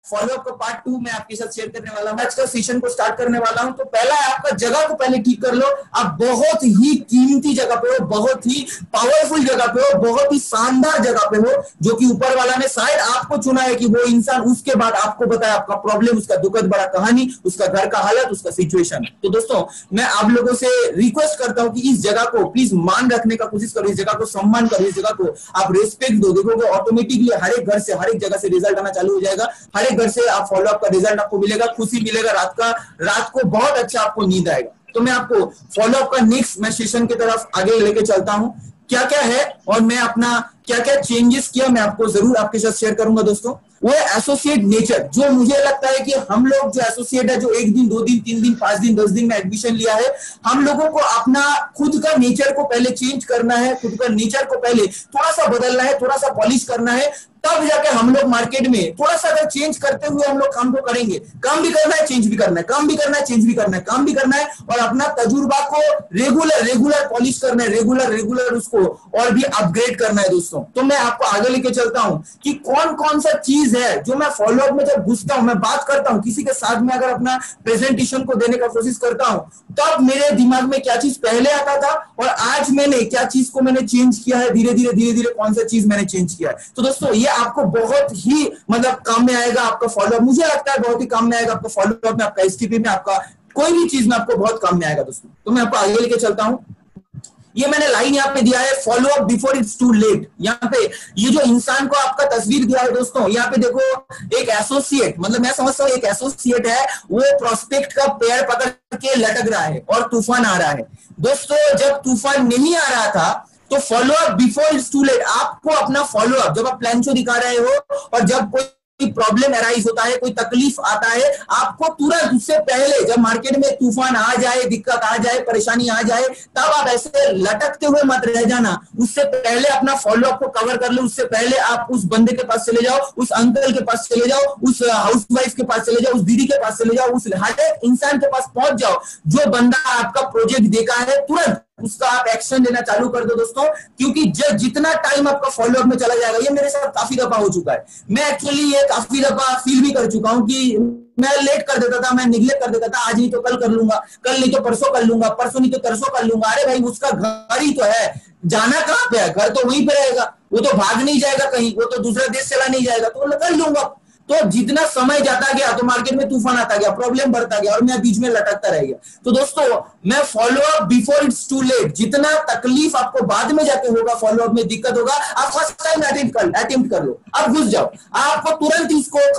Follow up का part 2 मैं आपके साथ शेयर करने वाला हूं। आज का सेशन को स्टार्ट करने वाला हूं। तो पहला है आपका जगह को पहले ठीक कर लो। आप बहुत ही कीमती जगह पे हो, बहुत ही पावरफुल जगह पे हो, बहुत ही शानदार जगह पे हो, जो कि ऊपर वाला ने शायद आपको चुना है कि वो इंसान उसके बाद आपको बताए आपका प्रॉब्लम, उसका दुखद बड़ा कहानी, उसका घर का हालत, उसका सिचुएशन। तो दोस्तों मैं आप लोगों से रिक्वेस्ट करता हूं कि इस जगह को प्लीज मान रखने का कोशिश करो, इस जगह को सम्मान करो, इस जगह को आप रिस्पेक्ट दो। देखोगे ऑटोमेटिकली हर एक घर से, हर एक जगह से रिजल्ट आना चालू हो जाएगा। हर एक घर से आप फॉलोअप का रिजल्ट आपको मिलेगा, खुशी मिलेगा, रात को बहुत अच्छा आपको नींद आएगा। तो मैं आपको फॉलोअप का नेक्स्ट मैं सेशन की तरफ आगे लेके चलता हूं। क्या क्या है और मैं अपना क्या क्या चेंजेस किया मैं आपको जरूर आपके साथ शेयर करूंगा। दोस्तों वो है एसोसिएट नेचर। जो मुझे लगता है कि हम लोग जो एसोसिएट है, जो 1 दिन 2 दिन 3 दिन 5 दिन 10 दिन में एडमिशन लिया है, हम लोगों को अपना खुद का नेचर को पहले चेंज करना है, खुद का नेचर को पहले थोड़ा सा बदलना है, थोड़ा सा पॉलिश करना है, तब जाके हम लोग मार्केट में थोड़ा सा अगर चेंज करते हुए हम लोग काम को करेंगे। काम भी करना है, चेंज भी करना है, काम भी करना है, चेंज भी करना है, काम भी करना है, और अपना तजुर्बा को रेगुलर पॉलिश करना है, रेगुलर उसको और भी अपग्रेड करना है। दोस्तों तो मैं आपको आगे लेके चलता हूं कि कौन कौन सा चीज है जो मैं फॉलोअप में जब घुसता हूं, मैं बात करता हूं किसी के साथ में, अगर अपना प्रेजेंटेशन को देने का कोशिश करता हूं, तब मेरे दिमाग में क्या चीज पहले आता था और आज मैंने क्या चीज को मैंने चेंज किया है, धीरे धीरे कौन सा चीज मैंने चेंज किया है। तो दोस्तों ये आपको बहुत ही मतलब काम में आएगा। आपका फॉलोअप मुझे लगता है बहुत ही काम में आएगा, आपका फॉलोअप में, आपका एसटीपी में, आपका कोई भी चीज में आपको बहुत काम में आएगा। दोस्तों तो मैं आपको आगे लेके चलता हूं। ये मैंने लाइन यहाँ पे दिया है, follow up before it's too late. यहाँ पे ये जो इंसान को आपका तस्वीर दिया है दोस्तों, यहाँ पे देखो एक एसोसिएट, मतलब मैं समझता हूँ एक एसोसिएट है, वो प्रोस्पेक्ट का पेड़ पकड़ के लटक रहा है और तूफान आ रहा है। दोस्तों जब तूफान नहीं आ रहा था तो follow up before it's too late. आपको अपना फॉलो अप, जब आप प्लान शो दिखा रहे हो और जब कोई प्रॉब्लम अराइज होता है, कोई तकलीफ आता है, आपको तुरंत उससे पहले, जब मार्केट में तूफान आ जाए, दिक्कत आ जाए, परेशानी आ जाए, तब आप ऐसे लटकते हुए मत रह जाना। उससे पहले अपना फॉलोअप को कवर कर लो। उससे पहले आप उस बंदे के पास चले जाओ, उस अंकल के पास चले जाओ, उस हाउसवाइफ के पास चले जाओ, उस दीदी के पास चले जाओ, उस हर एक इंसान के पास पहुंच जाओ। जो बंदा आपका प्रोजेक्ट देखा है, तुरंत उसका आप एक्शन लेना चालू कर दो दोस्तों, क्योंकि जितना टाइम आपका फॉलोअप में चला जाएगा, ये मेरे साथ काफी दफा हो चुका है। मैं एक्चुअली ये काफी दफा फील भी कर चुका हूं कि मैं लेट कर देता था, मैं निगलेक्ट कर देता था, आज नहीं तो कल कर लूंगा, कल नहीं तो परसों कर लूंगा, परसों नहीं तो तरसों कर लूंगा। अरे भाई उसका घर ही तो है, जाना कहां पे है, घर तो वहीं पे रहेगा, वो तो भाग नहीं जाएगा कहीं, वो तो दूसरा देश चला नहीं जाएगा, तो कर लूंगा। तो जितना समय जाता गया तो मार्केट में तूफान आता गया, प्रॉब्लम बढ़ता गया और मैं बीच में लटकता रह गया। तो दोस्तों मैं follow up before it's too late, जितना तकलीफ आपको बाद में जाके होगा, फॉलोअप में दिक्कत होगा, आप फर्स्ट टाइम अटेम्प्ट कर लो, आप घुस जाओ। आपको तुरंत इसको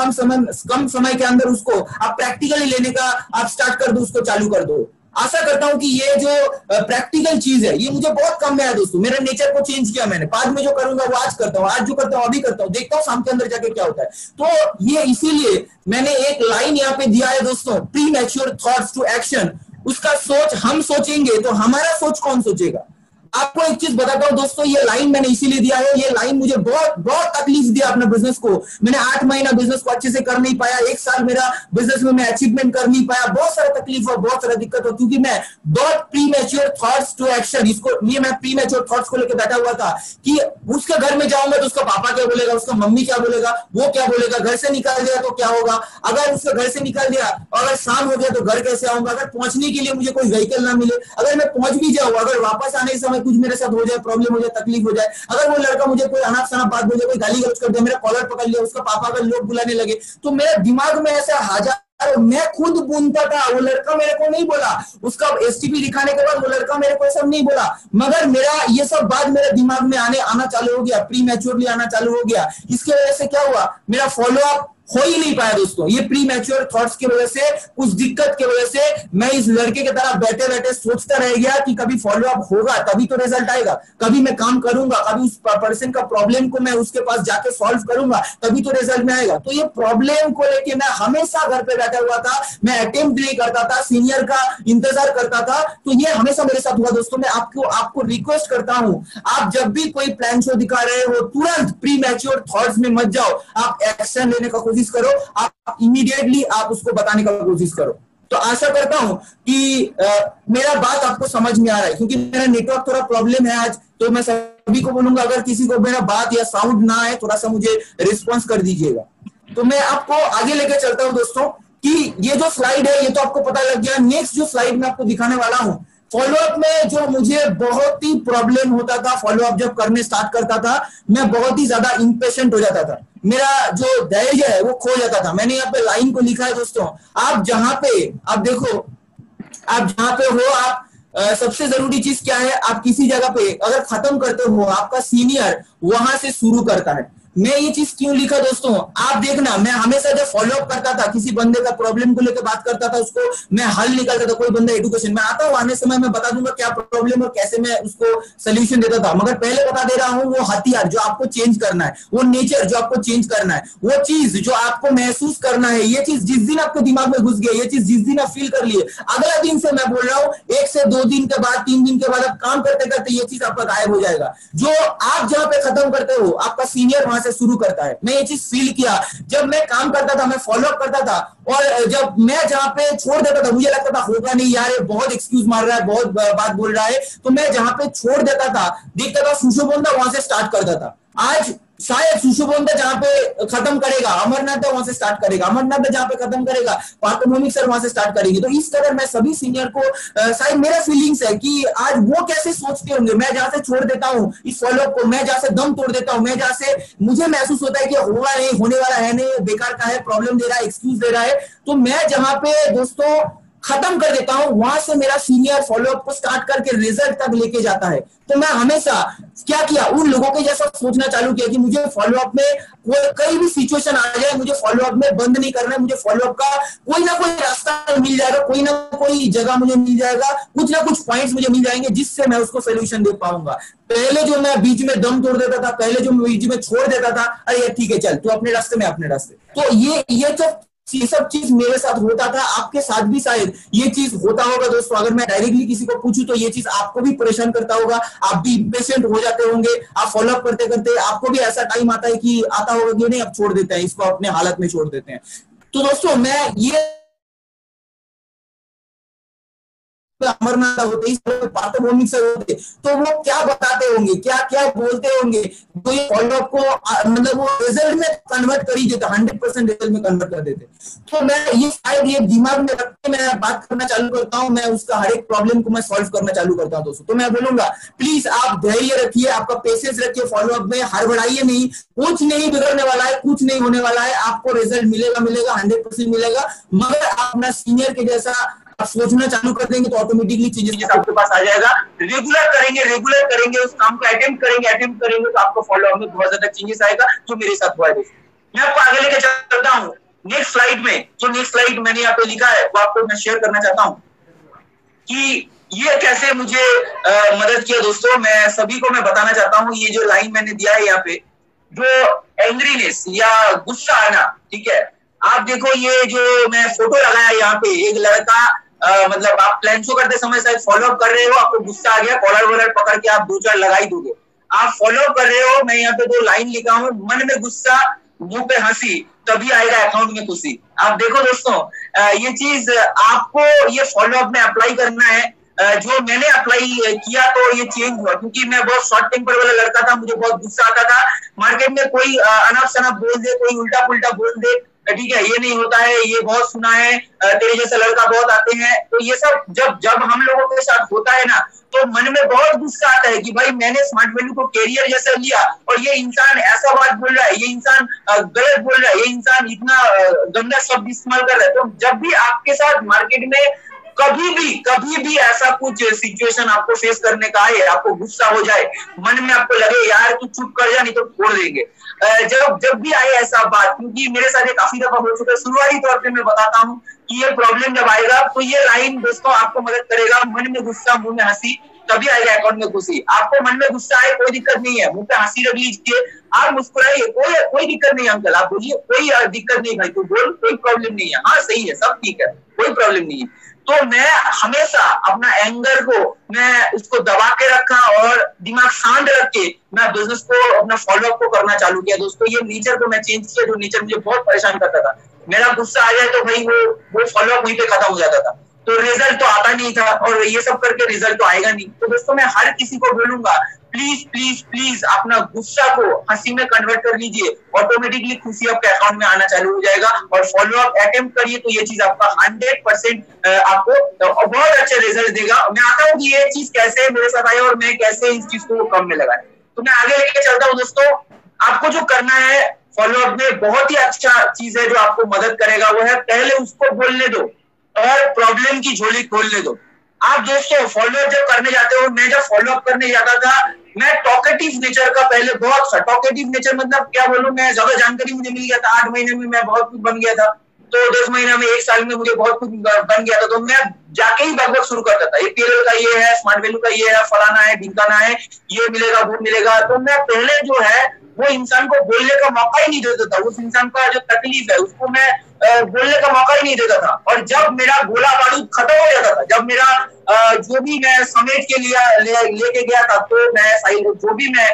कम समय के अंदर उसको आप प्रैक्टिकली लेने का आप स्टार्ट कर दो, उसको चालू कर दो। आशा करता हूं कि ये जो प्रैक्टिकल चीज है ये मुझे बहुत कम में आया दोस्तों। मेरे नेचर को चेंज किया मैंने, बाद में जो करूंगा वो आज करता हूं, आज जो करता हूं अभी करता हूं, देखता हूं शाम के अंदर जाके क्या होता है। तो ये इसीलिए मैंने एक लाइन यहाँ पे दिया है दोस्तों, premature thoughts to action. उसका सोच हम सोचेंगे तो हमारा सोच कौन सोचेगा। आपको एक चीज बताता हूं दोस्तों, ये लाइन मैंने इसीलिए दिया है, ये लाइन मुझे बहुत तकलीफ दिया अपने बिजनेस को। मैंने 8 महीना बिजनेस को अच्छे से कर नहीं पाया, 1 साल मेरा बिजनेस में मैं अचीवमेंट कर नहीं पाया, बहुत सारा तकलीफ और बहुत सारा दिक्कत हो, क्योंकि मैं बहुत premature thoughts to action, इसको ये मैं प्री मैच्योर थॉट्स को लेकर बैठा हुआ था कि उसके घर में जाऊंगा तो उसका पापा क्या बोलेगा, उसका मम्मी क्या बोलेगा, वो क्या बोलेगा, घर से निकाल दिया तो क्या होगा, अगर उसके घर से निकाल दिया और अगर शाम हो गया तो घर कैसे आऊंगा, अगर पहुंचने के लिए मुझे कोई व्हीकल ना मिले, अगर मैं पहुंच भी जाऊं, अगर वापस आने के समय कुछ मेरे साथ हो जाए, प्रॉब्लम हो जाए, तकलीफ हो जाए, अगर वो लड़का मुझे कोई अनाप शनाप बात बोल जाए, कोई गाली गलौज कर दे, मेरा कॉलर पकड़ लिया, उसका पापा अगर लोग बुलाने लगे, तो मेरे दिमाग में ऐसा हजार, मैं खुद बुनता था, वो लड़का मेरे को नहीं बोला, उसका एसटीपी दिखाने के बाद वो लड़का मेरे को सब नहीं बोला, मगर मेरा ये सब बात मेरे दिमाग में आना चालू हो गया, प्री मैच्योरली आना चालू हो गया। इसके वजह से क्या हुआ, मेरा फॉलोअप हो ही नहीं पाया दोस्तों। ये प्री मैच्योर थॉट्स की वजह से, उस दिक्कत की वजह से मैं इस लड़के की तरह बैठे बैठे सोचता रह गया कि कभी फॉलोअप होगा तभी तो रिजल्ट आएगा, कभी मैं काम करूंगा, कभी उस पर्सन का प्रॉब्लम को मैं उसके पास जाके सॉल्व करूंगा तभी तो रिजल्ट में आएगा। तो ये प्रॉब्लम को लेके मैं हमेशा घर पे बैठा हुआ था, मैं अटेम्प्ट नहीं करता था, सीनियर का इंतजार करता था। तो ये हमेशा मेरे साथ हुआ दोस्तों। मैं आपको रिक्वेस्ट करता हूं, आप जब भी कोई प्लान शो दिखा रहे हो, तुरंत प्री मैच्योर थॉट्स में मत जाओ, आप एक्शन लेने का कोशिश करो, आप इमीडिएटली आप उसको बताने का कोशिश करो। तो आशा करता हूं कि मेरा बात आपको समझ में आ रहा है, क्योंकि मेरा नेटवर्क थोड़ा प्रॉब्लम है आज, तो मैं सभी को बोलूंगा अगर किसी को मेरा बात या साउंड ना आए, थोड़ा सा मुझे रिस्पॉन्स कर दीजिएगा। तो मैं आपको आगे लेके चलता हूं दोस्तों कि ये जो स्लाइड है ये तो आपको पता लग गया। नेक्स्ट जो स्लाइड मैं आपको दिखाने वाला हूं, फॉलोअप में जो मुझे बहुत ही प्रॉब्लम होता था, फॉलोअप जब करने स्टार्ट करता था मैं बहुत ही ज्यादा इंपेशेंट हो जाता था, मेरा जो धैर्य है वो खो जाता था। मैंने यहाँ पे लाइन को लिखा है दोस्तों, आप जहां पे आप देखो, आप जहां पे हो आप सबसे जरूरी चीज क्या है, आप किसी जगह पे अगर खत्म करते हो आपका सीनियर वहां से शुरू करता है। मैं ये चीज क्यों लिखा दोस्तों, आप देखना मैं हमेशा जब फॉलोअप करता था किसी बंदे का प्रॉब्लम को लेकर बात करता था, उसको मैं हल निकालता था। कोई बंदा एजुकेशन में आता हूँ, आने समय मैं बता दूंगा क्या प्रॉब्लम और कैसे मैं उसको सोल्यूशन देता था, मगर पहले बता दे रहा हूँ वो हथियार जो आपको चेंज करना है, वो नेचर जो आपको चेंज करना है, वो चीज जो आपको महसूस करना है, ये चीज जिस दिन आपके दिमाग में घुस गई, ये चीज जिस दिन आप फील कर लिए, अगला दिन से मैं बोल रहा हूँ 1 से 2 दिन के बाद 3 दिन के बाद आप काम करते करते ये चीज आपका गायब हो जाएगा। जो आप जहां पे खत्म करते हो आपका सीनियर वहां से शुरू करता है। मैं ये चीज फील किया जब मैं काम करता था, मैं फॉलोअप करता था, और जब मैं जहां पे छोड़ देता था मुझे लगता था होगा नहीं यार, ये बहुत एक्सक्यूज मार रहा है, बहुत बात बोल रहा है, तो मैं जहां पे छोड़ देता था देखता था सुशोभन वहां से स्टार्ट करता था। आज शायद सुशोभन जहां पे खत्म करेगा अमरनाथ वहां से स्टार्ट करेगा, अमरनाथ जहां पे खत्म करेगा पार्थोभौमिक सर वहां से स्टार्ट करेंगे। तो इस तरह मैं सभी सीनियर को शायद मेरा फीलिंग्स है कि आज वो कैसे सोचते होंगे, मैं जहां से छोड़ देता हूं इस फॉलोअप को, मैं जहां से दम तोड़ देता हूं, मैं जहां से मुझे महसूस होता है कि होगा नहीं, होने वाला है नहीं, बेकार का है, प्रॉब्लम दे रहा है, एक्सक्यूज दे रहा है, तो मैं जहां पे दोस्तों खत्म कर देता हूं वहां से मेरा सीनियर फॉलोअप को स्टार्ट करके रिजल्ट तक लेके जाता है। तो मैं हमेशा क्या किया, उन लोगों के जैसा सोचना चालू किया कि मुझे फॉलोअप में कई भी सिचुएशन आ जाए मुझे फॉलोअप में बंद नहीं करना है, मुझे फॉलोअप का कोई ना कोई रास्ता मिल जाएगा, कोई ना कोई जगह मुझे मिल जाएगा, कुछ ना कुछ पॉइंट्स मुझे मिल जाएंगे जिससे मैं उसको सोल्यूशन दे पाऊंगा। पहले जो मैं बीच में दम तोड़ देता था, पहले जो मैं बीच में छोड़ देता था, अरे ठीक है चल तू अपने रास्ते में अपने रास्ते, तो ये सब चीज मेरे साथ होता था, आपके साथ भी शायद ये चीज होता होगा दोस्तों। अगर मैं डायरेक्टली किसी को पूछूं तो ये चीज आपको भी परेशान करता होगा, आप भी इम्पेशेंट हो जाते होंगे, आप फॉलोअप करते करते आपको भी ऐसा टाइम आता है कि आता होगा कि नहीं अब छोड़ देते हैं इसको, अपने हालत में छोड़ देते हैं। तो दोस्तों मैं ये अमरनाथ होते, इस पार्थोभौमिक सर होते, तो वो क्या बताते होंगे, क्या क्या बोलते होंगे, तो ये फॉलोअप को मतलब वो रिजल्ट में कन्वर्ट कर ही देते, 100% रिजल्ट में कन्वर्ट कर देते। तो मैं ये शायद ये दिमाग में रख के मैं बात करना चालू करता हूँ, मैं उसका हर एक प्रॉब्लम को मैं सॉल्व करना चालू करता हूँ दोस्तों। तो मैं बोलूंगा प्लीज आप धैर्य रखिए, आपका पेशेंस रखिए, फॉलोअप में हड़बड़ाइए नहीं, कुछ नहीं बिगड़ने वाला है, कुछ नहीं होने वाला है, आपको रिजल्ट मिलेगा मिलेगा 100% मिलेगा। मगर आप अपना सीनियर के जैसा आप सोचना चालू कर देंगे तो ऑटोमेटिकली चेंजेस आपके पास आ जाएगा। रेगुलर करेंगे उस काम को, अटेम्प्ट करेंगे तो आपको फॉलोअप में बहुत ज्यादा चेंजेस आएगा, जो मेरे साथ हुआ है दोस्तों। मैं आपको आगे लेके चलता हूँ नेक्स्ट स्लाइड में। जो नेक्स्ट स्लाइड मैंने यहाँ पे लिखा है वो आपको मैं शेयर करना चाहता हूँ कि ये कैसे मुझे मदद किया दोस्तों। मैं सभी को मैं बताना चाहता हूँ, ये जो लाइन मैंने दिया है यहाँ पे, जो एंग्रीनेस या गुस्सा आना, ठीक है, आप देखो ये जो मैं फोटो लगाया यहाँ पे, एक लड़का मतलब आप प्लान शो करते समय शायद फॉलोअप कर रहे हो, आपको गुस्सा आ गया, कॉलर वॉलर पकड़ के आप 2-4 लगा ही दोगे। आप फॉलोअप कर रहे हो, मैं यहाँ पे 2 लाइन लिखा हूँ, मन में गुस्सा मुंह पे हंसी तभी आएगा अकाउंट में खुशी। आप देखो दोस्तों ये चीज आपको ये फॉलोअप में अप्लाई करना है। जो मैंने अप्लाई किया तो ये चेंज हुआ, क्योंकि मैं बहुत शॉर्ट टेम्पर वाला लड़का था, मुझे बहुत गुस्सा आता था। मार्केट में कोई अनाप शनाप बोल दे, कोई उल्टा पुल्टा बोल दे, ठीक है, ये नहीं होता है, ये बहुत सुना है, तेरे जैसे लड़का बहुत आते हैं, तो ये सब जब हम लोगों के साथ होता है ना, तो मन में बहुत गुस्सा आता है कि भाई मैंने स्मार्ट वैल्यू को कैरियर जैसा लिया और ये इंसान ऐसा बात बोल रहा है, ये इंसान गलत बोल रहा है, ये इंसान इतना गंदा शब्द इस्तेमाल कर रहा है। तो जब भी आपके साथ मार्केट में कभी भी ऐसा कुछ सिचुएशन आपको फेस करने का आए, आपको गुस्सा हो जाए, मन में आपको लगे यार तू चुप कर जा नहीं तो छोड़ देंगे, जब भी आए ऐसा बात, क्योंकि मेरे साथ ये काफी दफा हो चुका है, शुरुआती तौर पे मैं बताता हूँ कि ये प्रॉब्लम जब आएगा तो ये लाइन दोस्तों आपको मदद करेगा। मन में गुस्सा मुंह में हंसी तभी आएगा अकाउंट में खुशी। आपको मन में गुस्सा आए कोई दिक्कत नहीं है, मुंह पे हंसी रख लीजिए, आप मुस्कुराइए, कोई दिक्कत नहीं है अंकल, आप बोलिए कोई दिक्कत नहीं भाई, तू बोल, कोई प्रॉब्लम नहीं है, हाँ सही है, सब ठीक है, कोई प्रॉब्लम नहीं है। तो मैं हमेशा अपना एंगर को मैं उसको दबा के रखा और दिमाग शांत रख के मैं बिजनेस को अपना फॉलोअप को करना चालू किया दोस्तों। ये नेचर को मैं चेंज किया, जो नेचर मुझे बहुत परेशान करता था। मेरा गुस्सा आ जाए तो भाई वो फॉलोअप वहीं पे खत्म हो जाता था, तो रिजल्ट तो आता नहीं था, और ये सब करके रिजल्ट तो आएगा नहीं। तो दोस्तों मैं हर किसी को बोलूंगा प्लीज प्लीज प्लीज अपना गुस्सा को हंसी में कन्वर्ट कर लीजिए, ऑटोमेटिकली खुशी आपके अकाउंट में आना चालू हो जाएगा। और फॉलो अप अटेम्प्ट करिए तो ये चीज आपका 100% आपको बहुत अच्छे रिजल्ट देगा। मैं आता हूँ कि ये चीज कैसे मेरे साथ आई और मैं कैसे इस चीज को कम में लगाया। तो मैं आगे लेके चलता हूँ दोस्तों। आपको जो करना है फॉलो अप में, बहुत ही अच्छा चीज है जो आपको मदद करेगा, वो है पहले उसको बोलने दो और प्रॉब्लम की झोली खोलने दो। आप दोस्तों फॉलो अप जब करने जाते हो, मैं जब फॉलो अप करने जाता था, मैं टॉकेटिव नेचर का पहले बहुत सा, टॉकेटिव नेचर मतलब क्या बोलूं, मैं ज्यादा जानकारी मुझे मिल गया था, 8 महीने में मैं बहुत कुछ बन गया था, तो 10 महीना में 1 साल में मुझे बहुत कुछ बन गया था। तो मैं जाके ही बकबक शुरू करता था, एपीएल का ये है, स्मार्ट वैल्यू का ये है, फलाना है, ढिमकाना है, ये मिलेगा वो मिलेगा। तो मैं पहले जो है वो इंसान को बोलने का मौका ही नहीं देता था, उस इंसान का जो तकलीफ है उसको मैं बोलने का मौका ही नहीं देता था। और जब मेरा गोला बारूद खत्म हो जाता था, जब मेरा जो भी मैं समेट के लेके गया था, तो मैं जो भी मैं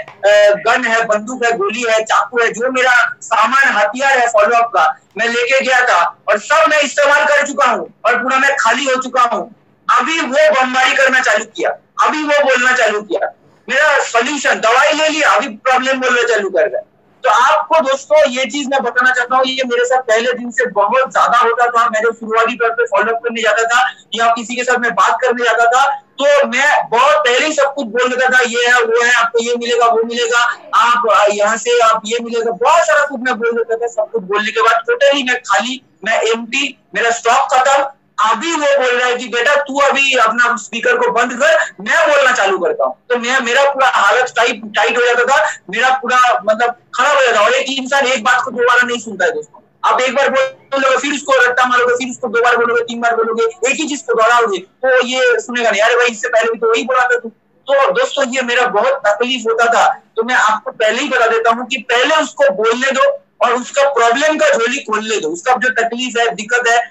गन है, बंदूक है, गोली है, चाकू है, जो मेरा सामान हथियार है फॉलो अप का, मैं लेके गया था और सब मैं इस्तेमाल कर चुका हूँ और पूरा मैं खाली हो चुका हूँ। अभी वो बमबारी करना चालू किया, अभी वो बोलना चालू किया, मेरा सोल्यूशन दवाई ले लिया, अभी प्रॉब्लम बोलना चालू कर रहा है। तो आपको दोस्तों ये चीज मैं बताना चाहता हूँ, ये मेरे साथ पहले दिन से बहुत ज्यादा होता था। मैं जब शुरुआती तौर पे फॉलो अप करने जाता था या किसी के साथ मैं बात करने जाता था, तो मैं बहुत पहले ही सब कुछ बोल देता था, ये है वो है, आपको ये मिलेगा वो मिलेगा, आप यहाँ से आप ये मिलेगा, बहुत सारा कुछ मैं बोल देता था। सब कुछ बोलने के बाद टोटली मैं खाली, मैं एम्प्टी, मेरा स्टॉक खत्म। अभी वो बोल रहा है कि बेटा तू अभी अपना स्पीकर को बंद कर, मैं बोलना चालू करता हूँ। तो मेरा पूरा हालत टाइट हो जाता था, मेरा पूरा मतलब खराब हो जाता। और एक इंसान एक बात को दोबारा नहीं सुनता है दोस्तों। आप एक बार बोलोगे, फिर उसको रट्टा मारोगे, फिर उसको 2 बार बोलोगे, 3 बार बोलोगे, एक ही चीज को दोहराओगे, तो ये सुनेगा नहीं। अरे भाई इससे पहले भी तो वही बोला था तू। तो दोस्तों ये मेरा बहुत तकलीफ होता था। तो मैं आपको पहले ही बता देता हूँ कि पहले उसको बोलने दो और उसका प्रॉब्लम का झोली खोलने दो। उसका जो तकलीफ है, दिक्कत है,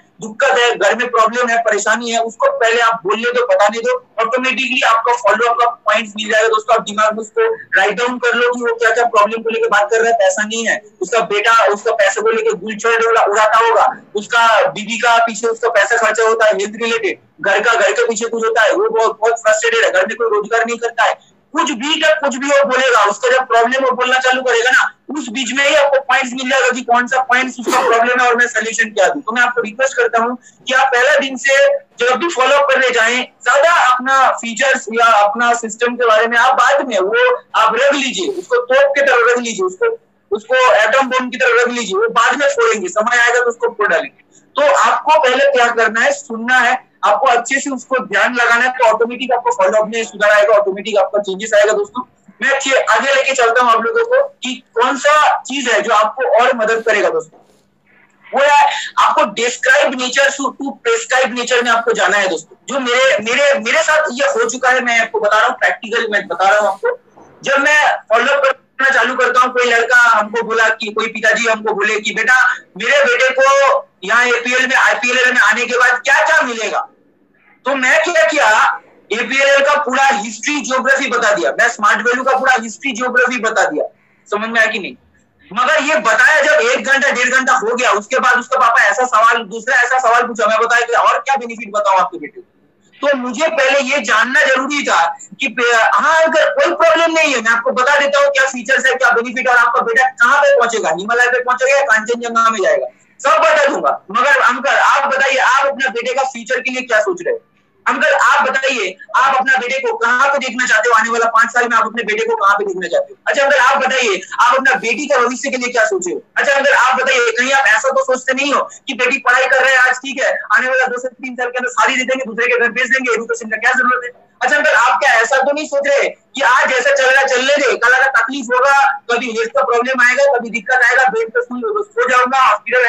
घर में प्रॉब्लम है, परेशानी है, उसको पहले आप बोलने दो, बताने दो। ऑटोमेटिकली आपका फॉलो अप का पॉइंट्स मिल जाएगा दोस्तों। आप दिमाग में उसको राइट डाउन कर लो कि वो क्या क्या प्रॉब्लम को लेकर बात कर रहा है। पैसा नहीं है, उसका बेटा उसका पैसे को लेकर गुलछड़ उड़ाता होगा, उसका बीवी का पीछे उसका पैसा खर्चा होता है, हेल्थ रिलेटेड, घर के पीछे कुछ होता है, वो बहुत फ्रस्ट्रेटेड है, घर में कोई रोजगार नहीं करता है, कुछ भी वो बोलेगा। उसका जब प्रॉब्लम वो बोलना चालू करेगा ना, उस बीच में ही आपको पॉइंट्स मिल जाएगा कि कौन सा पॉइंट्स उसका प्रॉब्लम है और मैं सोल्यूशन क्या दूं। तो मैं आपको रिक्वेस्ट करता हूं कि आप पहला दिन से जब भी फॉलो अप करने जाएं, ज्यादा अपना फीचर्स या अपना सिस्टम के बारे में आप बाद में वो आप रख लीजिए, उसको तोप के तरह रख लीजिए, उसको एटम बम की तरह रख लीजिए, वो बाद में छोड़ेंगे, समय आएगा तो उसको फोड़ डालेंगे। तो आपको पहले क्या करना है, सुनना है, आपको अच्छे से उसको ध्यान लगाना है, तो ऑटोमेटिक आपको फॉलो अप में सुधार आएगा, ऑटोमेटिक आपका चेंजेस आएगा दोस्तों। मैं आगे लेके चलता हूँ आप लोगों को कि कौन सा चीज है जो आपको और मदद करेगा दोस्तों। वो है आपको describe nature to prescribe nature में आपको जाना है दोस्तों। जो मेरे साथ ये हो चुका है, मैं आपको बता रहा हूँ, प्रैक्टिकल मैं बता रहा हूँ आपको। जब मैं फॉलो अप करना चालू करता हूँ, कोई लड़का हमको बोला कि कोई पिताजी हमको बोले कि बेटा मेरे बेटे को यहाँ एपीएल में आईपीएल में आने के बाद क्या क्या मिलेगा। तो मैं क्या किया, एपीएल का पूरा हिस्ट्री ज्योग्राफी बता दिया, मैं स्मार्ट वैल्यू का पूरा हिस्ट्री ज्योग्राफी बता दिया। समझ में आया कि नहीं? मगर ये बताया जब 1 घंटा 1.5 घंटा हो गया, उसके बाद उसका पापा दूसरा ऐसा सवाल पूछा, मैं बताया कि और क्या बेनिफिट बताऊं आपके बेटे को। तो मुझे पहले ये जानना जरूरी था कि हाँ अगर कोई प्रॉब्लम नहीं है, मैं आपको बता देता हूँ क्या फीचर्स है, क्या बेनिफिट, और आपका बेटा कहाँ पे पहुंचेगा, हिमालय पे पहुंचेगा या कांचनजंगा में जाएगा, सब बता दूंगा। मगर अंकल आप बताइए, आप अपने बेटे का फ्यूचर के लिए क्या सोच रहे हैं? अंकल आप बताइए, आप अपना बेटे को कहाँ पे देखना चाहते हो, आने वाला 5 साल में आप अपने बेटे को कहाँ पे देखना चाहते हो? अच्छा अंकल आप बताइए, आप अपना बेटी का भविष्य के लिए क्या सोचे हो? अच्छा अंकल आप बताइए, कहीं आप ऐसा तो सोचते नहीं हो कि बेटी पढ़ाई कर रहे हैं आज, ठीक है, आने वाला 2 से 3 साल के अंदर शादी दे देंगे, दूसरे के घर भेज देंगे, एजुकेशन का क्या जरूरत है? अच्छा अंकल आप क्या ऐसा तो नहीं सोच रहे कि आज जैसा चल रहा चलने दे, कल अगर तकलीफ होगा, कभी हेल्थ का प्रॉब्लम आएगा, कभी दिक्कत आएगा, बेड पे सो जाऊंगा, हॉस्पिटल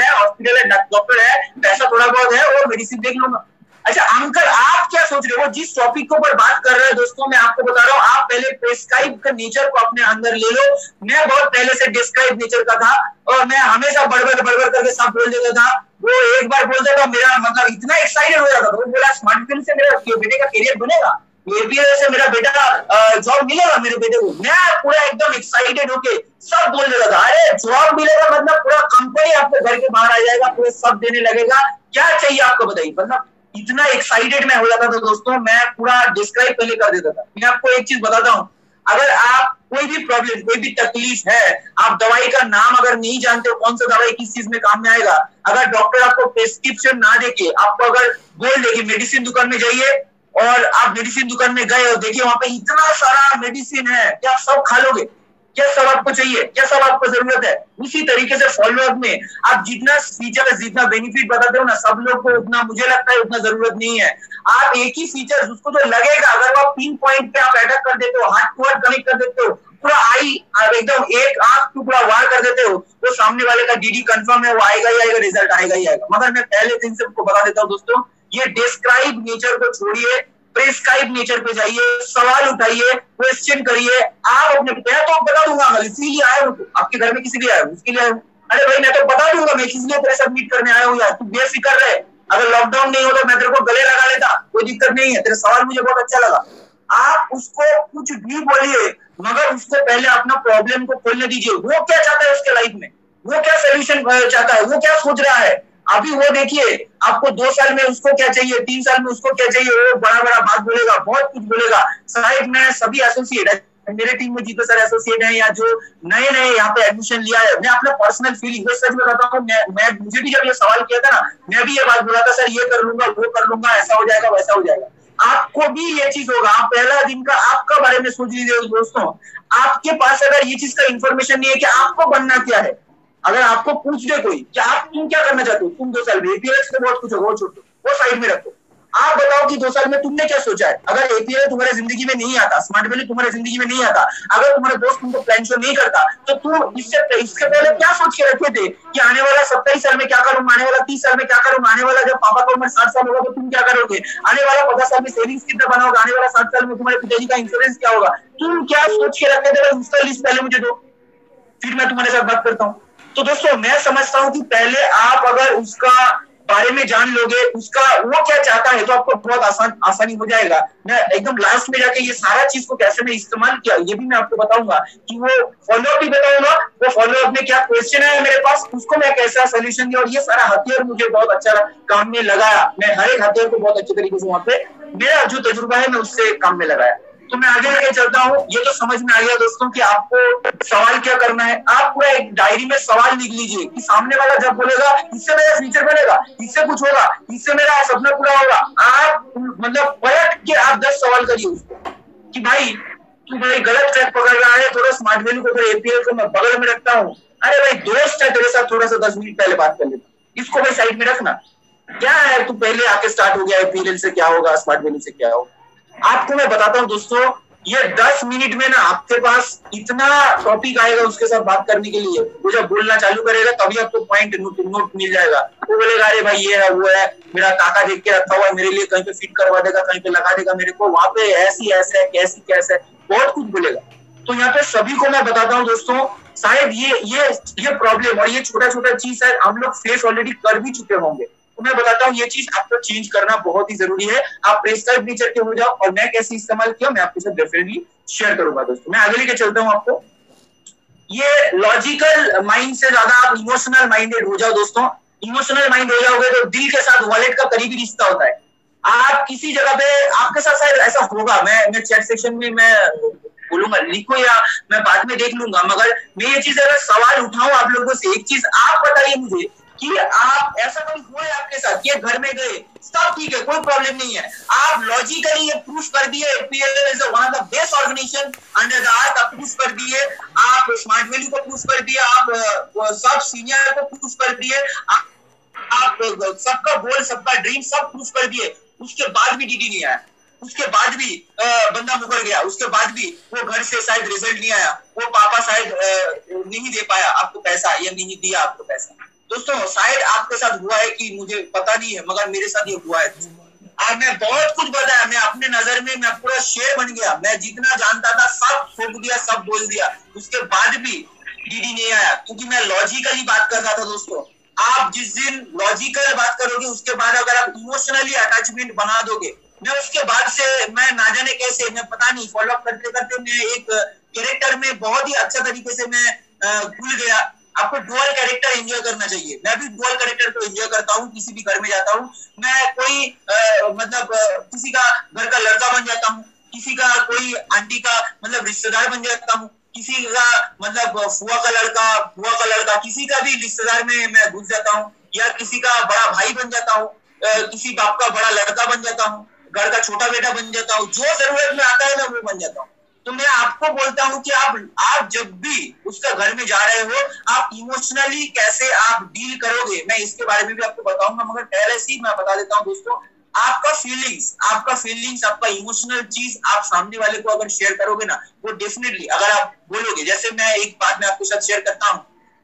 है, डॉक्टर है, पैसा थोड़ा बहुत है और मेडिसिन देख लूंगा। अच्छा अंकल आप क्या सोच रहे हो? जिस टॉपिक के ऊपर बात कर रहे हैं दोस्तों, मैं आपको बता रहा हूँ, आप पहले प्रेस्क्राइब का नेचर को अपने अंदर ले लो। मैं बहुत पहले से डिस्क्राइब नेचर का था और मैं हमेशा बड़बड़ करके सब बोल देता था। वो एक बार बोलता था, मेरा मतलब इतना एक्साइटेड हो जाता था, वो बोला स्मार्ट फिल्म से मेरा बेटे का करियर बनेगा, एपीएल से मेरा बेटा जॉब मिलेगा मेरे बेटे को। मैं पूरा एकदम एक्साइटेड होके सब बोल देता था, अरे जॉब मिलेगा मतलब पूरा कंपनी आपके घर के बाहर आ जाएगा, पूरे सब देने लगेगा, क्या चाहिए आपको बताइए। मतलब इतना एक्साइटेड मैं हो जाता था दोस्तों, मैं पूरा डिस्क्राइब पहले कर देता था। मैं आपको एक चीज बताता हूँ, अगर आप कोई भी प्रॉब्लम, कोई भी तकलीफ है, आप दवाई का नाम अगर नहीं जानते हो कौन सा दवाई किस चीज में काम में आएगा, अगर डॉक्टर आपको प्रिस्क्रिप्शन ना देके आपको अगर बोल दे कि मेडिसिन दुकान में जाइए और आप मेडिसिन दुकान में गए और देखिए वहां पे इतना सारा मेडिसिन है, क्या आप सब खा लोगे? क्या सब आपको चाहिए? क्या सब आपको जरूरत है? उसी तरीके से फॉलोअप में आप जितना फीचर, जितना बेनिफिट बताते हो ना, सब लोग को उतना, मुझे लगता है उतना जरूरत नहीं है। आप एक ही फीचर उसको जो लगेगा, अगर वो 3 पॉइंट पे आप अटैक कर देते हो, हाथ टू हाथ कनेक्ट कर देते हो, पूरा आई एकदम एक आंख टू पूरा वार कर देते हो, तो सामने वाले का डीडी कंफर्म है, वो आएगा ही आएगा, रिजल्ट आएगा ही आएगा। मगर मैं पहले दिन से आपको बता देता हूँ दोस्तों, ये डिस्क्राइब नेचर को छोड़िए, प्रिस्क्राइब नेचर पे जाइए, सवाल उठाइए, क्वेश्चन करिए। आप अपने, मैं तो बता दूंगा, इसीलिए आया हूँ, आपके घर में किसी लिए आया हूँ, उसके लिए आया हूँ। अरे भाई मैं तो बता दूंगा मैं किस लिए तेरे सबमिट करने आया हूँ यार, तू बेफिक्र रहे। अगर लॉकडाउन नहीं होता मैं तेरे को गले लगा लेता, कोई दिक्कत नहीं है। तेरा सवाल मुझे बहुत अच्छा लगा। आप उसको कुछ भी बोलिए, मगर उसको पहले अपना प्रॉब्लम को खोलने दीजिए। वो क्या चाहता है उसके लाइफ में, वो क्या सोल्यूशन चाहता है, वो क्या सोच रहा है। अभी वो देखिए, आपको 2 साल में उसको क्या चाहिए, 3 साल में उसको क्या चाहिए, वो बड़ा बड़ा बात बोलेगा, बहुत कुछ बोलेगा। साहिब मैं सभी एसोसिएट है, मेरे टीम में जितने सारे एसोसिएट हैं या जो नए नए यहाँ पे एडमिशन लिया है, मैं अपना पर्सनल फीलिंग सच बताता हूँ। मैं मुझे भी जब ये सवाल किया था ना, मैं भी ये बात बोला था, सर ये कर लूंगा, वो कर लूंगा, ऐसा हो जाएगा, वैसा हो जाएगा। आपको भी ये चीज होगा। आप पहला दिन का आपका बारे में सोच लीजिए दोस्तों। आपके पास अगर ये चीज का इंफॉर्मेशन नहीं है कि आपको बनना क्या है, अगर आपको पूछ दे कोई कि आप तुम क्या करना चाहते हो, तुम 2 साल में एपीएल से बहुत कुछ होगा, वो छोड़ दो, वो साइड में रखो। आप बताओ कि 2 साल में तुमने क्या सोचा है। अगर एपीएल तुम्हारे जिंदगी में नहीं आता, स्मार्ट वैली तुम्हारे जिंदगी में नहीं आता, अगर तुम्हारे दोस्त तुमको प्लान शो नहीं करता, तो तुम इससे पहले क्या सोच के रखे थे कि आने वाला 27 साल में क्या करूंगा, आने वाला 30 साल में क्या करूंगा, आने वाला जब पापा का उम्र 60 साल होगा तो तुम क्या करोगे, आने वाला 50 साल में सेविंग्स कितना बनाओगे, आने वाला 60 साल में तुम्हारे पिताजी का इंश्योरेंस क्या होगा, तुम क्या सोच के रखे थे, उसका लिस्ट पहले मुझे दो, फिर मैं तुम्हारे साथ बात करता हूँ। तो दोस्तों मैं समझता हूं कि पहले आप अगर उसका बारे में जान लोगे, उसका वो क्या चाहता है, तो आपको बहुत आसानी हो जाएगा। मैं एकदम लास्ट में जाके ये सारा चीज को कैसे मैं इस्तेमाल किया ये भी मैं आपको बताऊंगा, कि वो फॉलोअप भी बताऊंगा, वो फॉलोअप में क्या क्वेश्चन है मेरे पास, उसको मैं कैसा सोल्यूशन दिया, और ये सारा हथियार मुझे बहुत अच्छा काम में लगाया। मैं हर एक हथियार को बहुत अच्छे तरीके से वहां पे मेरा जो तजुर्बा है मैं उससे काम में लगाया। तो मैं आगे लेके चलता हूँ। ये तो समझ में आ गया दोस्तों कि आपको सवाल क्या करना है। आप पूरा एक डायरी में सवाल लिख लीजिए कि सामने वाला जब बोलेगा इससे मेरा फ्यूचर बनेगा, इससे कुछ होगा, इससे मेरा सपना पूरा होगा, आप मतलब पलट के आप 10 सवाल करिए उसको कि भाई तू भाई गलत ट्रैक पकड़ रहा है, थोड़ा स्मार्ट वैल्यू को, थोड़ा एपीएल को मैं बगल में रखता हूँ। अरे भाई दोस्त है तेरे साथ, थोड़ा सा 10 मिनट पहले बात कर लेता, इसको भाई साइड में रखना। क्या है तू पहले आके स्टार्ट हो गया, एपीएल से क्या होगा, स्मार्ट वैल्यू से क्या होगा। आपको मैं बताता हूँ दोस्तों, ये 10 मिनट में ना आपके पास इतना टॉपिक आएगा उसके साथ बात करने के लिए। वो जब बोलना चालू करेगा तभी आपको पॉइंट नोट मिल जाएगा। वो बोलेगा अरे भाई ये है वो है, मेरा काका देख के रखा हुआ है मेरे लिए, कहीं पे फिट करवा देगा, कहीं पे लगा देगा मेरे को, वहां पे ऐसी ऐसे है, कैसी कैसे, बहुत कुछ बोलेगा। तो यहाँ पे सभी को मैं बताता हूँ दोस्तों, शायद ये प्रॉब्लम और ये छोटा छोटा चीज शायद हम लोग फेस ऑलरेडी कर भी चुके होंगे। तो मैं बताता हूँ ये चीज आपको चेंज करना बहुत ही जरूरी है। आप प्रेस्क्राइब नेचर के हो जाओ, और मैं कैसे इस्तेमाल किया मैं आपके साथ डेफिनेटली शेयर करूंगा दोस्तों। मैं आगे लेके चलता हूँ आपको। ये लॉजिकल माइंड से ज्यादा आप इमोशनल माइंडेड हो जाओ दोस्तों। इमोशनल माइंड हो जाओगे तो दिल के साथ वॉलेट का करीबी रिश्ता होता है। आप किसी जगह पे आपके साथ शायद ऐसा होगा, मैं चैट सेक्शन में मैं बोलूंगा लिखो या मैं बाद में देख लूंगा, मगर मैं ये चीज अगर सवाल उठाऊं आप लोगों से, एक चीज आप बताइए मुझे कि आप ऐसा कभी हुआ है आपके साथ कि घर में गए सब ठीक है, कोई प्रॉब्लम नहीं है, आप लॉजिकली ये प्रूफ कर दिए APL is one of the best organization under the earth, आप प्रूफ कर दिए, आप स्मार्ट वैल्यू को प्रूफ कर दिए, आप सब सीनियर को प्रूफ कर दिए, आप सबका गोल सबका ड्रीम सब प्रूफ कर दिए, उसके बाद भी डीडी नहीं आया, उसके बाद भी बंदा मुकर गया, उसके बाद भी वो घर से शायद रिजल्ट नहीं आया, वो पापा शायद नहीं दे पाया आपको पैसा या नहीं दिया आपको पैसा। दोस्तों शायद आपके साथ हुआ है कि मुझे पता नहीं है, मगर मेरे साथ ये हुआ है। और मैं बहुत कुछ बताया, मैं अपने नजर में मैं पूरा शेर बन गया, मैं जितना जानता था सब थोप दिया, सब बोल दिया, उसके बाद भी डीडी नहीं आया, क्योंकि मैं लॉजिकली बात कर रहा था दोस्तों। आप जिस दिन लॉजिकल बात करोगे उसके बाद अगर आप इमोशनली अटैचमेंट बना दोगे, मैं उसके बाद से मैं ना जाने कैसे, मैं पता नहीं फॉलोअप करते करते मैं एक कैरेक्टर में बहुत ही अच्छा तरीके से मैं भूल गया। आपको डुअल कैरेक्टर एंजॉय करना चाहिए। मैं भी डुअल कैरेक्टर को एंजॉय करता हूँ, किसी भी घर में जाता हूँ मैं कोई मतलब किसी का घर का लड़का बन जाता हूँ, किसी का कोई आंटी का मतलब रिश्तेदार बन जाता हूँ, किसी का मतलब फुआ का लड़का, किसी का भी रिश्तेदार में मैं घुस जाता हूँ, या किसी का बड़ा भाई बन जाता हूँ, किसी बाप का बड़ा लड़का बन जाता हूँ, घर का छोटा बेटा बन जाता हूँ, जो जरूरत में आता है मैं वो बन जाता हूँ। तो मैं आपको बोलता हूँ कि आप जब भी उसका घर में जा रहे हो, आप इमोशनली कैसे आप डील करोगे, मैं इसके बारे में भी आपको बताऊंगा, मगर पहले से ही मैं बता देता हूँ दोस्तों, आपका फीलिंग्स, आपका इमोशनल चीज आप सामने वाले को अगर शेयर करोगे ना, वो डेफिनेटली अगर आप बोलोगे, जैसे मैं एक बात मैं आपके साथ शेयर करता हूँ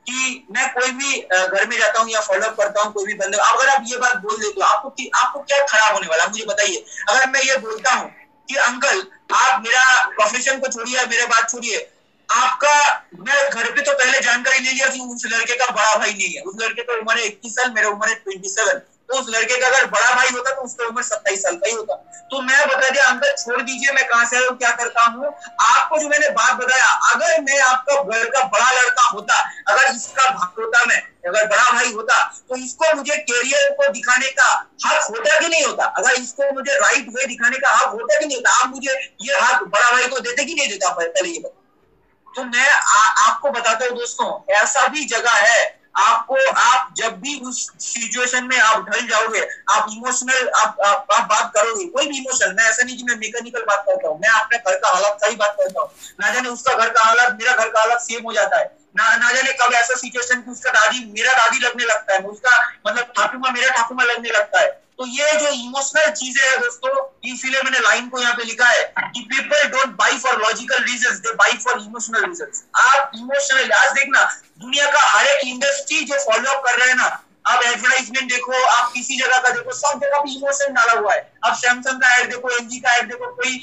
कि मैं कोई भी घर में जाता हूँ या फॉलोअप करता हूँ कोई भी बंदे, अगर आप ये बात बोल देते हो, आपको क्या खराब होने वाला, मुझे बताइए। अगर मैं ये बोलता हूँ कि अंकल आप मेरा प्रोफेशन को छोड़िए, मेरे बात छोड़िए, आपका मैं घर पे तो पहले जानकारी ले लिया कि उस लड़के का बड़ा भाई नहीं है, उस लड़के का उम्र है 21 साल, मेरा उम्र है 27, तो उस लड़के का अगर बड़ा भाई होता तो उसका उम्र 27 साल का ही होता। तो मैं बता दिया अंकल छोड़ दीजिए मैं कहां से आया हूँ, क्या करता हूँ, आपको जो मैंने बात बताया, अगर मैं आपका घर का बड़ा लड़का होता, अगर इसका होता, मैं अगर बड़ा भाई होता, तो इसको मुझे कैरियर को दिखाने का हक होता कि नहीं होता, अगर इसको मुझे राइट वे दिखाने का हक होता कि नहीं होता, आप मुझे ये हक बड़ा भाई को देते कि नहीं देता, पहले ये बताओ। तो मैं आपको बताता हूँ दोस्तों, ऐसा भी जगह है, आप जब भी उस सिचुएशन में आप ढल जाओगे, आप इमोशनल आप बात करोगे, कोई भी इमोशन, मैं ऐसा नहीं कि मैं मैकेनिकल बात करता हूँ, मैं अपने घर का हालात का ही बात करता हूँ, ना जाने उसका घर का हालात मेरा घर का हालात सेम हो जाता है, ना जाने कब ऐसा सिचुएशन कि उसका दादी मेरा दादी लगने लगता है, उसका मतलब ठाकुमा मेरा ठाकुमा लगने लगता है। तो ये जो इमोशनल चीजें है दोस्तों, इसीलिए मैंने लाइन को यहाँ पे लिखा है कि people don't buy for logical reasons, they by for emotional reasons. आप इमोशनल, आज देखना दुनिया का हर एक इंडस्ट्री जो फॉलो अप कर रहे हैं ना, आप एडवर्टाइजमेंट देखो, आप किसी जगह का देखो, सब जगह पे इमोशन डाला हुआ है। आप सैमसंग का एड देखो, एलजी का एड देखो, कोई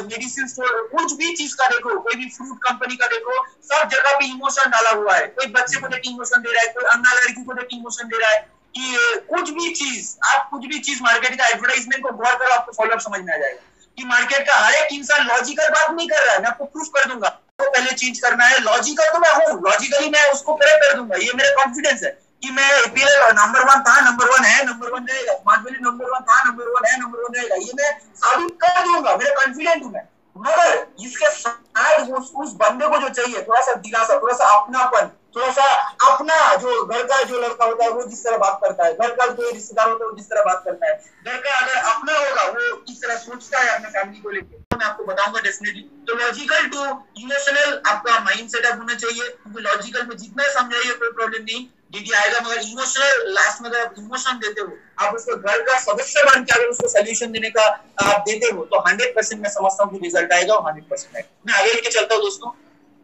मेडिसिन स्टोर, कुछ भी चीज का देखो, कोई भी फ्रूट कंपनी का देखो, सब जगह पे इमोशन डाला हुआ है। कोई बच्चे को देख इमोशन दे रहा है, कोई अन्ना लड़की को देख इमोशन दे रहा है, कि कुछ भी चीज मार्केट का एडवर्टाइजमेंट को गौर करो, आपको फॉलोअप समझ में आ जाएगा कि मार्केट का हर एक इंसान लॉजिकल बात नहीं कर रहा है। मैं आपको प्रूफ कर दूंगा, तो पहले चेंज करना है, लॉजिकल तो मैं हूँ, लॉजिकली मैं उसको करेक्ट कर दूंगा, ये मेरा कॉन्फिडेंस है कि मैं एपीएल नंबर 1 था, नंबर 1 है, नंबर 1 रहेगा, स्मार्ट वैली नंबर 1 था, नंबर 1 है, नंबर 1 रहेगा, ये मैं साबित कर दूंगा, मेरा कॉन्फिडेंट हूँ मैं। मगर इसके साथ उस बंदे को जो चाहिए थोड़ा सा दिलासा, थोड़ा सा अपनापन, थोड़ा सा अपना, जो घर का जो लड़का होता है वो जिस तरह बात करता है, घर का जो रिश्तेदार होता है वो जिस तरह बात करता है, घर का अगर अपना होगा वो किस तरह सोचता है अपने फैमिली को लेकर, तो मैं आपको बताऊंगा डेफिनेटली। तो लॉजिकल टू इमोशनल आपका माइंड सेटअप होना चाहिए, क्योंकि लॉजिकल में जितना समझाइए कोई प्रॉब्लम नहीं, दीदी आएगा, मगर इमोशनल लास्ट में अगर आप इमोशन देते हो, आप उसको घर का सदस्य बन के अगर उसको सोल्यूशन देने का आप देते हो, तो 100% मैं समझता हूँ कि रिजल्ट आएगा, 100% आएगा। मैं आगे लेके चलता हूँ दोस्तों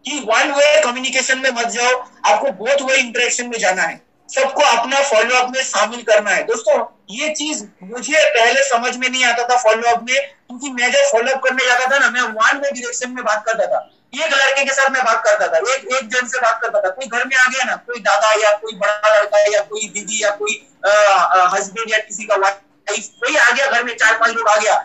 कि वन वे कम्युनिकेशन में मत जाओ, आपको बोथ वे इंटरेक्शन में जाना है, सबको अपना फॉलोअप में शामिल करना है। दोस्तों ये चीज मुझे पहले समझ में नहीं आता था फॉलोअप में, क्योंकि मैं जब फॉलोअप करने जाता था ना, मैं वन वे डायरेक्शन में बात करता था, एक लड़के के साथ मैं बात करता था, एक जन से बात करता था, कोई घर में आ गया ना, कोई दादा या कोई बड़ा लड़का या कोई दीदी या कोई हस्बैंड या किसी का वाइफ, कोई आ गया घर में, 4-5 लोग आ गया,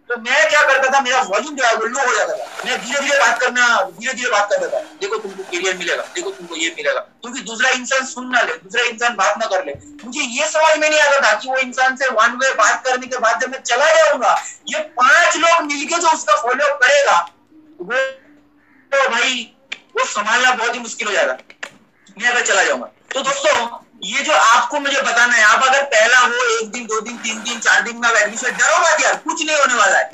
तो मैं क्या करता था, मेरा वॉल्यूम जो है वो लो हो जाता था, मैं धीरे धीरे बात करता था, देखो तुमको कैरियर मिलेगा, देखो तुमको ये मिलेगा, क्योंकि दूसरा इंसान सुन ना ले, दूसरा इंसान बात ना कर ले। मुझे ये समझ में नहीं आता था कि वो इंसान से वन वे बात करने के बाद जब मैं चला जाऊंगा, ये 5 लोग मिलके जो उसका फॉलोअप करेगा, वो तो भाई वो संभालना बहुत ही मुश्किल हो जाएगा, मैं अगर चला जाऊंगा। तो दोस्तों ये जो आपको मुझे बताना है, आप अगर पहला हो 1 दिन 2 दिन 3 दिन 4 दिन में आप एडमिशन, डरो मत यार, कुछ नहीं होने वाला है,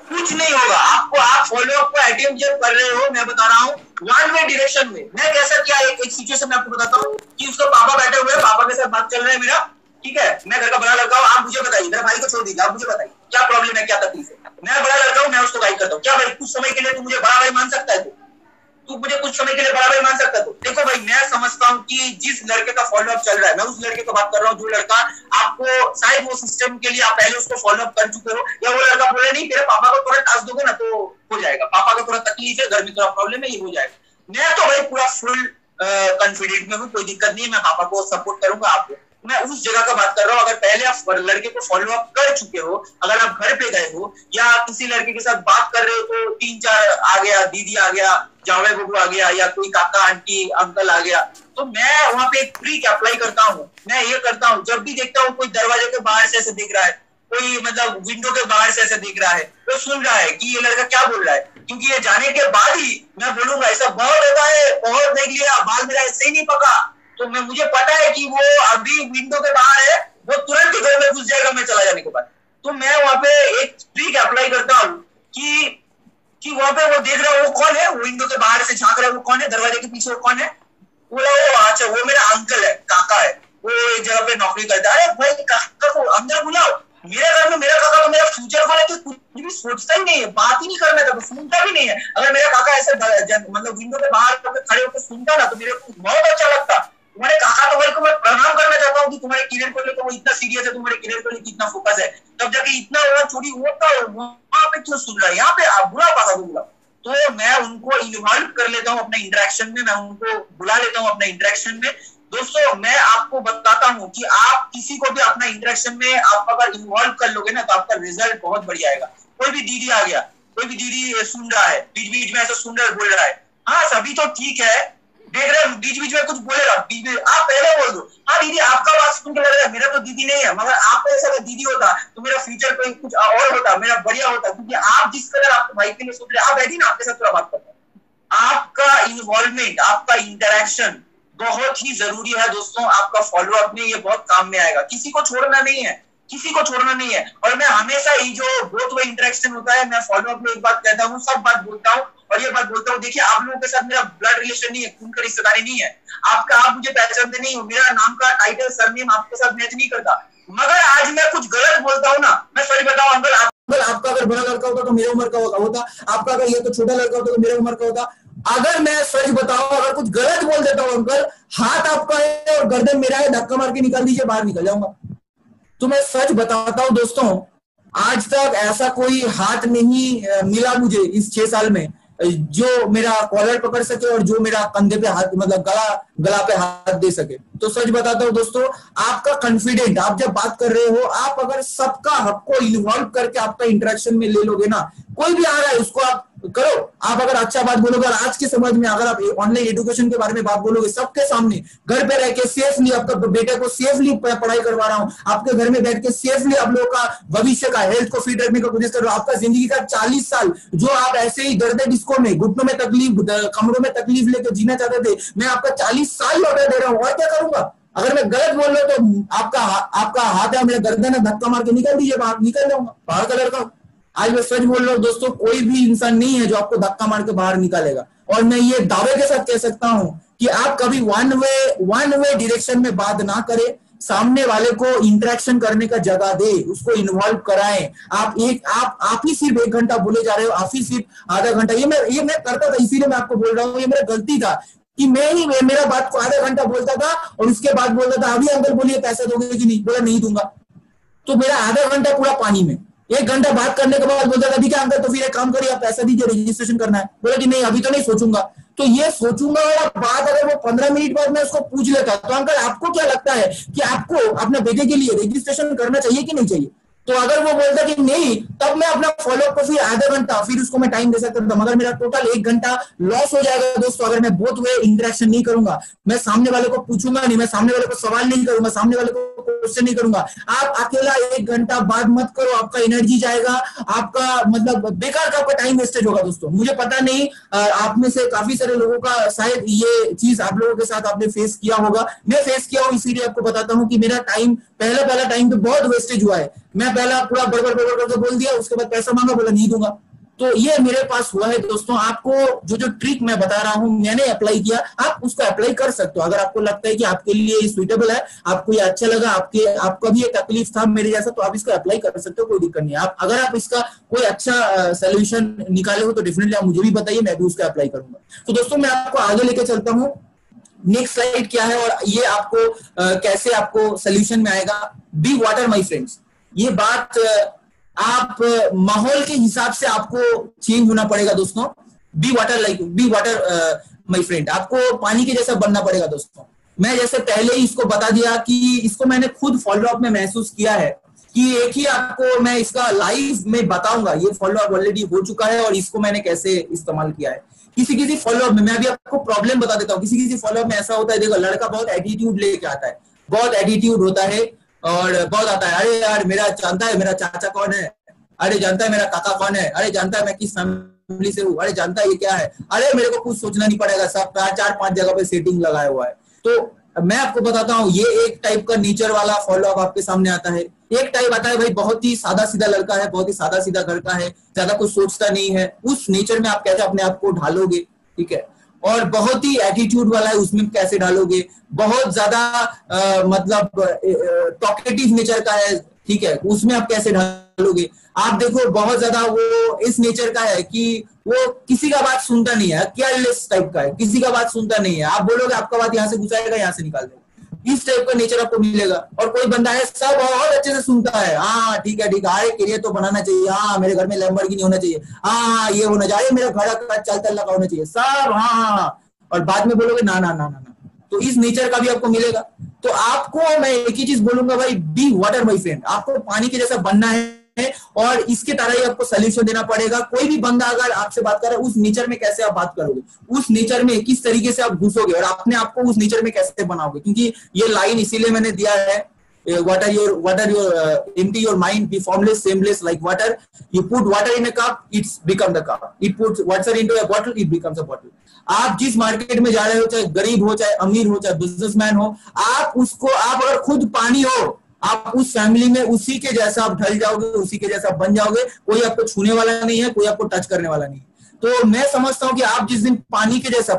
कुछ नहीं होगा आपको। आप फॉलोअप को अटेम्प्ट जब कर रहे हो, मैं बता रहा हूँ वन वे डायरेक्शन में। मैं कैसा किया, एक सिचुएशन में आपको बताता हूँ कि उसका पापा बैठे हुए, पापा के साथ बात चल रहा है मेरा, ठीक है, मैं घर का बड़ा लड़का हूँ, आप मुझे बताइए, मेरा भाई को छोड़ दीजिए, आप मुझे बताइए क्या प्रॉब्लम है, क्या तकलीफ है। मैं बड़ा लड़का हूँ, मैं उसको गाइड करता हूँ, क्या भाई कुछ समय के लिए तू मुझे बड़ा भाई मान सकता है, तू मुझे कुछ समय के लिए बड़ा भाई मान सकता है। तो देखो भाई, मैं समझता हूँ कि जिस लड़के का फॉलोअप चल रहा है, मैं उस लड़के को बात कर रहा हूँ, जो लड़का आपको शायद वो सिस्टम के लिए आप पहले उसको फॉलोअप कर चुके हो, या वो लड़का बोले नहीं तेरे पापा को थोड़ा टास्क दोगे ना तो हो जाएगा, पापा को थोड़ा तकलीफ है, घर में थोड़ा प्रॉब्लम है, ये हो जाएगा। मैं तो भाई पूरा फुल कॉन्फिडेंट में हूँ, कोई दिक्कत नहीं है, मैं पापा को सपोर्ट करूंगा आपको। मैं उस जगह का बात कर रहा हूँ, अगर पहले आप लड़के को फॉलो अप कर चुके हो, अगर आप घर पे गए हो या किसी लड़के के साथ बात कर रहे हो, तो 3-4 आ गया, दीदी आ गया, जावे बबू आ गया, या कोई काका आंटी अंकल आ गया, तो मैं वहां पे एक ट्रिक अप्लाई करता हूँ। मैं ये करता हूँ, जब भी देखता हूँ कोई दरवाजे के बाहर से ऐसे दिख रहा है, कोई मतलब विंडो के बाहर से ऐसा देख रहा है, वो सुन रहा है कि ये लड़का क्या बोल रहा है, क्योंकि ये जाने के बाद ही मैं बोलूंगा ऐसा बहुत होता है, बहुत देख लिया, बाल मेरा ऐसे ही नहीं पका, तो मुझे पता है कि वो अभी विंडो के बाहर है, वो तुरंत ही घर में घुस जाएगा मैं चला जाने के बाद। तो मैं वहां पे एक ट्रिक अप्लाई करता हूँ कि वहां पे वो देख रहा है वो कौन है, विंडो के बाहर से झांक रहा है वो कौन है, दरवाजे के पीछे वो कौन है, बोला वो अच्छा वो मेरा अंकल है, काका है, वो एक जगह पे नौकरी करता है। अरे भाई काका को अंदर बुलाओ, मेरे घर में मेरा काका तो मेरा फ्यूचर कौन है तो कुछ भी सोचता ही नहीं है, बात ही नहीं करना था, सुनता भी नहीं है। अगर मेरा काका ऐसे मतलब विंडो के बाहर खड़े होकर सुनता ना तो मेरे को बहुत अच्छा लगता। तुम्हारे काका तो भाई को मैं प्रणाम करना चाहता हूँ कि तुम्हारे करियर को लेकर वो इतना सीरियस है, तुम्हारे करियर को लेकर इतना फोकस है, तब जाके इतना वो छोटी होता है वहां पे क्यों सुन रहा है, यहाँ पे आप बुला पासा बुला। तो मैं उनको इन्वॉल्व कर लेता हूँ अपने इंटरेक्शन में, मैं उनको बुला लेता हूँ अपने इंटरेक्शन में। दोस्तों मैं आपको बताता हूँ कि आप किसी को भी अपना इंटरेक्शन में आप अगर इन्वॉल्व कर लोगे ना तो आपका रिजल्ट बहुत बढ़िया आएगा। कोई भी दीदी आ गया, कोई भी दीदी सुन रहा है, बीच बीच में ऐसा सुन रहा है, बोल रहा है, हाँ सभी तो ठीक है, देख रहे बीच बीच में कुछ बोलेगा, आप पहले बोल दो हाँ दीदी आपका बात सुन के लग रहा है मेरा तो दीदी नहीं है, मगर आपका ऐसा दीदी होता तो मेरा फ्यूचर कोई कुछ और होता, मेरा बढ़िया होता, क्योंकि आप जिस कलर आपके भाई के लिए सोच रहे हैं, आप बैठी ना आपके साथ थोड़ा बात करते हैं। आपका इन्वॉल्वमेंट, आपका इंटरेक्शन बहुत ही जरूरी है दोस्तों, आपका फॉलोअप में ये बहुत काम में आएगा। किसी को छोड़ना नहीं है, किसी को छोड़ना नहीं है। और मैं हमेशा ये जो बोथ वे इंटरेक्शन होता है, मैं फॉलोअप में एक बात कहता हूँ, सब बात बोलता हूँ और ये बात बोलता हूँ, देखिए आप लोगों के साथ मेरा ब्लड रिलेशन नहीं है, खून का रिश्तेदारी नहीं है, आप मुझे पहचानते नहीं हो, मेरा नाम का टाइटल सरनेम आपके साथ मैच नहीं करता, मगर आज मैं कुछ गलत बोलता हूँ ना, मैं सच बताऊं अंकल, आपका अगर बड़ा लड़का होता तो मेरे उम्र का होता, आपका अगर ये तो छोटा लड़का होता तो मेरे उम्र का होता। अगर मैं सच बताऊं, अगर कुछ गलत बोल देता हूं अंकल, हाथ आपका है और गर्दन मेरा है, धक्का मार के निकाल दीजिए, बाहर निकल जाऊंगा। तो मैं सच बताता हूं दोस्तों, आज तक ऐसा कोई हाथ नहीं मिला मुझे इस 6 साल में जो मेरा कॉलर पकड़ सके और जो मेरा कंधे पे हाथ मतलब गला पे हाथ दे सके। तो सच बताता हूं दोस्तों, आपका कॉन्फिडेंट, आप जब बात कर रहे हो, आप अगर सबका आपको इन्वॉल्व करके आपका इंटरेक्शन में ले लोगे ना, कोई भी आ रहा है उसको आप करो, आप अगर अच्छा बात बोलोगे, और आज के समाज में अगर आप ऑनलाइन एजुकेशन के बारे में बात बोलोगे सबके सामने, घर पे रह के सेफली आपका बेटे को सेफली पढ़ाई करवा रहा हूं, आपके घर में बैठ के सेफली आप लोगों का भविष्य का हेल्थ को फिट रखने का कोशिश कर रहा हूं, आपका जिंदगी का 40 साल जो आप ऐसे ही दर्द डिस्को में, घुटनों में तकलीफ, कमरों में तकलीफ लेकर जीना चाहते थे, मैं आपका 40 साल लौटा दे रहा हूँ, और क्या करूंगा। अगर मैं गलत बोल रहा हूं तो आपका हाथ है, मेरा गर्दन है, धक्का मार के निकल दीजिए बाहर, निकल जाऊंगा, बाहर का लड़का। आज मैं सच बोल रहा हूं दोस्तों, कोई भी इंसान नहीं है जो आपको धक्का मार के बाहर निकालेगा। और मैं ये दावे के साथ कह सकता हूं कि आप कभी वन वे डायरेक्शन में बात ना करें, सामने वाले को इंटरेक्शन करने का जगह दे, उसको इन्वॉल्व कराएं। आप ही सिर्फ 1 घंटा बोले जा रहे हो, आप ही सिर्फ आधा घंटा, ये मैं करता था, इसीलिए मैं आपको बोल रहा हूँ, ये मेरा गलती था कि मेरा बात को आधा घंटा बोलता था और उसके बाद बोलता था अभी अंकल बोलिए पैसा दोगे कि नहीं, बोला नहीं दूंगा, तो मेरा आधा घंटा पूरा पानी में। 1 घंटा बात करने के बाद बोलता था ठीक है अंकल तो फिर एक काम करिए आप पैसा दीजिए, रजिस्ट्रेशन करना है, बोला कि नहीं अभी तो नहीं सोचूंगा। तो ये सोचूंगा वाला बात अगर वो 15 मिनट बाद मैं उसको पूछ लेता तो अंकल आपको क्या लगता है कि आपको अपने बेटे के लिए रजिस्ट्रेशन करना चाहिए कि नहीं चाहिए, तो अगर वो बोलता कि नहीं, तब मैं अपना फॉलोअप को फिर आधा घंटा फिर उसको मैं टाइम दे सकता था, मगर मेरा टोटल 1 घंटा लॉस हो जाएगा दोस्तों अगर मैं बोथ वे इंटरेक्शन नहीं करूंगा। मैं सामने वाले को पूछूंगा नहीं, मैं सामने वाले को सवाल नहीं करूंगा, सामने वाले को क्वेश्चन नहीं करूंगा। आप अकेला 1 घंटा बात मत करो, आपका एनर्जी जाएगा, आपका मतलब बेकार का आपका टाइम वेस्टेज होगा दोस्तों। मुझे पता नहीं आप में से काफी सारे लोगों का शायद ये चीज आप लोगों के साथ आपने फेस किया होगा, मैं फेस किया हूं, इसीलिए आपको बताता हूं कि मेरा टाइम पहला टाइम तो बहुत वेस्टेज हुआ है। मैं पहला पूरा बड़बड़ करके बोल दिया, उसके बाद पैसा मांगा, बोला नहीं दूंगा। तो ये मेरे पास हुआ है दोस्तों। आपको जो ट्रिक मैं बता रहा हूं मैंने अप्लाई किया, आप उसको अप्लाई कर सकते हो। अगर आपको लगता है कि आपके लिए सुइटेबल है, आपको ये अच्छा लगा, आपका भी ये तकलीफ था मेरे जैसा, तो आप इसको अप्लाई कर सकते हो, कोई दिक्कत नहीं है। अगर आप इसका कोई अच्छा सोल्यूशन निकाले हो तो डेफिनेटली आप मुझे भी बताइए, मैं भी उसको अप्लाई करूंगा। तो दोस्तों मैं आपको आगे लेके चलता हूँ, नेक्स्ट स्लाइड क्या है और ये आपको कैसे आपको सोल्यूशन में आएगा। बी वाटर माय फ्रेंड्स, ये बात आप माहौल के हिसाब से आपको चेंज होना पड़ेगा दोस्तों। बी वाटर माय फ्रेंड, आपको पानी के जैसा बनना पड़ेगा दोस्तों। मैं जैसे पहले ही इसको बता दिया कि इसको मैंने खुद फॉलोअप में महसूस किया है कि एक ही आपको मैं इसका लाइव में बताऊंगा, ये फॉलोअप ऑलरेडी हो चुका है और इसको मैंने कैसे इस्तेमाल किया है। किसी फॉलोअप में मैं अभी आपको प्रॉब्लम बता देता हूँ। किसी फॉलोअप में ऐसा होता है, देखो लड़का बहुत एटीट्यूड लेके आता है, बहुत एटीट्यूड होता है, और बहुत आता है, अरे यार मेरा जानता है मेरा चाचा कौन है, अरे जानता है मेरा काका कौन है, अरे जानता है मैं किस फैमिली से हूँ, अरे जानता है ये क्या है, अरे मेरे को कुछ सोचना नहीं पड़ेगा, सब 4-5 जगह पे सेटिंग लगाया हुआ है। तो मैं आपको बताता हूँ, ये एक टाइप का नेचर वाला फॉलो अप आपके सामने आता है। एक टाइप आता है भाई बहुत ही सादा सीधा लड़का है, बहुत ही सादा सीधा घर का है, ज्यादा कुछ सोचता नहीं है, उस नेचर में आप कैसे अपने आप को ढालोगे, ठीक है। और बहुत ही एटीट्यूड वाला है, उसमें कैसे ढालोगे, बहुत ज्यादा मतलब टॉकेटिव नेचर का है, ठीक है, उसमें आप कैसे ढालोगे। आप देखो बहुत ज्यादा वो इस नेचर का है कि वो किसी का बात सुनता नहीं है, केयरलेस टाइप का है, किसी का बात सुनता नहीं है, आप बोलोगे आपका बात यहाँ से घुसाएगा यहाँ से निकाल देगा, इस टाइप का नेचर आपको मिलेगा। और कोई बंदा है सब बहुत अच्छे से सुनता है, हाँ ठीक है ठीक है, अरे करियर तो बनाना चाहिए, हाँ मेरे घर में लैम्बोर्गिनी होना चाहिए, हाँ ये होना चाहिए, मेरा घर का चल तल्ला का होना चाहिए, सब हाँ, और बाद में बोलोगे ना ना ना ना ना, तो इस नेचर का भी आपको मिलेगा। तो आपको मैं एक ही चीज बोलूंगा भाई, बी वाटर माय फ्रेंड, आपको पानी के जैसा बनना है और इसके तरह ही आपको सोल्यूशन देना पड़ेगा। कोई भी बंदा अगर आपसे बात कर रहा है, उस नेचर में कैसे आप बात करोगे, उस नेचर में किस तरीके से आप घुसोगे और अपने आप को उस नेचर में कैसे बनाओगे। क्योंकि ये लाइन इसीलिए मैंने दिया है, what are your empty your mind, be formless shameless like water, you put water in a cup, it's become the cup, it puts water into a bottle, it becomes a bottle। आप जिस market में जा रहे हो, चाहे गरीब हो चाहे अमीर हो चाहे बिजनेसमैन हो, आप उसको, आप अगर खुद पानी हो, आप उस फैमिली में उसी के जैसा आप ढल जाओगे, उसी के जैसा बन जाओगे, कोई आपको छूने वाला नहीं है, कोई आपको टच करने वाला नहीं है। तो मैं समझता हूँ कि आप जिस दिन पानी के जैसा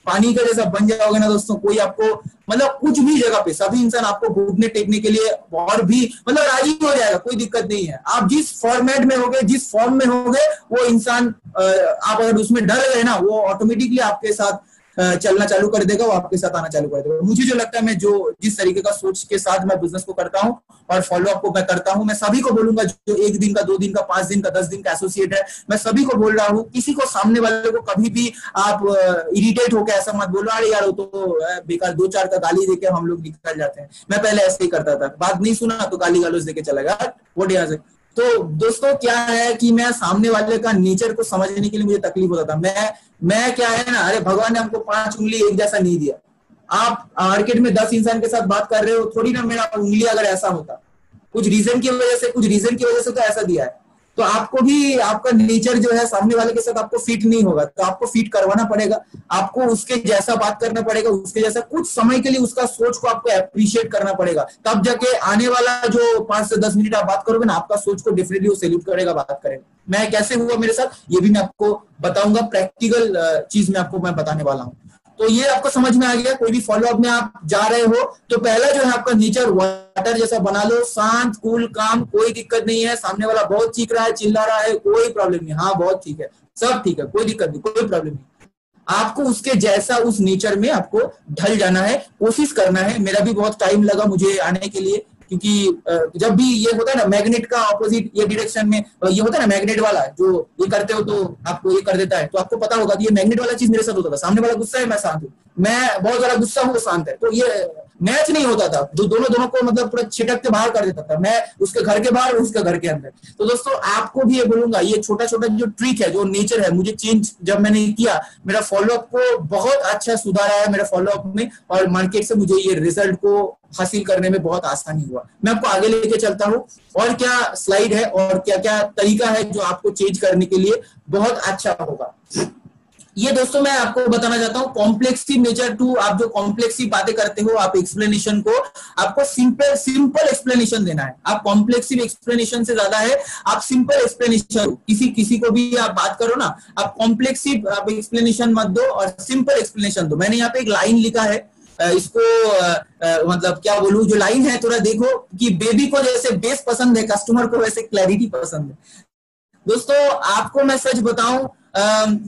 पानी का जैसा बन जाओगे ना दोस्तों, कोई आपको मतलब कुछ भी जगह पे सभी इंसान आपको घुटने टेकने के लिए और भी मतलब राजी हो जाएगा, कोई दिक्कत नहीं है। आप जिस फॉर्मेट में होगे, जिस फॉर्म में होगे, वो इंसान आप अगर उसमें डर गए ना, वो ऑटोमेटिकली आपके साथ चलना चालू कर देगा, वो आपके साथ आना चालू कर देगा। मुझे जो लगता है, मैं जो जिस तरीके का सोच के साथ मैं बिजनेस को करता हूँ और फॉलो अप को मैं करता हूँ, मैं सभी को बोलूंगा जो 1 दिन का, 2 दिन का, 5 दिन का, 10 दिन का एसोसिएट है, मैं सभी को बोल रहा हूँ, किसी को, सामने वाले को कभी भी आप इरिटेट होकर ऐसा मत बोलो, अरे यार वो तो बेकार, 2-4 का गाली देके हम लोग निकल जाते हैं। मैं पहले ऐसे ही करता था, बात नहीं सुना तो गाली गलौज देके चला गया, वो यहाँ से। तो दोस्तों क्या है कि मैं सामने वाले का नेचर को समझने के लिए मुझे तकलीफ होता था। मैं क्या है ना, अरे भगवान ने हमको 5 उंगली एक जैसा नहीं दिया। आप मार्केट में 10 इंसान के साथ बात कर रहे हो, थोड़ी ना मेरा उंगली अगर ऐसा होता, कुछ रीजन की वजह से तो ऐसा दिया है। तो आपको भी आपका नेचर जो है सामने वाले के साथ आपको फिट नहीं होगा, तो आपको फिट करवाना पड़ेगा, आपको उसके जैसा बात करना पड़ेगा, उसके जैसा कुछ समय के लिए उसका सोच को आपको अप्रिशिएट करना पड़ेगा, तब जाके आने वाला जो 5 से 10 मिनट आप बात करोगे ना, आपका सोच को डेफिनेटली वो सैल्यूट करेगा, बात करेगा। मैं कैसे हुआ मेरे साथ, ये भी मैं आपको बताऊंगा, प्रैक्टिकल चीज में आपको मैं बताने वाला हूँ। तो ये आपको समझ में आ गया। कोई भी फॉलो अप में आप जा रहे हो तो पहला जो है आपका नेचर वाटर जैसा बना लो, शांत, कूल, काम, कोई दिक्कत नहीं है। सामने वाला बहुत चीख रहा है, चिल्ला रहा है, कोई प्रॉब्लम नहीं, हाँ बहुत ठीक है, सब ठीक है, कोई दिक्कत नहीं, कोई प्रॉब्लम नहीं। आपको उसके जैसा, उस नेचर में आपको ढल जाना है, कोशिश करना है। मेरा भी बहुत टाइम लगा मुझे आने के लिए, क्योंकि जब भी ये होता है ना मैग्नेट का ऑपोजिट ये डायरेक्शन में, ये होता है ना मैग्नेट वाला, जो ये करते हो तो आपको ये कर देता है, तो आपको पता होगा कि ये मैग्नेट वाला चीज मेरे साथ होता था। सामने वाला गुस्सा है, मैं शांत हूँ, मैं बहुत ज्यादा गुस्सा हूँ, वो शांत है, तो ये मैच नहीं होता था, जो दोनों को मतलब पूरा छिटक के बाहर कर देता था, मैं उसके घर के बाहर, उसके घर के अंदर। तो दोस्तों आपको भी ये बोलूंगा, ये छोटा छोटा जो ट्रिक है, जो नेचर है, मुझे चेंज जब मैंने किया, मेरा फॉलोअप को बहुत अच्छा सुधार आया मेरा फॉलोअप में, और मार्केट से मुझे ये रिजल्ट को हासिल करने में बहुत आसानी हुआ। मैं आपको आगे लेके चलता हूँ, और क्या स्लाइड है और क्या क्या तरीका है जो आपको चेंज करने के लिए बहुत अच्छा होगा। ये दोस्तों मैं आपको बताना चाहता हूँ कॉम्प्लेक्सिव नेचर टू। आप जो कॉम्प्लेक्सिव बातें करते हो, आप एक्सप्लेनेशन को, आपको सिंपल एक्सप्लेनेशन देना है। आप कॉम्प्लेक्सिव एक्सप्लेनेशन से ज्यादा है आप सिंपल एक्सप्लेनेशन, किसी को भी आप बात करो ना, आप कॉम्प्लेक्सिव आप एक्सप्लेनेशन मत दो और सिंपल एक्सप्लेनेशन दो। मैंने यहाँ पे एक लाइन लिखा है, इसको मतलब क्या बोलूं, जो लाइन है थोड़ा देखो, कि बेबी को जैसे बेस पसंद है, कस्टमर को वैसे क्लैरिटी पसंद है। दोस्तों आपको मैं सच बताऊं,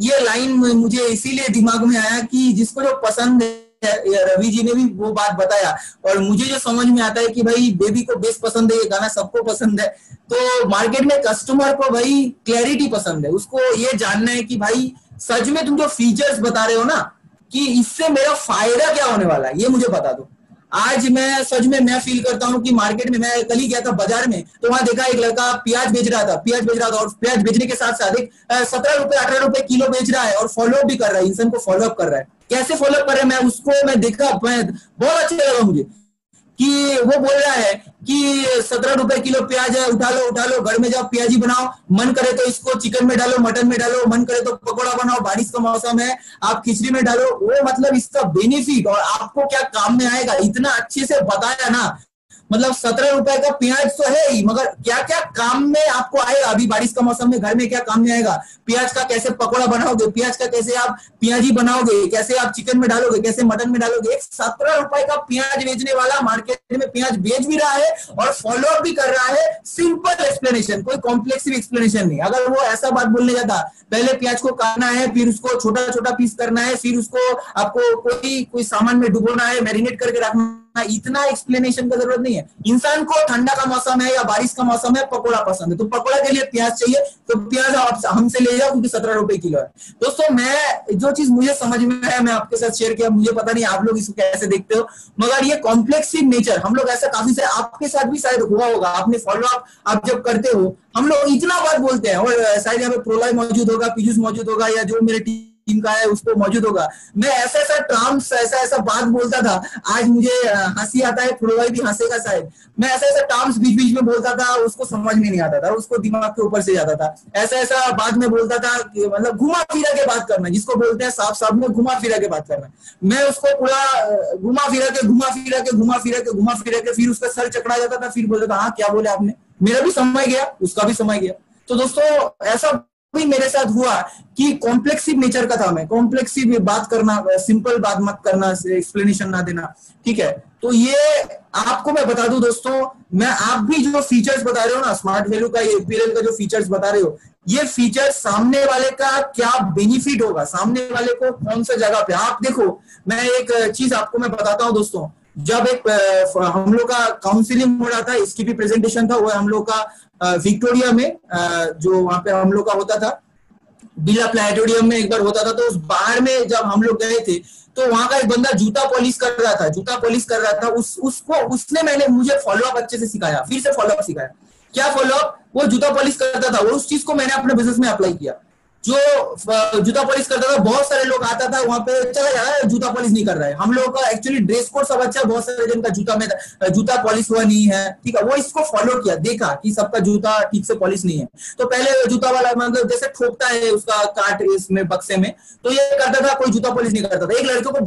ये लाइन मुझे इसीलिए दिमाग में आया कि जिसको जो पसंद है, रवि जी ने भी वो बात बताया, और मुझे जो समझ में आता है कि भाई बेबी को बेस पसंद है, ये गाना सबको पसंद है, तो मार्केट में कस्टमर को भाई क्लैरिटी पसंद है, उसको ये जानना है कि भाई सच में तुम जो फीचर्स बता रहे हो ना, कि इससे मेरा फायदा क्या होने वाला है, ये मुझे बता दो। आज मैं सच में मैं फील करता हूँ कि मार्केट में, मैं कल ही गया था बाजार में, तो वहां देखा एक लड़का प्याज बेच रहा था, और प्याज बेचने के साथ साथ 17 रुपए 18 रुपए किलो बेच रहा है, और फॉलोअप भी कर रहा है, इंसान को फॉलोअप कर रहा है। कैसे फॉलोअप कर रहा है, मैं देखा, मैं बहुत अच्छा लगा मुझे कि वो बोल रहा है कि 17 रुपए किलो प्याज है, उठा लो घर में जाओ प्याजी बनाओ, मन करे तो इसको चिकन में डालो, मटन में डालो, मन करे तो पकौड़ा बनाओ, बारिश का मौसम है आप खिचड़ी में डालो। वो मतलब इसका बेनिफिट और आपको क्या काम में आएगा इतना अच्छे से बताया ना। मतलब 17 रुपए का प्याज तो है ही, मगर क्या क्या काम में आपको आएगा अभी बारिश का मौसम में, घर में क्या काम में आएगा। प्याज का कैसे पकौड़ा बनाओगे, प्याज का कैसे आप प्याजी बनाओगे, कैसे आप चिकन में डालोगे, कैसे मटन में डालोगे। एक 17 रुपए का प्याज बेचने वाला मार्केट में प्याज बेच भी रहा है और फॉलो अप भी कर रहा है। सिंपल एक्सप्लेनेशन, कोई कॉम्प्लेक्सिव एक्सप्लेनेशन नहीं। अगर वो ऐसा बात बोलने जाता पहले प्याज को काटना है, फिर उसको छोटा छोटा पीस करना है, फिर उसको आपको कोई सामान में डुबोना है, मैरिनेट करके रखना, इतना एक्सप्लेनेशन का जरूरत नहीं है। इंसान को ठंडा का मौसम है या बारिश का मौसम है, पकोड़ा पसंद है, तो पकोड़ा के लिए प्याज चाहिए, तो प्याज आप हमसे ले जाओ क्योंकि 17 रुपए किलो है। दोस्तों मैं जो चीज मुझे समझ में है मैं आपके साथ शेयर किया, मुझे पता नहीं आप लोग इसको कैसे देखते हो, मगर ये कॉम्प्लेक्सिव नेचर हम लोग ऐसा काफी से आपके साथ भी शायद हुआ होगा। आपने फॉलो अप आप जब करते हो, हम लोग इतना बात बोलते हैं, और शायद यहाँ पे प्रोलय मौजूद होगा, पीयूष मौजूद होगा, या जो मेरे टीम का है उसको मौजूद होगा। मैं ऐसा ऐसा टर्म्स ऐसा बात बोलता था, आज मुझे हंसी आता है, प्रोलय भी हंसेगा शायद। मैं ऐसा ऐसा टर्म्स बीच बीच में बोलता था, उसको समझ में नहीं आता था, उसको दिमाग के ऊपर से जाता था। ऐसा ऐसा बात में बोलता था कि मतलब घुमा फिरा के बात करना, जिसको बोलते हैं साफ साफ में घुमा फिरा के बात करना। मैं उसको पूरा घुमा फिरा के फिर उसका सर चकरा जाता था, फिर बोलता था हाँ क्या बोले आपने, मेरा भी समय गया, उसका भी समय गया। तो दोस्तों ऐसा भी मेरे साथ हुआ कि कॉम्प्लेक्सिव नेचर का था, मैं कॉम्प्लेक्सिव बात करना, सिंपल बात मत करना, एक्सप्लेनेशन ना देना, ठीक है। तो ये आपको मैं बता दूं दोस्तों, मैं आप भी जो फीचर्स बता रहे हो ना स्मार्ट वैल्यू का, ये एपीएल का जो फीचर्स बता रहे हो, ये फीचर सामने वाले का क्या बेनिफिट होगा, सामने वाले को कौन सा जगह पे। आप देखो मैं एक चीज आपको मैं बताता हूं दोस्तों, जब एक हम लोग का काउंसिलिंग हो रहा था, इसकी भी प्रेजेंटेशन था, वो हम लोग का विक्टोरिया में जो वहां पे हम लोग का होता था, बिरला प्लेनेटोरियम में एक बार होता था। तो उस बाहर में जब हम लोग गए थे तो वहां का एक बंदा जूता पॉलिश कर रहा था, उसने मुझे फॉलो अप अच्छे से सिखाया, फिर से फॉलो अप सिखाया। क्या फॉलो अप, वो जूता पॉलिश करता था, वो उस चीज को मैंने अपने बिजनेस में अप्लाई किया। जो जूता पॉलिश करता था, बहुत सारे लोग आता था वहां पे, चला जा रहा है जूता पॉलिश नहीं कर रहा है। हम लोग का एक्चुअली ड्रेस कोड सब अच्छा, बहुत सारे जन का जूता पॉलिश हुआ नहीं है, ठीक है। वो इसको फॉलो किया, देखा कि सबका जूता ठीक से पॉलिश नहीं है, तो पहले जूता वाला मतलब जैसे ठोकता है उसका काट इसमें बक्से में, तो ये करता था, कोई जूता पॉलिश नहीं करता था। एक लड़के को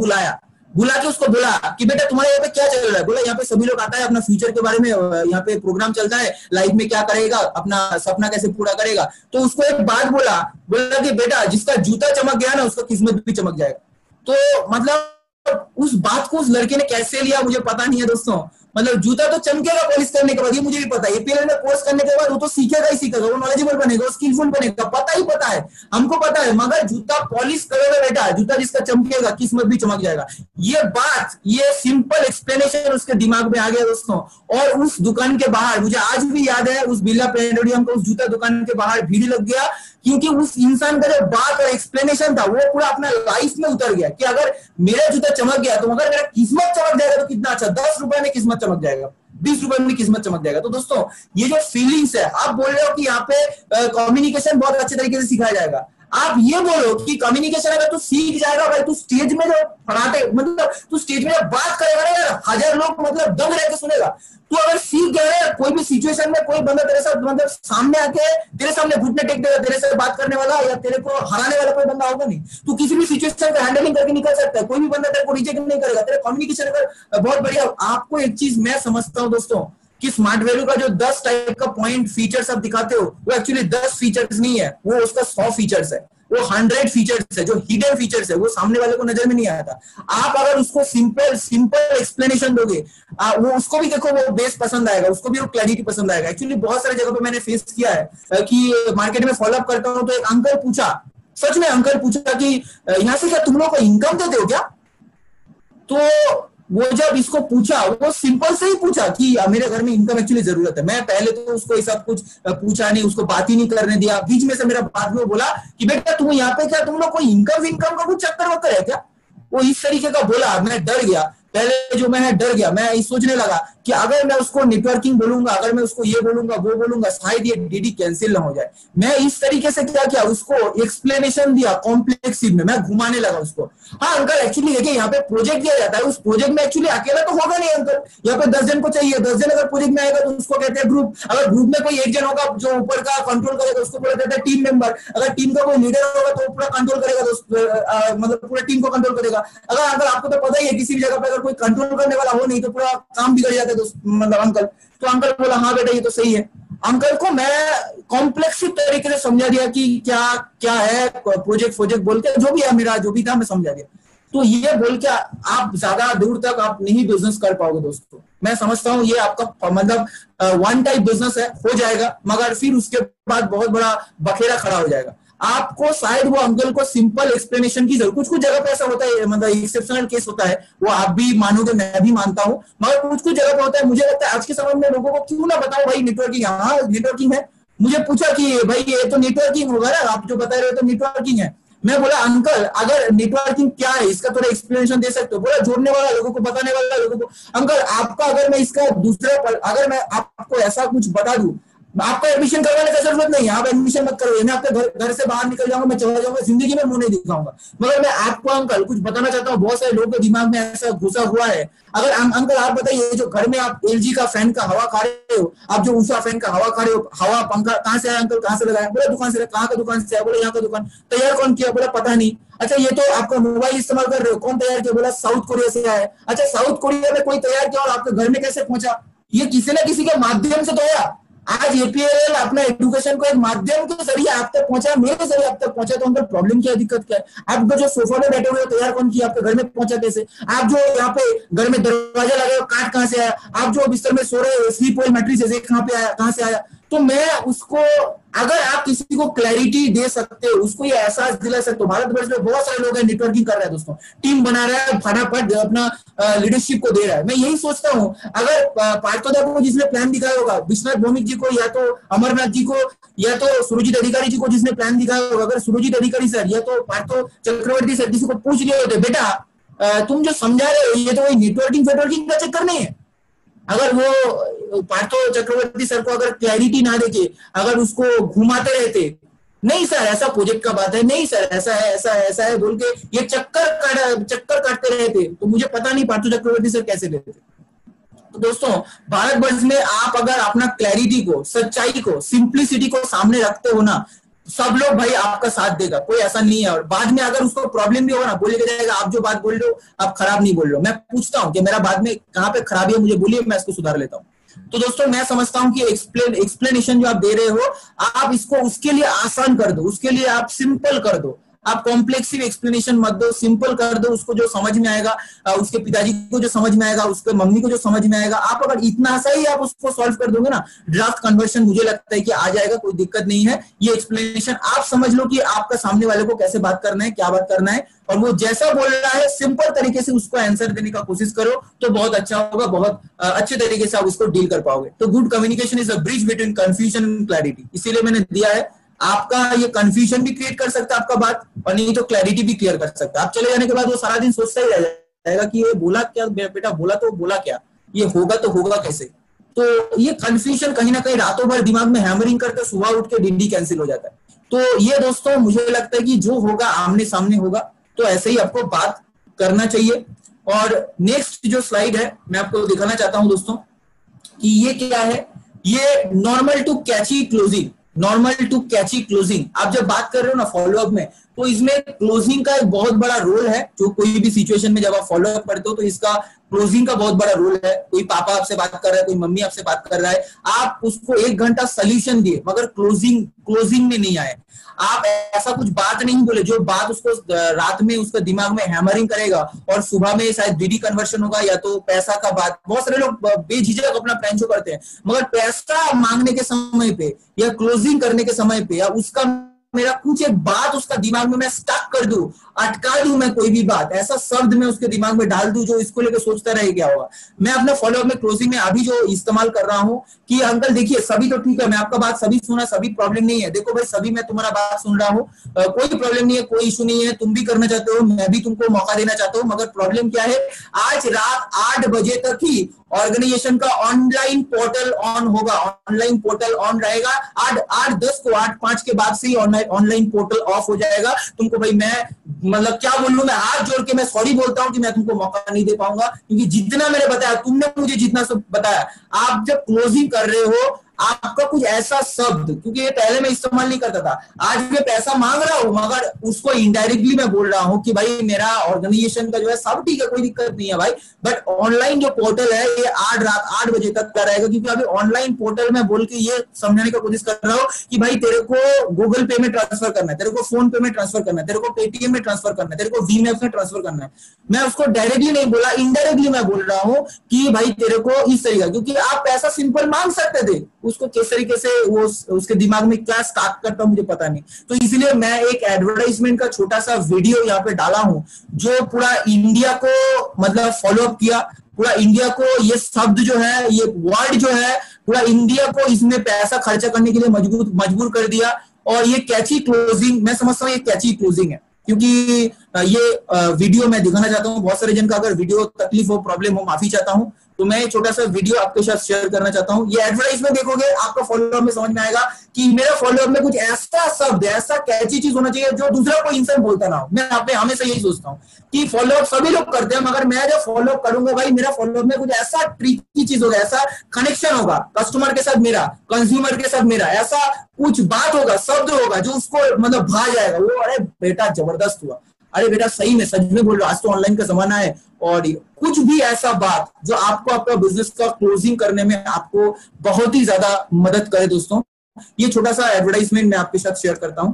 बुला के उसको बोला कि बेटा तुम्हारे यहाँ पे क्या चल रहा है। बोला यहाँ पे सभी लोग आता है, अपना फ्यूचर के बारे में यहाँ पे प्रोग्राम चलता है, लाइफ में क्या करेगा, अपना सपना कैसे पूरा करेगा। तो उसको एक बात बोला कि बेटा जिसका जूता चमक गया ना उसका किस्मत भी चमक जाएगा। तो मतलब उस बात को उस लड़के ने कैसे लिया मुझे पता नहीं है दोस्तों। मतलब जूता तो चमकेगा पॉलिश करने के बाद, ये मुझे भी पता है। एपीएल में कोर्स करने के बाद वो तो सीखेगा ही सीखेगा, वो नॉलेजेबल बनेगा, स्किलफुल बनेगा, पता है, हमको पता है। मगर जूता पॉलिश करोगे बेटा, जूता जिसका चमकेगा किस्मत भी चमक जाएगा। ये बात, ये सिंपल एक्सप्लेनेशन उसके दिमाग में आ गया दोस्तों। और उस दुकान के बाहर, मुझे आज भी याद है, उस बिरला प्लेनेटोरियम को उस जूता दुकान के बाहर भीड़ लग गया, क्योंकि उस इंसान का जो बात और एक्सप्लेनेशन था वो पूरा अपना लाइफ में उतर गया कि अगर मेरा जूता चमक गया तो अगर मेरा किस्मत चमक जाएगा तो कितना अच्छा, 10 रुपए में किस्मत चमक जाएगा, 20 रुपए में किस्मत चमक जाएगा। तो दोस्तों ये जो फीलिंग्स है, आप बोल रहे हो कि यहाँ पे कम्युनिकेशन बहुत अच्छे तरीके से सिखाया जाएगा। आप ये बोलो कि कम्युनिकेशन अगर तू सीख जाएगा भाई, तू स्टेज में जो फड़ाटे, मतलब तू स्टेज में जब बात करेगा ना यार, 1000 लोग मतलब दंग रह के सुनेगा। तू अगर सीख गया है, कोई भी सिचुएशन में कोई बंदा तेरे साथ मतलब सामने आके तेरे सामने घुटने टेक देगा, तेरे से बात करने वाला या तेरे को हराने वाला कोई बंदा होगा नहीं। तू किसी भी सिचुएशन का हैंडलिंग करके निकल सकता है, कोई भी बंदा तेरे को रिजेक्ट नहीं करेगा। तेरा कम्युनिकेशन अगर बहुत बढ़िया। आपको एक चीज मैं समझता हूँ दोस्तों कि स्मार्ट वैल्यू का जो 10 टाइप का पॉइंट फीचर्स आप दिखाते हो, वो एक्चुअली 10 फीचर्स नहीं है, वो उसका 100 फीचर्स है, वो 100 फीचर्स है, जो हिडन फीचर्स है, वो सामने वाले को नजर में नहीं आता। आप अगर उसको सिंपल एक्सप्लेनेशन दोगे, वो उसको भी देखो, वो बेस पसंद आएगा, उसको भी वो क्लैरिटी पसंद आएगा। एक्चुअली बहुत सारी जगह पे मैंने फेस किया है कि मार्केट में फॉलोअप करता हूँ, तो एक अंकल पूछा, सच में अंकल पूछा कि यहाँ से क्या तुम लोग को इनकम देते हो क्या। तो वो जब इसको पूछा, वो सिंपल से ही पूछा कि मेरे घर में इनकम एक्चुअली जरूरत है। मैं पहले तो उसको ये सब कुछ पूछा नहीं, उसको बात ही नहीं करने दिया। बीच में से मेरा बाद में बोला कि बेटा तुम यहाँ पे क्या, तुम लोग कोई इनकम का कुछ चक्कर वक्कर है क्या। वो इस तरीके का बोला, मैं डर गया, पहले जो मैं डर गया, मैं सोचने लगा कि अगर मैं उसको नेटवर्किंग बोलूंगा, अगर मैं उसको ये बोलूंगा वो बोलूंगा, शायद ये डीडी कैंसिल ना हो जाए। मैं इस तरीके से क्या किया, उसको एक्सप्लेनेशन दिया कॉम्प्लेक्स में, मैं घुमाने लगा उसको। हाँ अंकल एक्चुअली देखिए यहाँ पे प्रोजेक्ट दिया जाता है, उस प्रोजेक्ट में एक्चुअली अकेला तो होगा नहीं अंकल, यहाँ पे 10 जन को चाहिए, 10 जन अगर प्रोजेक्ट में आएगा तो उसको कहते हैं ग्रुप। अगर ग्रुप में कोई एक जन होगा जो ऊपर का कंट्रोल करेगा उसको बोला जाता है टीम मेंबर। अगर टीम का कोई लीडर होगा तो पूरा कंट्रोल करेगा, तो मतलब पूरा टीम को कंट्रोल करेगा। अगर अंकल आपको तो पता ही है किसी भी जगह पे अगर कोई कंट्रोल करने वाला हो नहीं तो पूरा काम बिगड़ जाता है, तो मतलब अंकल, तो अंकल बोला हाँ बेटा ये तो सही है। अंकल को मैं कॉम्प्लेक्स तरीके से समझा दिया कि क्या क्या है प्रोजेक्ट बोल के, जो भी है मेरा जो भी था मैं समझा दिया। तो ये बोल के आप ज्यादा दूर तक आप नहीं बिजनेस कर पाओगे दोस्तों। मैं समझता हूँ ये आपका मतलब वन टाइप बिजनेस है, हो जाएगा, मगर फिर उसके बाद बहुत बड़ा बखेड़ा खड़ा हो जाएगा। आपको शायद वो अंकल को सिंपल एक्सप्लेनेशन की जरूरत, कुछ कुछ जगह पे ऐसा होता है, मतलब एक्सेप्शनल केस होता है, वो आप भी मानोगे मैं भी मानता हूँ, मगर कुछ कुछ जगह पे होता है। मुझे लगता है आज के समय में लोगों को क्यों ना बताओ भाई नेटवर्किंग, हाँ नेटवर्किंग है। मुझे पूछा कि भाई ये तो नेटवर्किंग होगा ना, आप जो बता रहे हो तो नेटवर्किंग है। मैं बोला अंकल अगर नेटवर्किंग क्या है इसका थोड़ा एक्सप्लेनेशन दे सकते हो? बोला जोड़ने वाला लोगों को, बताने वाला लोगों को। अंकल आपका अगर मैं इसका दूसरा अगर मैं आपको ऐसा कुछ बता दूं, आपको एडमिशन करवाने का जरूरत नहीं है, आप एडमिशन मत करो, मैं आपके घर से बाहर निकल जाऊंगा, मैं चला जाऊंगा, जिंदगी में मुंह नहीं दिखाऊंगा। मगर मैं आपको अंकल कुछ बताना चाहता हूँ, बहुत सारे लोगों के दिमाग में ऐसा घुसा हुआ है। अगर अंकल आप बताइए, जो घर में आप LG का फैन का हवा खा रहे हो, आप जो उषा फैन का हवा खा रहे हो, हवा पंखा कहाँ से आया अंकल, कहाँ से लगाया? बोला दुकान से। कहाँ का दुकान से आया? बोला यहाँ का दुकान। तैयार कौन किया? बोला पता नहीं। अच्छा ये तो आपका मोबाइल इस्तेमाल कर रहे हो, कौन तैयार किया? बोला साउथ कोरिया से आया। अच्छा साउथ कोरिया में कोई तैयार किया और आपके घर में कैसे पहुंचा? ये किसी न किसी के माध्यम से तो आया। आज APL अपना एजुकेशन को एक माध्यम के जरिए आप तक पहुंचा, मेरे जरिए आप तक पहुंचा, तो अंदर प्रॉब्लम क्या है, दिक्कत क्या है? आप जो सोफा में बैठे हुए हो तैयार कौन किया? आपके घर में पहुंचा कैसे? आप जो यहाँ पे घर में दरवाजा लगे हो, काट कहाँ से आया? आप जो बिस्तर में सो रहे हो, स्लीप वेल मैट्रिस कहाँ पे आया, कहाँ से आया? तो मैं उसको, अगर आप किसी को क्लैरिटी दे सकते हो, उसको ये एहसास दिला सकते हो। भारतवर्ष में बहुत सारे लोग हैं नेटवर्किंग कर रहे हैं दोस्तों, टीम बना रहा है, फटाफट अपना लीडरशिप को दे रहा है। मैं यही सोचता हूँ अगर पार्थोदा को जिसने प्लान दिखाया होगा, विश्वनाथ भौमिक जी को, या तो अमरनाथ जी को, या तो सुरजीत अधिकारी जी को जिसने प्लान दिखाया होगा, अगर सुरजीत अधिकारी सर या तो पार्थो चक्रवर्ती सर किसी को पूछ लिए होते, बेटा तुम जो समझा रहे हो ये तो वही नेटवर्किंग का चक्कर नहीं है। अगर वो पार्थो चक्रवर्ती सर को अगर क्लैरिटी ना देके अगर उसको घुमाते रहते, नहीं सर ऐसा प्रोजेक्ट का बात है, नहीं सर ऐसा है ऐसा है बोल के ये चक्कर काटते रहते, तो मुझे पता नहीं पार्थो चक्रवर्ती सर कैसे लेते। तो दोस्तों भारतवर्ष में आप अगर अपना क्लैरिटी को, सच्चाई को, सिंप्लिसिटी को सामने रखते हो ना, सब लोग भाई आपका साथ देगा, कोई ऐसा नहीं है। और बाद में अगर उसको प्रॉब्लम भी होगा ना, बोलेगा जाएगा आप जो बात बोल रहे हो आप खराब नहीं बोल रहे हो। मैं पूछता हूँ कि मेरा बाद में कहाँ पे खराबी है, मुझे बोलिए, मैं इसको सुधार लेता हूँ। तो दोस्तों मैं समझता हूँ कि एक्सप्लेनेशन जो आप दे रहे हो, आप इसको उसके लिए आसान कर दो, उसके लिए आप सिंपल कर दो। आप कॉम्प्लेक्सिव एक्सप्लेनेशन मत दो, सिंपल कर दो, उसको जो समझ में आएगा, उसके पिताजी को जो समझ में आएगा, उसके मम्मी को जो समझ में आएगा, आप अगर इतना सा ही आप उसको सॉल्व कर दोगे ना, ड्राफ्ट कन्वर्शन मुझे लगता है कि आ जाएगा, कोई दिक्कत नहीं है। ये एक्सप्लेनेशन आप समझ लो कि आपका सामने वाले को कैसे बात करना है, क्या बात करना है, और वो जैसा बोल रहा है सिंपल तरीके से उसको आंसर देने का कोशिश करो, तो बहुत अच्छा होगा, बहुत अच्छे तरीके से आप उसको डील कर पाओगे। तो good communication is a bridge between confusion and clarity, इसीलिए मैंने दिया है। आपका ये कंफ्यूजन भी क्रिएट कर सकता है आपका बात, और नहीं तो क्लैरिटी भी क्लियर कर सकता है। आप चले जाने के बाद वो सारा दिन सोचता ही रह जाएगा कि ये बोला क्या बेटा, बोला तो बोला क्या, ये होगा तो होगा कैसे। तो ये कंफ्यूजन कहीं ना कहीं रातों भर दिमाग में हैमरिंग करके सुबह उठ के डीडी कैंसिल हो जाता है। तो ये दोस्तों मुझे लगता है कि जो होगा आमने सामने होगा, तो ऐसे ही आपको बात करना चाहिए। और नेक्स्ट जो स्लाइड है मैं आपको दिखाना चाहता हूं दोस्तों कि ये क्या है, ये normal to catchy closing. Normal to catchy closing, आप जब बात कर रहे हो ना फॉलोअप में, तो इसमें क्लोजिंग का एक बहुत बड़ा रोल है। जो कोई भी सिचुएशन में जब आप फॉलोअप करते हो तो इसका क्लोजिंग का बहुत बड़ा रोल है। कोई पापा आपसे बात कर रहा है, कोई मम्मी आपसे बात कर रहा है, आप उसको 1 घंटा सोल्यूशन दिए मगर क्लोजिंग में नहीं आए, आप ऐसा कुछ बात नहीं बोले जो बात उसको रात में उसका दिमाग में हैमरिंग करेगा, और सुबह में शायद डीडी कन्वर्शन होगा, या तो पैसा का बात। बहुत सारे लोग बेझिझक अपना प्लान शो करते हैं, मगर पैसा मांगने के समय पे या क्लोजिंग करने के समय पे या उसका मेरा कुछ एक बात उसका दिमाग में मैं स्टक कर दूं, अटका दूं मैं कोई भी बात, ऐसा शब्द मैं उसके दिमाग में डाल दूं जो इसको लेकर सोचता रहे क्या होगा। मैं अपने फॉलोअप में क्लोजिंग में अभी जो इस्तेमाल कर रहा हूं कि अंकल देखिए सभी तो ठीक है, मैं आपका बात सभी सुना, सभी प्रॉब्लम नहीं है, देखो भाई सभी मैं तुम्हारा बात सुन रहा हूँ, कोई प्रॉब्लम नहीं है, कोई इशू नहीं है, तुम भी करना चाहते हो, मैं भी तुमको मौका देना चाहता हूँ, मगर प्रॉब्लम क्या है, आज रात 8 बजे तक ही ऑर्गेनाइजेशन का ऑनलाइन पोर्टल ऑन होगा, ऑनलाइन पोर्टल ऑन रहेगा, 8:10 को 8:05 के बाद से ही ऑनलाइन पोर्टल ऑफ हो जाएगा। तुमको भाई मैं मतलब क्या बोल लूं, मैं हाथ जोड़ के मैं सॉरी बोलता हूं कि मैं तुमको मौका नहीं दे पाऊंगा, क्योंकि जितना मैंने बताया, तुमने मुझे जितना सब बताया, आप जब क्लोजिंग कर रहे हो आपका कुछ ऐसा शब्द, क्योंकि ये पहले मैं इस्तेमाल नहीं करता था, आज मैं पैसा मांग रहा हूं मगर उसको इनडायरेक्टली मैं बोल रहा हूं कि भाई मेरा ऑर्गेनाइजेशन का जो है सब ठीक है, कोई दिक्कत नहीं है भाई, बट ऑनलाइन जो पोर्टल है ये रात 8 बजे तक का रहेगा, क्योंकि अभी ऑनलाइन पोर्टल में बोल के ये समझाने की कोशिश कर रहा हूं कि भाई तेरे को गूगल पे में ट्रांसफर करना है, तेरे को फोन पे में ट्रांसफर करना है, तेरे को पेटीएम में ट्रांसफर करना है, तेरे को वीम में ट्रांसफर करना है। मैं उसको डायरेक्टली नहीं बोला, इनडायरेक्टली मैं बोल रहा हूं कि भाई तेरे को इस तरीका, क्योंकि आप पैसा सिंपल मांग सकते थे, उसको किस तरीके से वो उसके दिमाग में क्या स्टार्ट करता मुझे पता नहीं, तो इसलिए मैं एक एडवर्टाइजमेंट का छोटा सा वीडियो यहाँ पे डाला हूं जो पूरा इंडिया को मतलब फॉलो अप किया, पूरा इंडिया को ये शब्द जो है, ये वर्ड जो है, पूरा इंडिया को इसमें पैसा खर्चा करने के लिए मजबूर कर दिया। और ये कैची क्लोजिंग, मैं समझता हूँ ये कैची क्लोजिंग है, क्योंकि ये वीडियो मैं दिखाना चाहता हूँ, बहुत सारे जन का अगर वीडियो तकलीफ हो, प्रॉब्लम हो, माफी चाहता हूँ, तो मैं छोटा सा वीडियो आपके साथ शेयर करना चाहता हूँ। ये एडवर्टाइजमेंट देखोगे आपका फॉलोअप में समझ में आएगा कि मेरा फॉलोअप में कुछ ऐसा शब्द, ऐसा कैची चीज होना चाहिए जो दूसरा कोई इंसान बोलता ना हो। मैं आपने हमेशा यही सोचता हूँ कि फॉलोअप सभी लोग करते हैं, मगर मैं जब फॉलोअप करूंगा भाई मेरा फॉलोअप में कुछ ऐसा ट्रिकी चीज होगा, ऐसा कनेक्शन होगा कस्टमर के साथ मेरा, कंज्यूमर के साथ मेरा, ऐसा कुछ बात होगा, शब्द होगा जो उसको मतलब भा जाएगा, वो अरे बेटा जबरदस्त हुआ, अरे बेटा सही में सच में बोल रहा, आज तो ऑनलाइन का जमाना है। और कुछ भी ऐसा बात जो आपको आपका बिजनेस का क्लोजिंग करने में आपको बहुत ही ज्यादा मदद करे। दोस्तों ये छोटा सा एडवर्टाइजमेंट मैं आपके साथ शेयर करता हूं।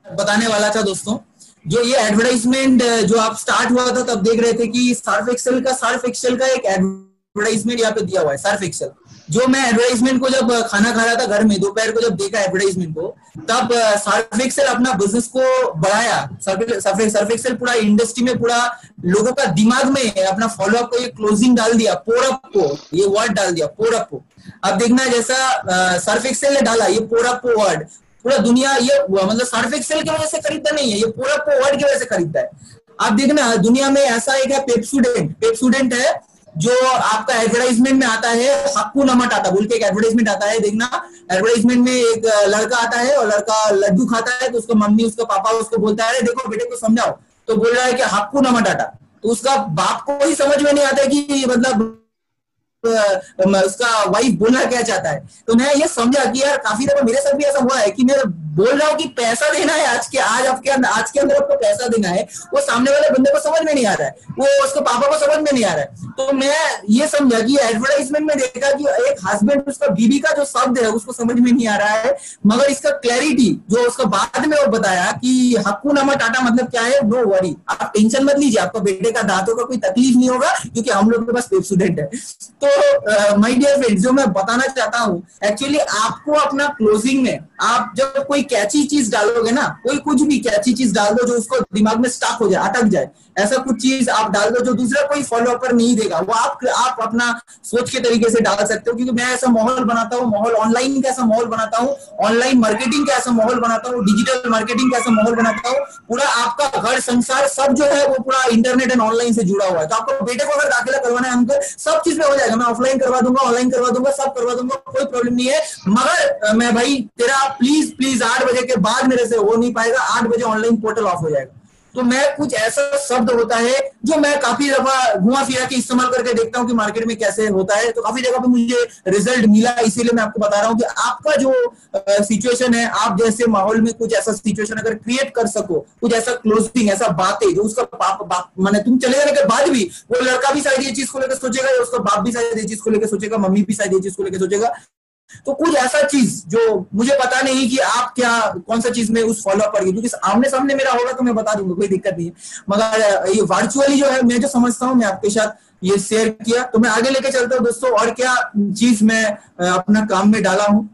बताने वाला था दोस्तों, जो ये एडवर्टाइजमेंट जो आप स्टार्ट हुआ था तब देख रहे थे कि सर्फ एक्सेल का एक एडवर्टाइजमेंट यहाँ पे दिया हुआ है, सर्फ एक्सेल। जो मैं एडवर्टाइजमेंट को जब खाना खा रहा था घर में दोपहर को, जब देखा एडवर्टाइजमेंट को, तब सर्फ एक्सेल अपना बिजनेस को बढ़ाया। सर्फ एक्सेल पूरा इंडस्ट्री में, पूरा लोगों का दिमाग में अपना फॉलोअप को ये क्लोजिंग डाल दिया, पोरअप को ये वर्ड डाल दिया, पोरअप को। अब देखना जैसा सर्फ एक्सेल ने डाला ये पोरअप को वर्ड, पूरा दुनिया ये मतलब सर्फ एक्सेल की वजह से खरीदता नहीं है, ये पूरा वर्ड की वजह से खरीदता है। आप देखना दुनिया में ऐसा एक है पेप्सोडेंट है जो आपका एडवर्टाइजमेंट में आता है, हक्कू नमक आता बोल के एक एडवर्टाइजमेंट आता है। देखना एडवर्टाइजमेंट में एक लड़का आता है और लड़का लड्डू खाता है, तो उसका मम्मी उसका पापा उसको बोलता है अरे देखो बेटे को समझाओ, तो बोल रहा है कि हक्कू नमक आता, तो उसका बाप को ही समझ में नहीं आता कि मतलब उसका वाइफ बोलना क्या चाहता है। तो मैं ये समझा कि यार काफी दफा मेरे साथ भी ऐसा हुआ है कि मैं बोल रहा हूँ कि पैसा देना है, आज के अंदर आपको पैसा देना है, वो सामने वाले बंदे को समझ में नहीं आ रहा है, वो उसके पापा को समझ में नहीं आ रहा है। तो मैं ये समझा कि एडवर्टाइजमेंट में देखा कि एक हस्बैंड उसका बीवी का जो शब्द है उसको समझ में नहीं आ रहा है, मगर इसका क्लैरिटी जो उसका बाद में वो बताया कि हक्कू नामा टाटा मतलब क्या है, नो वरी, आप टेंशन मत लीजिए, आपका बेटे का दांतों का कोई तकलीफ नहीं होगा क्योंकि हम लोग के पास पेप्सोडेंट है। तो माय डियर फ्रेंड्स, जो मैं बताना चाहता हूँ एक्चुअली आपको अपना क्लोजिंग में आप जब कोई कैची चीज डालोगे ना, कोई कुछ भी कैची चीज डाल दो जो उसको दिमाग में स्टक हो जाए, अटक जाए, ऐसा कुछ चीज आप डाल दो जो दूसरा कोई फॉलोअपर नहीं देगा, वो आप अपना सोच के तरीके से डाल सकते हो। क्योंकि मैं ऐसा माहौल बनाता हूँ, माहौल ऑनलाइन का ऐसा माहौल बनाता हूँ, ऑनलाइन मार्केटिंग का ऐसा माहौल बनाता हूँ, डिजिटल मार्केटिंग का ऐसा माहौल बनाता हूँ, पूरा आपका घर संसार सब जो है वो पूरा इंटरनेट एंड ऑनलाइन से जुड़ा हुआ है। तो आपको बेटे को अगर दाखिला करवाना है हमको, सब चीज में हो जाएगा, मैं ऑफलाइन करवा दूंगा, ऑनलाइन करवा दूंगा, सब करवा दूंगा, कोई प्रॉब्लम नहीं है। मगर मैं भाई तेरा प्लीज 8 बजे के बाद मेरे से हो नहीं पाएगा, 8 बजे ऑनलाइन पोर्टल ऑफ हो जाएगा। तो मैं कुछ ऐसा शब्द होता है जो मैं काफी दफा घुमा फिरा के इस्तेमाल करके देखता हूँ कि मार्केट में कैसे होता है, तो काफी जगह पे मुझे रिजल्ट मिला, इसीलिए मैं आपको बता रहा हूँ कि आपका जो सिचुएशन है, आप जैसे माहौल में कुछ ऐसा सिचुएशन अगर क्रिएट कर सको, कुछ ऐसा क्लोजिंग, ऐसा बातें जो उसका बाप माने तुम चले जाने के बाद भी वो लड़का भी शायद ये चीज को लेकर सोचेगा, या उसका बाप भी शायद ये चीज को लेकर सोचेगा, मम्मी भी शायद ये चीज को लेकर सोचेगा, तो कुछ ऐसा चीज जो मुझे पता नहीं कि आप क्या कौन सा चीज में उस फॉलो अप करेंगे, क्योंकि आमने सामने मेरा होगा तो मैं बता दूंगा, कोई दिक्कत नहीं है, मगर ये वर्चुअली जो है मैं जो समझता हूँ मैं आपके साथ ये शेयर किया। तो मैं आगे लेके चलता हूँ दोस्तों, और क्या चीज मैं अपना काम में डाला हूँ।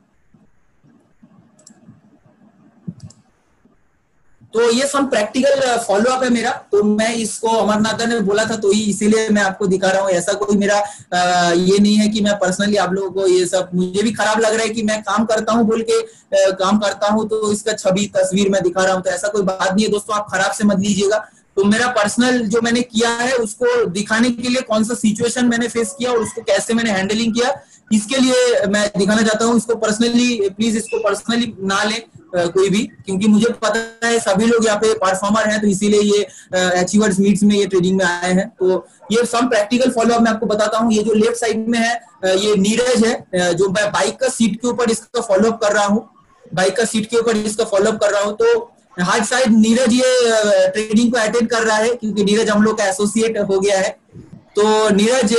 तो ये सब प्रैक्टिकल फॉलो अप है मेरा। तो मैं इसको अमरनाथ ने बोला था तो ही इसीलिए मैं आपको दिखा रहा हूँ। ऐसा कोई मेरा ये नहीं है कि मैं पर्सनली आप लोगों को ये सब, मुझे भी खराब लग रहा है कि मैं काम करता हूँ बोल के काम करता हूँ तो इसका छवि तस्वीर मैं दिखा रहा हूँ, तो ऐसा कोई बात नहीं है दोस्तों, आप खराब से मत लीजिएगा। तो मेरा पर्सनल जो मैंने किया है उसको दिखाने के लिए कौन सा सिचुएशन मैंने फेस किया और उसको कैसे मैंने हैंडलिंग किया, इसके लिए मैं दिखाना चाहता हूँ। इसको पर्सनली प्लीज इसको पर्सनली ना ले कोई भी, क्योंकि मुझे पता है सभी लोग यहाँ पे परफॉर्मर हैं, तो इसीलिए ये अचीवर्स मीट्स में ये ट्रेनिंग में आए हैं। तो ये सब प्रैक्टिकल फॉलो अप मैं आपको बताता हूँ। ये जो लेफ्ट साइड में है ये नीरज है, जो मैं बाइक का सीट के ऊपर इसका फॉलो अप कर रहा हूँ, बाइक का सीट के ऊपर इसका फॉलो अप कर रहा हूँ। तो हार्ड साइड नीरज ये ट्रेनिंग को अटेंड कर रहा है, क्योंकि नीरज हम लोग का एसोसिएट हो गया है। तो नीरज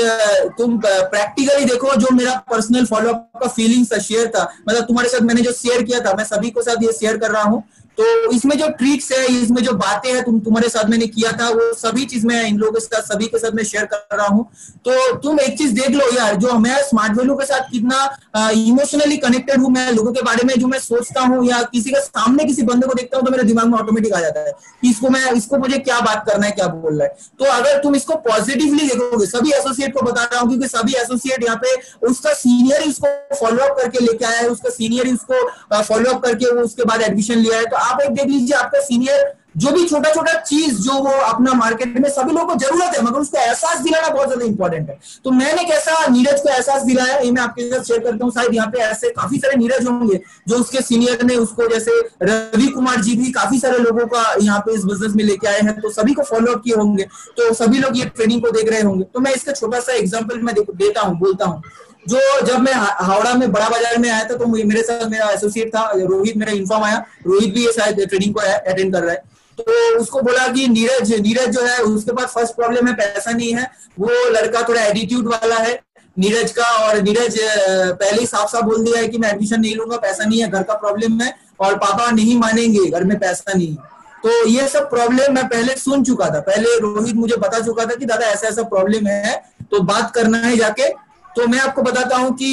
तुम प्रैक्टिकली देखो जो मेरा पर्सनल फॉलोअप का फीलिंग्स शेयर था, मतलब तुम्हारे साथ मैंने जो शेयर किया था मैं सभी को साथ ये शेयर कर रहा हूँ। तो इसमें जो ट्रिक्स है, इसमें जो बातें हैं तुम्हारे साथ मैंने किया था वो सभी चीज मैं इन लोगों के साथ सभी के साथ मैं शेयर कर रहा हूँ। तो तुम एक चीज देख लो यार, जो मैं स्मार्ट वैल्यू के साथ कितना इमोशनली कनेक्टेड हूँ, मैं लोगों के बारे में जो मैं सोचता हूँ या किसी के सामने किसी बंदे को देखता हूँ तो मेरे दिमाग में ऑटोमेटिक आ जाता है कि इसको मुझे क्या बात करना है, क्या बोल रहा है। तो अगर तुम इसको पॉजिटिवली देखोगे, सभी एसोसिएट को बता रहा हूँ क्योंकि सभी एसोसिएट यहाँ पे उसका सीनियर ही उसको फॉलो अप करके लेके आया है, उसका सीनियर ही उसको फॉलो अप करके वो उसके बाद एडमिशन लिया है। तो आप एक देख लीजिए, आपका सीनियर जो भी छोटा छोटा चीज जो वो अपना मार्केट में सभी लोगों को जरूरत है, मगर उसको एहसास दिलाना बहुत ज्यादा इंपॉर्टेंट है। तो मैंने कैसा नीरज को एहसास दिलाया ये मैं आपके साथ शेयर करता हूँ। शायद यहाँ पे ऐसे काफी सारे नीरज होंगे जो उसके सीनियर ने उसको, जैसे रवि कुमार जी भी काफी सारे लोगों का यहाँ पे इस बिजनेस में लेके आए हैं, तो सभी को फॉलो अप किए होंगे, तो सभी लोग ये ट्रेनिंग को देख रहे होंगे। तो मैं इसका छोटा सा एग्जाम्पल मैं देता हूँ, बोलता हूँ। जो जब मैं हावड़ा में बड़ा बाजार में आया था तो मेरे साथ मेरा एसोसिएट था रोहित, मेरा इन्फॉर्म आया, रोहित भी ये शायद ट्रेनिंग को अटेंड कर रहा है। तो उसको बोला कि नीरज जो है उसके पास फर्स्ट प्रॉब्लम है पैसा नहीं है, वो लड़का थोड़ा एटीट्यूड वाला है नीरज का, और नीरज पहले ही साफ साफ बोल दिया है कि मैं एडमिशन नहीं लूंगा, पैसा नहीं है, घर का प्रॉब्लम है और पापा नहीं मानेंगे, घर में पैसा नहीं है। तो ये सब प्रॉब्लम मैं पहले सुन चुका था, पहले रोहित मुझे बता चुका था कि दादा ऐसा ऐसा प्रॉब्लम है तो बात करना है जाके। तो मैं आपको बताता हूँ कि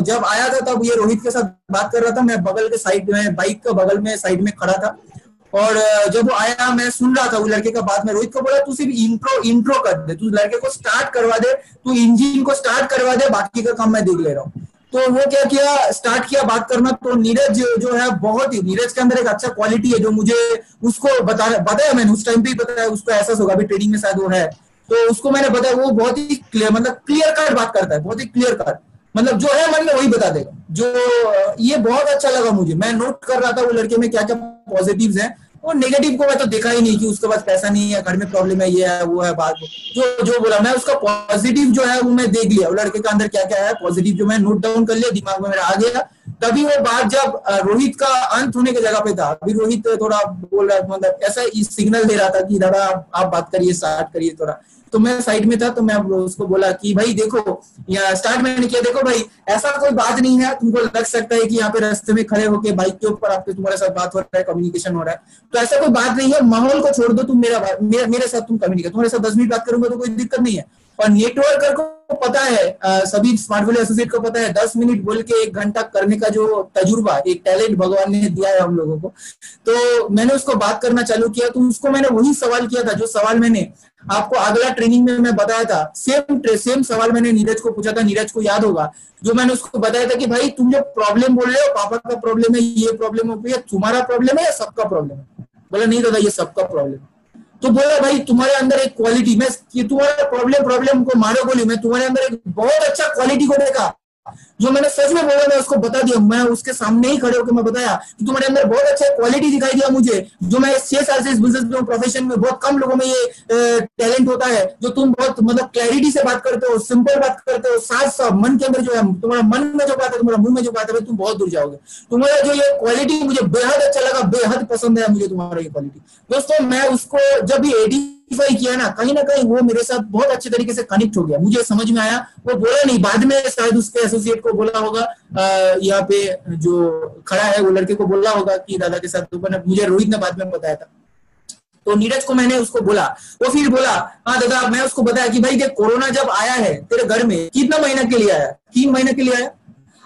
जब आया था तब ये रोहित के साथ बात कर रहा था, मैं बगल के साइड में बाइक का बगल में साइड में खड़ा था, और जब वो आया मैं सुन रहा था वो लड़के का बात। में रोहित को बोला तू सिर्फ इंट्रो कर दे, तू लड़के को स्टार्ट करवा दे, तू इंजन को स्टार्ट करवा दे, बाकी का काम मैं देख ले रहा हूँ। तो वो क्या किया, स्टार्ट किया बात करना। तो नीरज जो है बहुत ही, नीरज के अंदर एक अच्छा क्वालिटी है जो मुझे उसको बताया मैंने उस टाइम पे ही बताया, उसको एहसास होगा अभी ट्रेनिंग में शायद वो है, तो उसको मैंने बताया वो बहुत ही क्लियर, मतलब क्लियर कट बात करता है, बहुत ही क्लियर कट, मतलब जो है मन में वही बता देगा। जो ये बहुत अच्छा लगा मुझे, मैं नोट कर रहा था वो लड़के में क्या क्या पॉजिटिव्स हैं, और नेगेटिव को मैं तो देखा ही नहीं कि उसके पास पैसा नहीं है, घर में प्रॉब्लम है, ये है वो है, बात जो बोला मैं उसका पॉजिटिव जो है वो मैं देख लिया, वो लड़के के अंदर क्या क्या है पॉजिटिव जो मैं नोट डाउन कर लिया, दिमाग में मेरा आ गया। तभी वो बात जब रोहित का अंत होने की जगह पे था, अभी रोहित थोड़ा बोल रहा, मतलब ऐसा सिग्नल दे रहा था कि दादा आप बात करिए, स्टार्ट करिए थोड़ा, तो मैं साइड में था, तो मैं उसको बोला कि भाई देखो, या स्टार्ट मैंने किया, देखो भाई ऐसा कोई बात नहीं है, तुमको लग सकता है कि यहाँ पे रास्ते में खड़े होके बाइक के ऊपर आपके तुम्हारे साथ बात हो रहा है, कम्युनिकेशन हो रहा है, तो ऐसा कोई बात नहीं है, माहौल को छोड़ दो, तुम मेरे साथ तुम कम्युनिकेट, तुम्हारे साथ 10 मिनट बात करूंगा तो कोई दिक्कत नहीं है। और नेटवर्कर को पता है, सभी स्मार्ट वैल्यू एसोसिएट को पता है, 10 मिनट बोल के 1 घंटा करने का जो तजुर्बा, एक टैलेंट भगवान ने दिया है हम लोगों को। तो मैंने उसको बात करना चालू किया, तो उसको मैंने वही सवाल किया था जो सवाल मैंने आपको अगला ट्रेनिंग में मैं बताया था, सेम सवाल मैंने नीरज को पूछा था, नीरज को याद होगा, जो मैंने उसको बताया था कि भाई तुम जो प्रॉब्लम बोल रहे हो, पापा का प्रॉब्लम है, ये प्रॉब्लम हो, ये तुम्हारा प्रॉब्लम है या सबका प्रॉब्लम है? बोला नहीं दादा ये सबका प्रॉब्लम है। तो बोला भाई तुम्हारे अंदर एक क्वालिटी, मैं तुम्हारा प्रॉब्लम को मारो बोली, मैं तुम्हारे अंदर एक बहुत अच्छा क्वालिटी को देखा, जो मैंने सच में बोला, मैं उसको बता दिया, मैं उसके सामने ही खड़े होकर मैं बताया कि तुम्हारे अंदर बहुत अच्छा क्वालिटी दिखाई दिया मुझे, जो मैं 6 साल से इस बिजनेस में, प्रोफेशन में, बहुत कम लोगों में ये टैलेंट होता है, जो तुम बहुत मतलब क्लैरिटी से बात करते हो, सिंपल बात करते हो, साफ मन के अंदर जो है, तुम्हारा मन में जो बात है, तुम्हारा मुंह में जो बात है, तुम बहुत दूर जाओगे। तुम्हारा जो ये क्वालिटी मुझे बेहद अच्छा लगा, बेहद पसंद है मुझे तुम्हारा ये क्वालिटी। दोस्तों मैं उसको जब भी आइडेंटिफाई किया ना कहीं वो मेरे साथ बहुत अच्छे तरीके से कनेक्ट हो गया, मुझे समझ में आया। वो बोला नहीं, बाद में शायद उसके एसोसिएट को बोला होगा, यहाँ पे जो खड़ा है वो लड़के को बोला होगा कि दादा के साथ, मुझे रोहित ने बाद में बताया था। तो नीरज को मैंने उसको बोला, वो फिर बोला हाँ दादा, मैं उसको बताया कि भाई देख कोरोना जब आया है तेरे घर में कितना महीना के लिए आया, 3 महीने के लिए आया,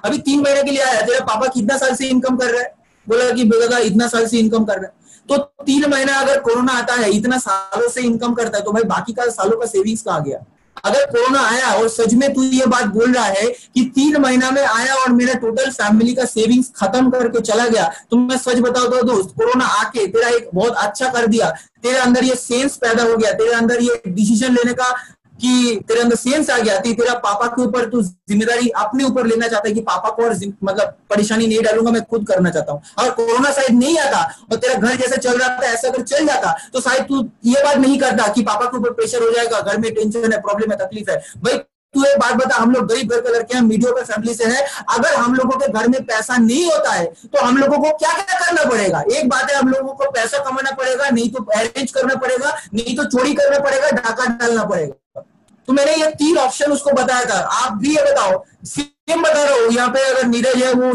अभी 3 महीने के लिए आया, तेरा पापा कितना साल से इनकम कर रहा है, बोला कि दादा इतना साल से इनकम कर रहा है। तो 3 महीना अगर कोरोना आता है, इतना सालों से इनकम करता है, तो भाई बाकी का सालों का सेविंग्स कहाँ गया? अगर कोरोना आया और सच में तू ये बात बोल रहा है कि 3 महीना में आया और मेरा टोटल फैमिली का सेविंग्स खत्म करके चला गया, तो मैं सच बताऊं तो दोस्त, कोरोना आके तेरा एक बहुत अच्छा कर दिया, तेरे अंदर ये सेंस पैदा हो गया, तेरे अंदर ये डिसीजन लेने का कि तेरे अंदर सेंस आ गया, तेरा पापा के ऊपर तू जिम्मेदारी अपने ऊपर लेना चाहता है कि पापा को और मतलब परेशानी नहीं डालूंगा, मैं खुद करना चाहता हूँ। और कोरोना शायद नहीं आता और तेरा घर जैसे चल रहा था ऐसा अगर चल जाता तो शायद तू ये बात नहीं करता कि पापा के ऊपर प्रेशर हो जाएगा, घर में टेंशन है, प्रॉब्लम है, तकलीफ है। भाई तू एक बात बता, हम लोग गरीब घर के लड़के हैं, मीडियोकर फैमिली से है, अगर हम लोगों के घर में पैसा नहीं होता है तो हम लोगों को क्या क्या करना पड़ेगा? एक बात है, हम लोगों को पैसा कमाना पड़ेगा, नहीं तो अरेंज करना पड़ेगा, नहीं तो चोरी करना पड़ेगा, डाका डालना पड़ेगा। तो मैंने ये 3 ऑप्शन उसको बताया था। आप भी ये बताओ, सेम बता रहा हूँ, यहाँ पे अगर नीरज है वो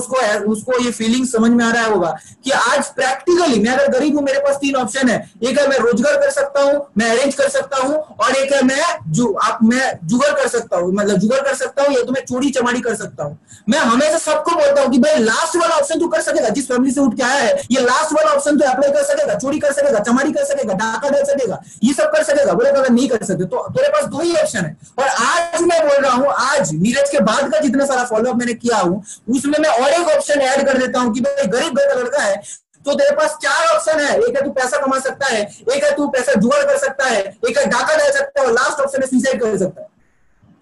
उसको ये फीलिंग समझ में आ रहा होगा कि आज प्रैक्टिकली मैं अगर गरीब हूँ, मेरे पास 3 ऑप्शन है, एक है मैं रोजगार कर सकता हूँ, मैं अरेंज कर सकता हूँ, और एक है मैं जुगाड़ कर सकता हूँ, मतलब जुगाड़ कर सकता हूँ, या तो मैं चोरी चमारी कर सकता हूँ। मैं हमेशा सबको बोलता हूँ कि भाई लास्ट वाला ऑप्शन तू कर सकेगा, जिस फैमिली से उठ के आया है ये लास्ट वाला ऑप्शन तो अप्लाई कर सकेगा, चोरी कर सकेगा, चमारी कर सकेगा, डाका डाल सकेगा, ये सब कर सकेगा। बोले अगर नहीं कर सकते तो तेरे पास 2 ही ऑप्शन है। और आज मैं बोल रहा हूँ, आज नीरज के बाद का जितना सारा फॉलोअप मैंने किया हूं उसमें मैं और एक ऑप्शन ऐड कर देता हूं कि भाई गरीब घर का लड़का है तो तेरे पास 4 ऑप्शन है, एक है तू पैसा कमा सकता है, एक है तू पैसा जुगाड़ कर सकता है, एक है डाका डाल सकता है, और लास्ट ऑप्शन है सुसाइड कर सकता है,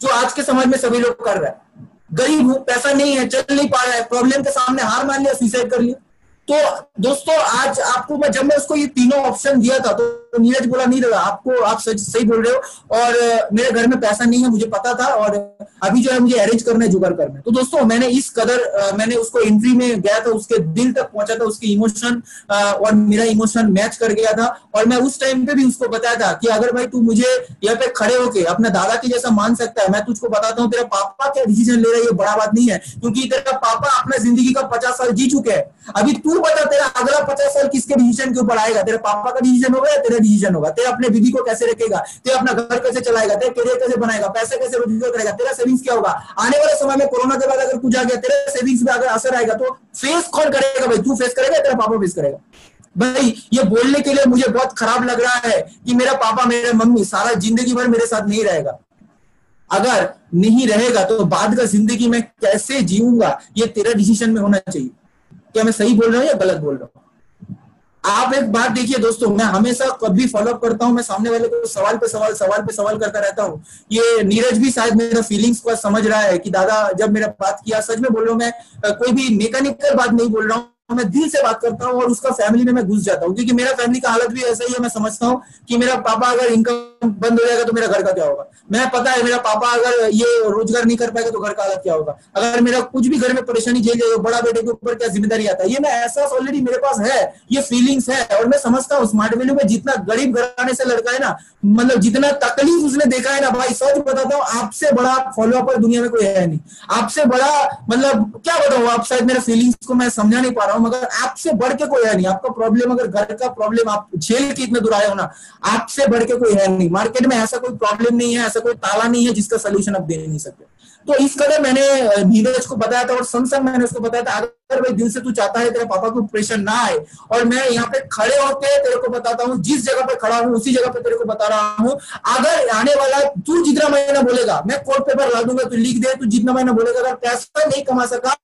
जो आज के समाज में सभी लोग कर रहे हैं। गरीब हूं, पैसा नहीं है, चल नहीं पा रहा है, प्रॉब्लम के सामने हार मान लिया, सुसाइड कर लिया। तो दोस्तों आज आपको जब मैं उसको ये तीनों ऑप्शन दिया था तो नीरज बोला नहीं दादा आप सही बोल रहे हो, और मेरे घर में पैसा नहीं है, मुझे पता था, और अभी जो है मुझे अरेंज करना है, जुगाड़ करना है। तो दोस्तों मैंने इस कदर मैंने उसको एंट्री में गया था, उसके दिल तक पहुंचा था, उसकी इमोशन और मेरा इमोशन मैच कर गया था। और मैं उस टाइम पे भी उसको बताया था कि अगर भाई तू मुझे यहाँ पे खड़े होके अपने दादा के जैसा मान सकता है, मैं तुझको बताता हूँ तेरा पापा क्या डिसीजन ले रहा है ये बड़ा बात नहीं है, क्योंकि तेरा पापा अपना जिंदगी का 50 साल जी चुके हैं। अभी तू बता तेरा अगला 50 साल किसके डिसीजन के ऊपर आएगा? तेरे पापा का डिसीजन होगा या तेरा डिसीजन होगा? तेरा अपने बीवी को कैसे रखेगा, तेरा अपना घर कैसे चलाएगा, तेरा करियर कैसे बनाएगा, पैसा कैसे रोजगार करेगा, तेरा सेविंग्स क्या होगा? आने वाले समय में कोरोना के बाद अगर कुछ आ गया, तेरे सेविंग्स में अगर असर आएगा तो फेस कौन करेगा? भाई तू फेस करेगा, तेरा पापा फेस करेगा? भाई ये बोलने के लिए मुझे बहुत खराब लग रहा है कि मेरा पापा मेरे मम्मी सारा जिंदगी भर मेरे साथ नहीं रहेगा। अगर नहीं रहेगा तो बाद का जिंदगी में कैसे जीऊंगा, ये तेरा डिसीजन में होना चाहिए। क्या मैं सही बोल रहा हूँ या गलत बोल रहा हूँ? आप एक बात देखिए दोस्तों, मैं हमेशा कभी फॉलोअप करता हूँ, मैं सामने वाले को सवाल पे सवाल करता रहता हूँ। ये नीरज भी शायद मेरा फीलिंग्स को समझ रहा है कि दादा जब मेरा बात किया, सच में बोल रहा हूँ, मैं कोई भी मैकेनिकल बात नहीं बोल रहा हूँ, मैं दिल से बात करता हूँ और उसका फैमिली में मैं घुस जाता हूँ, क्योंकि मेरा फैमिली का हालत भी ऐसा ही है। मैं समझता हूँ कि मेरा पापा अगर इनकम बंद हो जाएगा तो मेरा घर का क्या होगा, मैं पता है मेरा पापा अगर ये रोजगार नहीं कर पाएगा तो घर का हालत क्या होगा, अगर मेरा कुछ भी घर में परेशानी झेल जाएगा बड़ा बेटे के ऊपर क्या जिम्मेदारी आता है। ये मैं एहसास ऑलरेडी मेरे पास है, ये फीलिंग्स है। और मैं समझता हूँ स्मार्ट वैल्यू में जितना गरीब घराने से लड़का है ना, मतलब जितना तकलीफ उसने देखा है ना, भाई सच बताता हूँ आपसे बड़ा फॉलोअपर दुनिया में कोई है नहीं, आपसे बड़ा मतलब क्या बताऊँ, आप शायद मेरे फीलिंग्स को मैं समझा नहीं पा रहा हूँ, मगर आपसे बढ़ के कोई है नहीं। आपका प्रॉब्लम अगर घर का प्रॉब्लम आप झेल के इतने दूर आए हो ना, आपसे बढ़ के कोई है नहीं। मार्केट में ऐसा कोई प्रॉब्लम नहीं है, ऐसा कोई ताला नहीं है जिसका सोल्यूशन आप दे नहीं सकते। तो इस कदर मैंने नीरज को बताया था और संग संग मैंने उसको बताया था, अगर भाई दिल से तू चाहता है तेरे पापा को प्रेशर ना आए, और मैं यहाँ पे खड़े होके तेरे को बताता हूँ, जिस जगह पे खड़ा हूँ उसी जगह पे तेरे को बता रहा हूँ, अगर आने वाला तू जितना महीना बोलेगा मैं कोर्ट पेपर ला दूंगा, तू लिख दे, तू जितना महीना बोलेगा अगर पैसा नहीं कमा सका,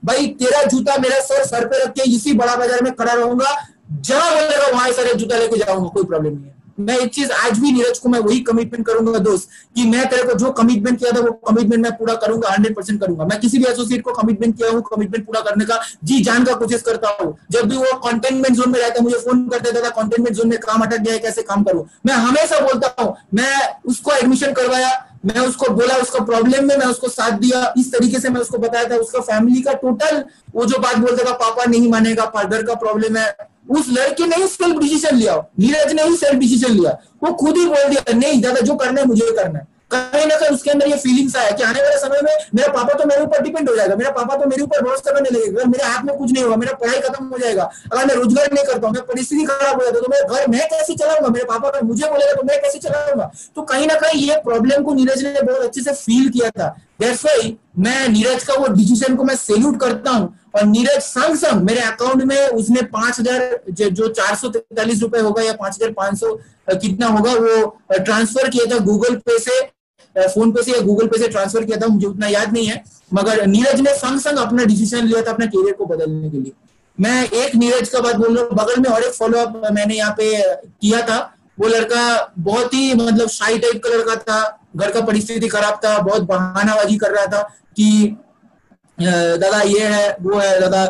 भाई तेरा जूता मेरा सर पे रख के इसी बड़ा बाजार में खड़ा रहूंगा, जहां बोलेगा वहां सारे जूता लेके जाऊंगा, कोई प्रॉब्लम नहीं है। मैं एक चीज आज भी नीरज को मैं वही कमिटमेंट करूंगा दोस्त, कि मैं तेरे को जो कमिटमेंट किया था वो कमिटमेंट मैं पूरा करूंगा, 100% करूंगा। मैं किसी भी एसोसिएट को कमिटमेंट किया हूँ, कमिटमेंट पूरा करने का जी जान का कोशिश करता हूँ। जब भी वो कंटेनमेंट जोन में रहता है मुझे फोन करते थे, कंटेनमेंट जोन में काम अटक गया है, कैसे काम करूं, मैं हमेशा बोलता हूँ। मैं उसको एडमिशन करवाया, मैं उसको बोला, उसका प्रॉब्लम में मैं उसको साथ दिया, इस तरीके से मैं उसको बताया था। उसका फैमिली का टोटल वो जो बात बोलता था पापा नहीं मानेगा, फादर का प्रॉब्लम है, उस लड़के ने ही सेल्फ डिसीजन लिया, नीरज ने ही सेल्फ डिसीजन लिया। वो खुद ही बोल दिया नहीं दादा जो करना है मुझे करना है। कहीं ना कहीं उसके अंदर ये फीलिंग्स आया कि आने वाले समय में मेरा पापा तो मेरे ऊपर डिपेंड हो जाएगा, मेरा पापा तो मेरे ऊपर भरोसा करने लगेगा, मेरे हाथ में कुछ नहीं होगा, मेरा पढ़ाई खत्म हो जाएगा, अगर मैं रोजगार नहीं करता हूँ, मेरी परिस्थिति खराब हो जाती है तो मेरा घर मैं कैसे चलाऊंगा, मेरे पापा का मुझे बोलेगा तो मैं कैसे चलाऊंगा। तो कहीं ना कहीं ये प्रॉब्लम को नीरज ने बहुत अच्छे से फील किया था। दैट्स व्हाई मैं नीरज का वो डिसीजन को मैं सैल्यूट करता हूँ। और नीरज संग संग मेरे अकाउंट में उसने 5,000 जो 443 रुपए होगा या 5,500 कितना होगा वो ट्रांसफर किया था गूगल पे से, फोन पे से या गूगल पे से ट्रांसफर किया था, मुझे उतना याद नहीं है। मगर नीरज ने संग संग अपना डिसीजन लिया था अपने करियर को बदलने के लिए। मैं एक नीरज का बात बोल रहा हूँ, बगल में और एक फॉलो अप मैंने यहाँ पे किया था। वो लड़का बहुत ही मतलब शाई टाइप का लड़का था, घर का परिस्थिति खराब था, बहुत बहानाबाजी कर रहा था कि दादा ये है वो है, दादा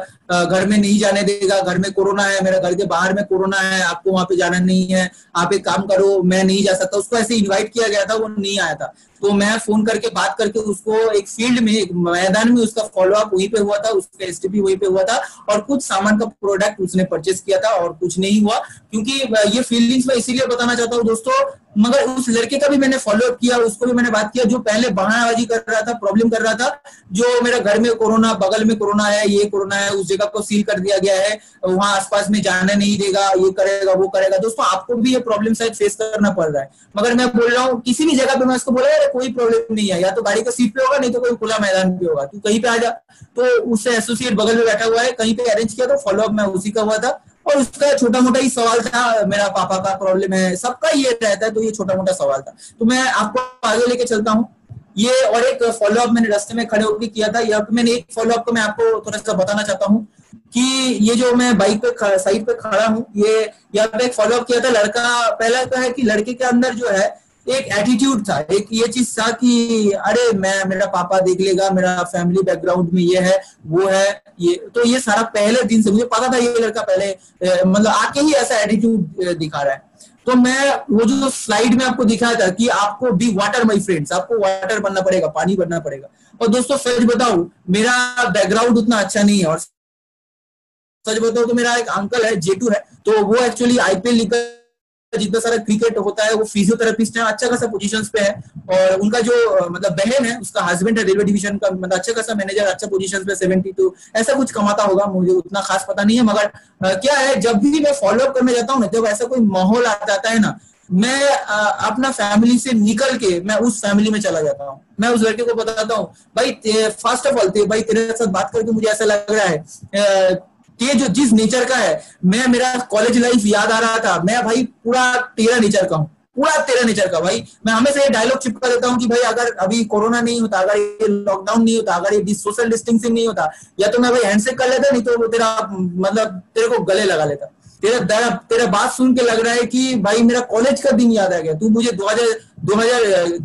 घर में नहीं जाने देगा, घर में कोरोना है, मेरा घर के बाहर में कोरोना है, आपको वहां पे जाना नहीं है, आप एक काम करो मैं नहीं जा सकता। उसको ऐसे इनवाइट किया गया था, वो नहीं आया था। तो मैं फोन करके बात करके उसको एक फील्ड में एक मैदान में उसका फॉलोअप वहीं पे हुआ था, उसका एसटीपी वहीं पे हुआ था और कुछ सामान का प्रोडक्ट उसने परचेस किया था और कुछ नहीं हुआ। क्योंकि ये फीलिंग्स मैं इसीलिए बताना चाहता हूँ दोस्तों, मगर उस लड़के का भी मैंने फॉलोअप किया, उसको भी मैंने बात किया जो पहले बहानाबाजी कर रहा था, प्रॉब्लम कर रहा था, जो मेरा घर में कोरोना, बगल में कोरोना है, ये कोरोना है, उस जगह को सील कर दिया गया है, वहां आसपास में जाने नहीं देगा, ये करेगा वो करेगा। दोस्तों आपको भी ये प्रॉब्लम शायद फेस करना पड़ रहा है, मगर मैं बोल रहा हूँ किसी भी जगह पे मैं उसको बोला यार कोई प्रॉब्लम नहीं है, या तो गाड़ी का सीट पे होगा नहीं तो कोई खुला मैदान पे होगा, तू कहीं पे आ जा। तो उससे एसोसिएट बगल में बैठा हुआ है, कहीं पे अरेंज किया, तो फॉलोअप में उसी का हुआ था और उसका छोटा मोटा ही सवाल था, मेरा पापा का प्रॉब्लम है, सबका ये रहता है, तो ये छोटा मोटा सवाल था। तो मैं आपको आगे लेके चलता हूँ। ये और एक फॉलोअप मैंने रास्ते में खड़े होकर किया था, या मैंने एक फॉलोअप को मैं आपको थोड़ा सा बताना चाहता हूँ कि ये जो मैं बाइक पे साइड पे खड़ा हूँ, ये यहाँ पे एक फॉलोअप किया था। लड़का पहला तो है कि लड़के के अंदर जो है एक एटीट्यूड था, एक ये चीज था कि अरे मैं, मेरा पापा देख लेगा, मेरा फैमिली बैकग्राउंड में ये है वो है ये, तो ये सारा पहले दिन से मुझे पता था ये लड़का पहले मतलब आके ही ऐसा एटीट्यूड दिखा रहा है। तो मैं वो जो स्लाइड में आपको दिखाया था कि आपको बी वाटर माय फ्रेंड्स, आपको वाटर बनना पड़ेगा, पानी बनना पड़ेगा। और दोस्तों सच बताऊं मेरा बैकग्राउंड उतना अच्छा नहीं है, और सच बताओ तो मेरा एक अंकल है जेटू है, तो वो एक्चुअली आईपीएल लीग जितना सारा क्रिकेट होता है वो फिजियोथेरेपिस्ट है, अच्छा खासा पोजीशंस पे है। और उनका जो मतलब बहन है उसका हस्बैंड है रेलवे डिवीजन का, मतलब अच्छा खासा मैनेजर, अच्छा पोजीशंस पे 72 ऐसा कुछ कमाता होगा, मुझे उतना खास पता नहीं है। मगर क्या है, जब भी मैं फॉलोअप करने जाता हूँ ना, जब ऐसा कोई माहौल आ जाता है ना, मैं अपना फैमिली से निकल के मैं उस फैमिली में चला जाता हूँ। मैं उस लड़के को बताता हूँ भाई फर्स्ट ऑफ ऑल भाई तेरे साथ बात करके मुझे ऐसा लग रहा है ये जो जिस नेचर का है, मैं मेरा कॉलेज लाइफ याद आ रहा था, मैं भाई पूरा तेरा नेचर का हूँ, पूरा तेरा नेचर का भाई। मैं हमेशा ये डायलॉग चिपका देता हूँ कि भाई अगर अभी कोरोना नहीं होता, अगर ये लॉकडाउन नहीं होता, अगर ये सोशल डिस्टेंसिंग नहीं होता, या तो मैं भाई हैंडशेक कर लेता, नहीं तो तेरा मतलब तेरे को गले लगा लेता। तेरा बात सुन के लग रहा है कि भाई मेरा कॉलेज का दिन याद आ गया, तू मुझे 2000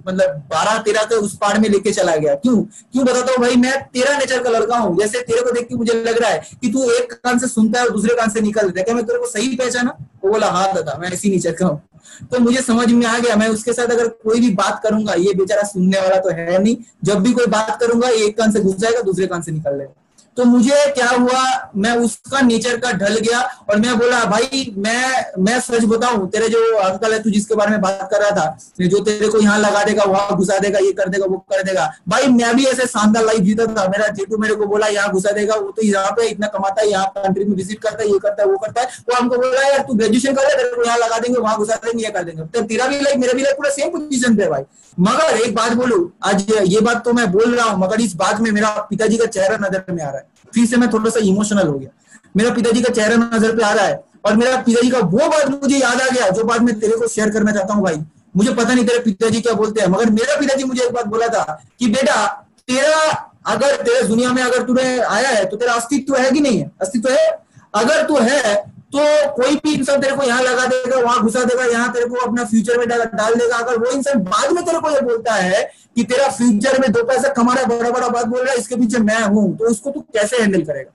मतलब 12-13 के उस पार में लेके चला गया। क्यों बताता हूँ भाई, मैं तेरा नेचर का लड़का हूँ। जैसे तेरे को देख के मुझे लग रहा है कि तू एक कान से सुनता है और दूसरे कान से निकल देता है, क्या मैं तेरे को सही पहचाना? वो बोला हाँ दादा मैं इसी नेचर का हूँ। तो मुझे समझ में आ गया, मैं उसके साथ अगर कोई भी बात करूंगा, ये बेचारा सुनने वाला तो है नहीं, जब भी कोई बात करूंगा एक कान से घुस जाएगा दूसरे कान से निकल जाएगा। तो मुझे क्या हुआ, मैं उसका नेचर का ढल गया और मैं बोला भाई मैं सच बताऊं, तेरे जो अंकल है तू जिसके बारे में बात कर रहा था, जो तेरे को यहाँ लगा देगा, वहां घुसा देगा, ये कर देगा वो कर देगा, भाई मैं भी ऐसे शानदार लाइफ जीता था। मेरा जेटू मेरे को बोला यहाँ घुसा देगा, वो तो यहाँ पे इतना कमाता है, यहाँ कंट्री में विजिट करता है, ये करता है वो करता है। वो हमको बोला यार तू ग्रेजुएशन कर ले, तेरे को यहाँ लगा देंगे, वहां घुसा देंगे, ये कर देंगे। तो तेरा भी लाइफ मेरा भी लाइफ पूरा सेम पोजीशन पे भाई। मगर एक बात बोलूं, आज ये बात तो मैं बोल रहा हूँ, मगर इस बात में मेरा पिताजी का चेहरा नजर में आ रहा है। फिर से मैं थोड़ा सा इमोशनल हो गया, मेरा पिताजी का चेहरा नजर पे आ रहा है और मेरा पिताजी का वो बात मुझे याद आ गया जो बात मैं तेरे को शेयर करना चाहता हूँ भाई। मुझे पता नहीं तेरे पिताजी क्या बोलते हैं, मगर मेरा पिताजी मुझे एक बात बोला था कि बेटा तेरा अगर तेरे दुनिया में अगर तूने आया है तो तेरा अस्तित्व है कि नहीं है? अस्तित्व है। अगर तू है तो कोई भी इंसान तेरे को यहाँ लगा देगा, वहां घुसा देगा, यहाँ तेरे को अपना फ्यूचर में डाल देगा। अगर वो इंसान बाद में तेरे को ये बोलता है कि तेरा फ्यूचर में 2 पैसा कमाना है, बड़ा बड़ा बात बोल रहा है, इसके पीछे मैं हूं, तो उसको तू कैसे हैंडल करेगा?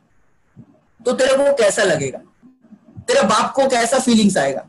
तो तेरे को कैसा लगेगा? तेरे बाप को कैसा फीलिंग्स आएगा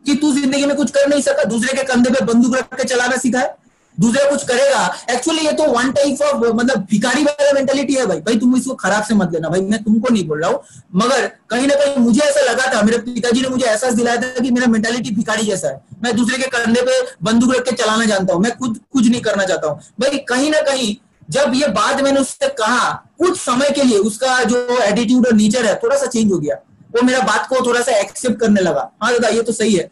कि तू जिंदगी में कुछ कर नहीं सका, दूसरे के कंधे पे बंदूक रख के चलाना सीखा है? दूसरा कुछ करेगा। एक्चुअली ये तो वन टाइप ऑफ मतलब भिखारी वाला मेंटेलिटी है भाई। भाई तुम इसको खराब से मत लेना भाई, मैं तुमको नहीं बोल रहा हूँ, मगर कहीं ना कहीं मुझे ऐसा लगा था, मेरे पिताजी ने मुझे एहसास दिलाया था कि मेरा मेंटेलिटी भिखारी जैसा है। मैं दूसरे के कंधे पे बंदूक रख के चलाना जानता हूँ, मैं खुद कुछ नहीं करना चाहता हूँ भाई। कहीं ना कहीं जब ये बात मैंने उससे कहा, कुछ समय के लिए उसका जो एटीट्यूड और नेचर है थोड़ा सा चेंज हो गया। वो मेरा बात को थोड़ा सा एक्सेप्ट करने लगा, हाँ दादा ये तो सही है।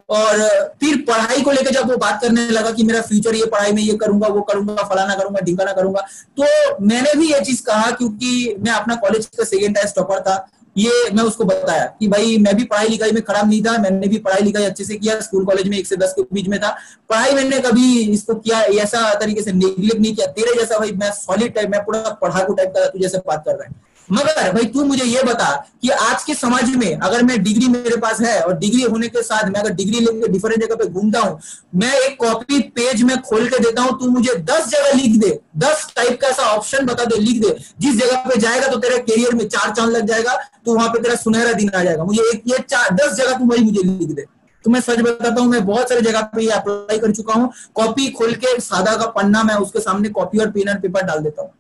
और फिर पढ़ाई को लेकर जब वो बात करने लगा कि मेरा फ्यूचर ये पढ़ाई में ये करूंगा, वो करूंगा, फलाना करूंगा, ढिंकाना करूंगा, तो मैंने भी ये चीज कहा, क्योंकि मैं अपना कॉलेज का सेकेंड टाइम टॉपर था। ये मैं उसको बताया कि भाई मैं भी पढ़ाई लिखाई में खराब नहीं था, मैंने भी पढ़ाई लिखाई अच्छे से किया, स्कूल कॉलेज में 1 से 10 के बीच में था। पढ़ाई मैंने कभी इसको किया ऐसा तरीके से नेग्लेक्ट नहीं किया, तेरे जैसा भाई मैं सॉलिड टाइप, मैं पूरा पढ़ाकू टाइप का तू जैसे बात कर रहा है। मगर भाई तू मुझे ये बता कि आज के समाज में अगर मैं डिग्री मेरे पास है और डिग्री होने के साथ मैं अगर डिग्री लेकर डिफरेंट जगह पे घूमता हूँ, मैं एक कॉपी पेज में खोल के देता हूँ, तू मुझे 10 जगह लिख दे, 10 टाइप का ऐसा ऑप्शन बता दे, लिख दे, जिस जगह पे जाएगा तो तेरे करियर में 4 चांद लग जाएगा, तो वहां पे तेरा सुनहरा दिन आ जाएगा। मुझे एक ये 10 जगह तू भाई मुझे लिख दे। तो मैं सच बताता हूँ, मैं बहुत सारी जगह पे ये अप्लाई कर चुका हूँ। कॉपी खोल के सादा का पन्ना, मैं उसके सामने कॉपी और पेन और पेपर डाल देता हूँ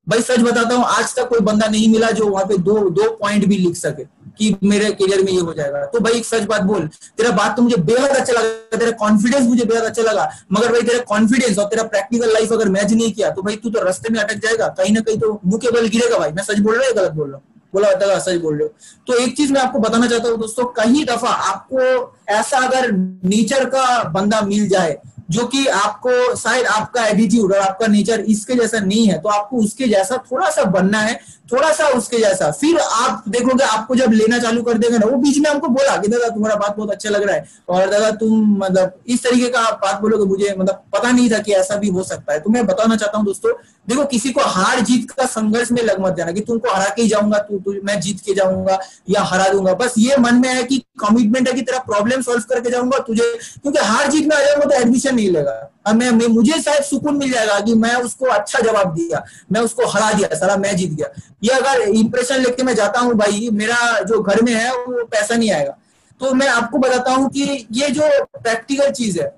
भाई। सच बताता हूँ, आज तक कोई बंदा नहीं मिला जो वहां पे दो पॉइंट भी लिख सके कि मेरे करियर में ये हो जाएगा। तो भाई एक सच बात बोल, तेरा बात तो मुझे बेहद अच्छा लगा, तेरा कॉन्फिडेंस मुझे बेहद अच्छा लगा, मगर भाई तेरा कॉन्फिडेंस और तेरा प्रैक्टिकल लाइफ अगर मैच नहीं किया तो भाई तू तो रास्ते में अटक जाएगा, कहीं ना कहीं तो मुंह के बल गिरेगा भाई। मैं सच बोल रहा हूँ गलत बोल रहा हूँ? बोला बताओ, सच बोल रहे हो। तो एक चीज मैं आपको बताना चाहता हूँ दोस्तों, कहीं दफा आपको ऐसा अगर नेचर का बंदा मिल जाए जो कि आपको शायद आपका एटीट्यूड और आपका नेचर इसके जैसा नहीं है, तो आपको उसके जैसा थोड़ा सा बनना है, थोड़ा सा उसके जैसा। फिर आप देखोगे आपको जब लेना चालू कर देगा ना। वो बीच में हमको बोला कि दादा तुम्हारा बात बहुत अच्छा लग रहा है, और दादा तुम मतलब इस तरीके का बात बोलोगे, मुझे मतलब पता नहीं था कि ऐसा भी हो सकता है। तो मैं बताना चाहता हूँ दोस्तों, देखो किसी को हार जीत का संघर्ष में लग मत जाना कि तुमको हरा के ही जाऊंगा, मैं जीत के जाऊंगा या हरा दूंगा। बस ये मन में है कि कमिटमेंट है कि तेरा प्रॉब्लम सॉल्व करके जाऊंगा तुझे, क्योंकि हार जीत में आ जाऊंगा तो एडमिशन नहीं लेगा। अब मुझे शायद सुकून मिल जाएगा कि मैं उसको अच्छा जवाब दिया, मैं उसको हरा दिया, सारा मैं जीत गया। ये अगर इंप्रेशन लेके मैं जाता हूँ भाई, मेरा जो घर में है वो पैसा नहीं आएगा। तो मैं आपको बताता हूँ कि ये जो प्रैक्टिकल चीज है,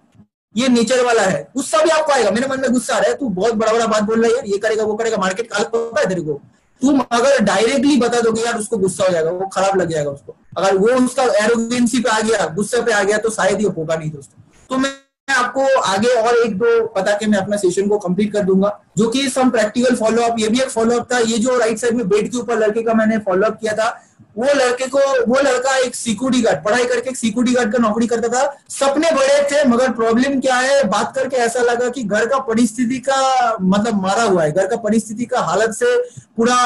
ये नेचर वाला है। गुस्सा भी आपको आएगा, मेरे मन में गुस्सा आ रहा है, तू बहुत बड़ा बड़ा बात बोल रहा है यार, ये करेगा वो करेगा, मार्केट का हालत पता है तेरे को। तुम अगर डायरेक्टली बता दोगे यार, उसको गुस्सा हो जाएगा, वो खराब लग जाएगा उसको। अगर वो उसका एरोगेंसी पे आ गया, गुस्से पे आ गया, तो शायद ये होगा नहीं दोस्तों। तो मैं आपको आगे और 1-2 बता के मैं अपना सेशन को कंप्लीट कर दूंगा, जो कि सम प्रैक्टिकल फॉलोअप। ये भी एक फॉलोअप था, ये जो राइट साइड में बेड के ऊपर लड़के का मैंने फॉलोअप किया था, वो लड़का एक सिक्योरिटी गार्ड, पढ़ाई करके एक सिक्योरिटी गार्ड का नौकरी करता था। सपने बड़े थे, मगर प्रॉब्लम क्या है, बात करके ऐसा लगा कि घर का परिस्थिति का मतलब मारा हुआ है, घर का परिस्थिति का हालत से पूरा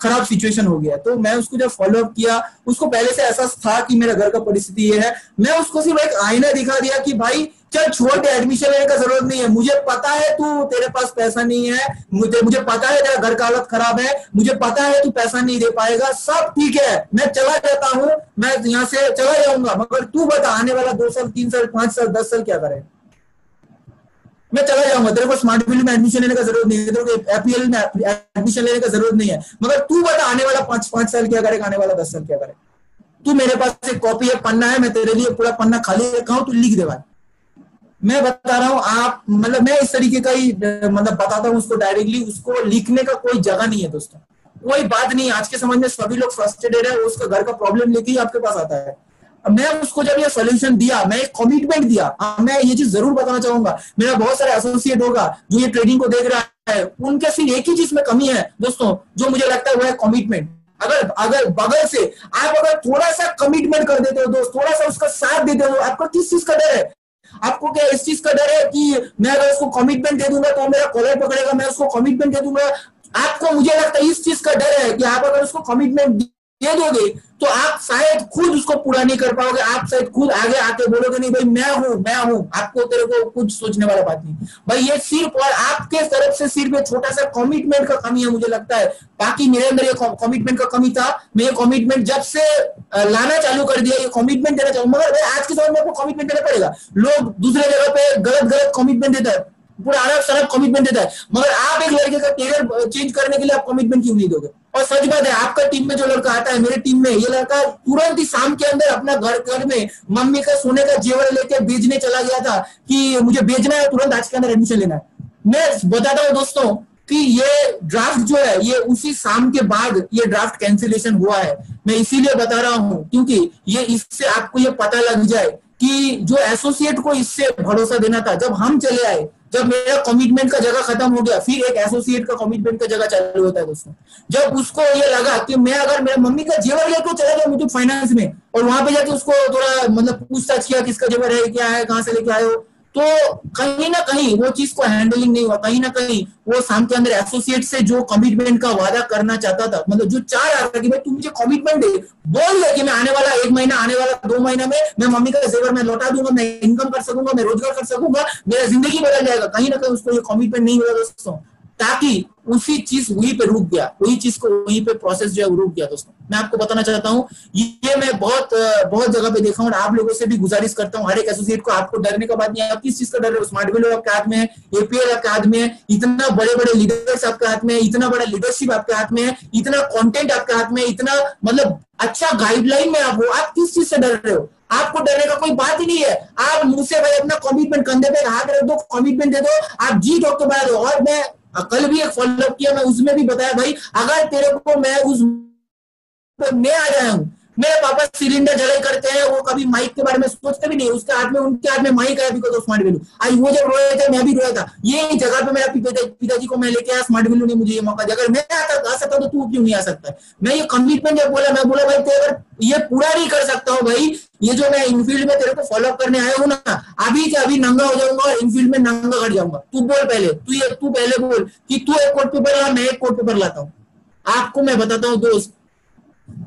खराब सिचुएशन हो गया। तो मैं उसको जब फॉलोअप किया, उसको पहले से एहसास था कि मेरा घर का परिस्थिति ये है। मैं उसको सिर्फ एक आईना दिखा दिया कि भाई चल छोड़ के एडमिशन लेने का जरूरत नहीं है, मुझे पता है तू तेरे पास पैसा नहीं है, मुझे पता है तेरा घर का हालत खराब है, मुझे पता है तू पैसा नहीं दे पाएगा, सब ठीक है, मैं चला जाता हूँ, मैं यहाँ से चला जाऊंगा, मगर तू बता आने वाला 2 साल 3 साल 5 साल 10 साल क्या करे। मैं चला जाऊंगा, तेरे को स्मार्ट वैल्यू में एडमिशन लेने का जरूरत नहीं है, तेरे को एपीएल में एडमिशन लेने का जरूरत नहीं है, मगर तू बता आने वाला 5 साल क्या करेगा, आने वाला 10 साल क्या करे। तू मेरे पास एक कॉपी है, पन्ना है, मैं तेरे लिए पूरा पन्ना खाली रखा हूं, तू लिख दे भाई। मैं बता रहा हूँ, आप मतलब मैं इस तरीके का ही मतलब बताता हूँ उसको डायरेक्टली, उसको लिखने का कोई जगह नहीं है दोस्तों, कोई बात नहीं। आज के समाज में सभी लोग फ्रस्ट्रेटेड है, उसका घर का प्रॉब्लम लेके ही आपके पास आता है। मैं उसको जब ये सोल्यूशन दिया, मैं एक कमिटमेंट दिया, मैं ये चीज जरूर बताना चाहूंगा, मेरा बहुत सारे एसोसिएट होगा जो ये ट्रेडिंग को देख रहा है, उनके सिर्फ एक ही चीज में कमी है दोस्तों, जो मुझे लगता है वो है कमिटमेंट। अगर बगल से आप अगर थोड़ा सा कमिटमेंट कर देते हो दोस्त, थोड़ा सा उसका साथ देते हो, आपका किस चीज का डर है? आपको क्या इस चीज का डर है कि मैं अगर उसको कमिटमेंट दे दूंगा तो मेरा कॉलर पकड़ेगा, मैं उसको कमिटमेंट दे दूंगा? आपको, मुझे लगता है इस चीज का डर है कि आप अगर उसको कमिटमेंट दे दोगे तो आप शायद खुद उसको पूरा नहीं कर पाओगे, आप शायद खुद आगे आके बोलोगे नहीं भाई मैं हूं। आपको तेरे को कुछ सोचने वाला बात नहीं भाई, ये सिर्फ और आपके तरफ से सिर्फ एक छोटा सा कमिटमेंट का कमी है मुझे लगता है। बाकी मेरे अंदर ये कमिटमेंट का कमी था, मैं ये कमिटमेंट जब से लाना चालू कर दिया, ये कमिटमेंट देना चाहूँ, मगर आज के समय में आपको कमिटमेंट देना पड़ेगा। लोग दूसरे जगह पे गलत कमिटमेंट देता है, पूरा अरब शरब कमिटमेंट देता है, मगर आप एक लड़के का करियर चेंज करने के लिए आप कमिटमेंट क्यों नहीं दोगे? और सच बात है, आपका टीम में जो लड़का आता है, मेरे टीम में ये लड़का तुरंत ही शाम के अंदर अपना घर में मम्मी का सोने का जेवर लेके भेजने चला गया था कि मुझे भेजना है, तुरंत आज के अंदर एडमिशन लेना है। मैं बताता हूँ दोस्तों कि ये ड्राफ्ट जो है ये उसी शाम के बाद ये ड्राफ्ट कैंसिलेशन हुआ है। मैं इसीलिए बता रहा हूँ क्योंकि ये इससे आपको ये पता लग जाए कि जो एसोसिएट को इससे भरोसा देना था, जब हम चले आए, जब मेरा कमिटमेंट का जगह खत्म हो गया, फिर एक एसोसिएट का कमिटमेंट का जगह चालू होता है दोस्तों। जब उसको ये लगा कि मैं अगर मेरे मम्मी का जेवर लेकर चला गया मुझे फाइनेंस में, और वहां पे जाके उसको थोड़ा मतलब पूछताछ किया किसका जेवर है, क्या है, कहां से लेके आए हो, तो कहीं ना कहीं वो चीज को हैंडलिंग नहीं हुआ। कहीं ना कहीं वो शाम के अंदर एसोसिएट से जो कमिटमेंट का वादा करना चाहता था, मतलब जो चाह रहा था कि भाई तू मुझे कमिटमेंट दे, बोल दे कि मैं आने वाला 1 महीना, आने वाला 2 महीना में मैं मम्मी का जेवर मैं लौटा दूंगा, मैं इनकम कर सकूंगा, मैं रोजगार कर सकूंगा, मेरा जिंदगी बदल जाएगा। कहीं ना कहीं उसको ये कमिटमेंट नहीं हुआ दोस्तों, ताकि उसी चीज वहीं पे रुक गया, वही चीज को वहीं पे प्रोसेस जो है रुक गया दोस्तों। मैं आपको बताना चाहता हूँ ये मैं बहुत बहुत जगह पे देखा हूँ, और आप लोगों से भी गुजारिश करता हूँ, हर एक एसोसिएट को, आपको डरने का बात नहीं है। आप किस चीज का डर रहे हो? स्मार्ट वैल्यू आपके हाथ में है, एपीएल आपके हाथ में है, इतना बड़े बड़े लीडर्स आपके हाथ में है, इतना बड़ा लीडरशिप आपके हाथ में है, इतना कंटेंट आपके हाथ में, इतना मतलब अच्छा गाइडलाइन में आप हो, आप किस चीज से डर रहे हो? आपको डरने का कोई बात ही नहीं है। आप मुझसे भाई अपना कमिटमेंट कंधे पे हाथ रख दो, कमिटमेंट दे दो, आप जी ठोक के बना दो। और मैं कल भी एक फॉलोअप किया, मैं उसमें भी बताया भाई अगर तेरे को मैं उस मैं आ जाया हूँ, मेरे पापा सिलेंडर जलाई करते हैं, वो कभी माइक के बारे में सोचते भी नहीं, उसके हाथ में उनके हाथ में माइक है बिकॉज ऑफ स्मार्ट वैल्यू। आज वो जब रोए थे मैं भी रोया था, ये जगह पे मेरा पिताजी को मैं लेके आया, स्मार्ट वैल्यू ने मुझे ये मौका दिया। अगर मैं आ सकता तो तू क्यों नहीं आ सकता? मैं ये कमिटमेंट जब बोला, मैं बोला भाई तेरे अगर ये पूरा नहीं कर सकता हूँ भाई, ये जो मैं इनफील्ड में तेरे को फॉलो करने आया हूँ ना, अभी के अभी नंगा हो जाऊंगा और इनफील्ड में नंगा कट जाऊंगा। तू बोल पहले, तू पहले बोल कि तू एक कोर्ट पेपर ला, मैं एक कोर्ट पेपर लाता हूँ। आपको मैं बताता हूँ दोस्त,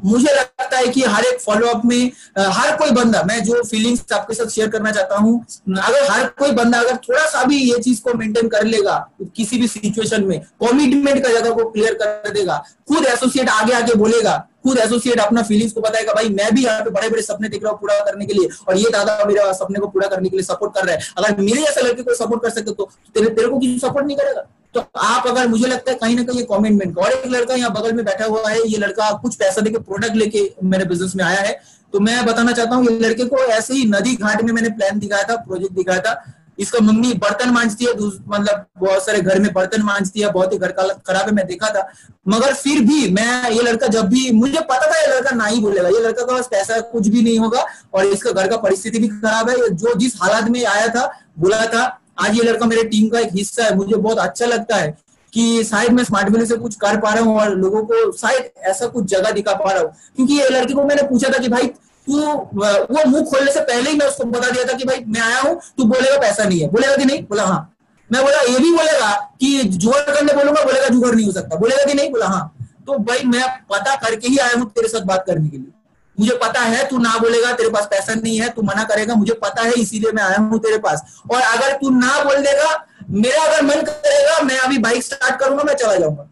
मुझे लगता है कि हर एक फॉलोअप में हर कोई बंदा, मैं जो फीलिंग्स आपके साथ शेयर करना चाहता हूं, अगर हर कोई बंदा अगर थोड़ा सा भी ये चीज को मेंटेन कर लेगा, किसी भी सिचुएशन में कमिटमेंट का जगह को क्लियर कर देगा, खुद एसोसिएट आगे आगे बोलेगा, खुद एसोसिएट अपना फीलिंग्स को बताएगा भाई मैं भी यहाँ पे बड़े बड़े सपने देख रहा हूँ पूरा करने के लिए, और ये दादा मेरे सपने को पूरा करने के लिए सपोर्ट कर रहा है। अगर मेरे जैसे लड़के को सपोर्ट कर सकते तो तेरे को किसी सपोर्ट नहीं करेगा? तो आप अगर, मुझे लगता है कहीं ना कहीं ये कमिटमेंट। और एक लड़का यहाँ बगल में बैठा हुआ है, ये लड़का कुछ पैसा देके प्रोडक्ट लेके मेरे बिजनेस में आया है, तो मैं बताना चाहता हूँ ये लड़के को ऐसे ही नदी घाट में मैंने प्लान दिखाया था, प्रोजेक्ट दिखाया था। इसका मम्मी बर्तन मांजती है, मतलब बहुत सारे घर में बर्तन मांजती है, बहुत ही घर का खराब है, मैं देखा था। मगर फिर भी मैं, ये लड़का जब भी, मुझे पता था ये लड़का ना ही बोलेगा, ये लड़का के पास पैसा कुछ भी नहीं होगा और इसका घर का परिस्थिति भी खराब है, जो जिस हालात में आया था बोला था। आज ये लड़का मेरे टीम का एक हिस्सा है, मुझे बहुत अच्छा लगता है कि शायद मैं स्मार्ट वैल्यू से कुछ कर पा रहा हूँ और लोगों को शायद ऐसा कुछ जगह दिखा पा रहा हूँ। क्योंकि ये लड़के को मैंने पूछा था कि भाई तू, वो मुंह खोलने से पहले ही मैं उसको बता दिया था कि भाई मैं आया हूँ, तू बोलेगा पैसा नहीं है, बोलेगा कि नहीं? बोला हाँ। मैं बोला ये भी बोलेगा कि जुगाड़ करने बोलूंगा, बोलेगा जुगाड़ नहीं हो सकता, बोलेगा कि नहीं? बोला हाँ। तो भाई मैं पता करके ही आया हूँ तेरे साथ बात करने के लिए, मुझे पता है तू ना बोलेगा, तेरे पास पैसा नहीं है, तू मना करेगा, मुझे पता है, इसीलिए मैं आया हूँ तेरे पास। और अगर तू ना बोल देगा, मेरा अगर मन करेगा मैं अभी बाइक स्टार्ट करूंगा, मैं चला जाऊंगा।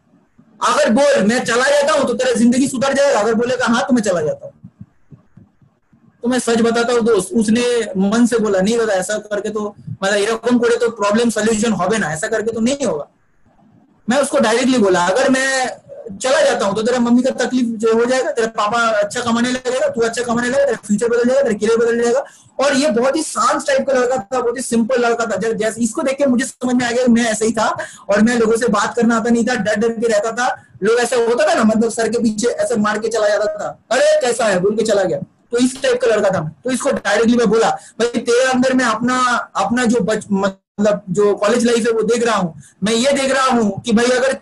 अगर बोल मैं चला जाता हूं तो तेरा जिंदगी सुधर जाएगा, अगर बोलेगा हाँ तो मैं चला जाता हूँ। तो मैं सच बताता हूँ दोस्त, उसने मन से बोला, नहीं दादा ऐसा करके तो मतलब एरकम करे तो प्रॉब्लम सोल्यूशन होबे ना, ऐसा करके तो नहीं होगा। मैं उसको डायरेक्टली बोला अगर मैं चला जाता हूँ तो तेरा मम्मी का तकलीफ जो हो जाएगा, तेरा पापा अच्छा कमाने लगेगा, तू अच्छा कमाने लगेगा, तेरा फ्यूचर बदल जाएगा, तेरा करियर बदल जाएगा। और ये बहुत ही शांत टाइप का लड़का था, बहुत ही सिंपल लड़का था। जैसे इसको देख के मुझे समझ में आ गया मैं ऐसे ही था, और मैं लोगों से बात करना आता नहीं था, डर डर के रहता था। लोग ऐसा होता था ना, मतलब सर के पीछे ऐसे मार के चला जाता था, अरे कैसा है बोल के चला गया। तो इस टाइप का लड़का था। तो इसको डायरेक्टली मैं बोला भाई तेरे अंदर में अपना जो मतलब जो कॉलेज लाइफ है वो देख रहा हूँ, मैं ये देख रहा हूँ कि भाई अगर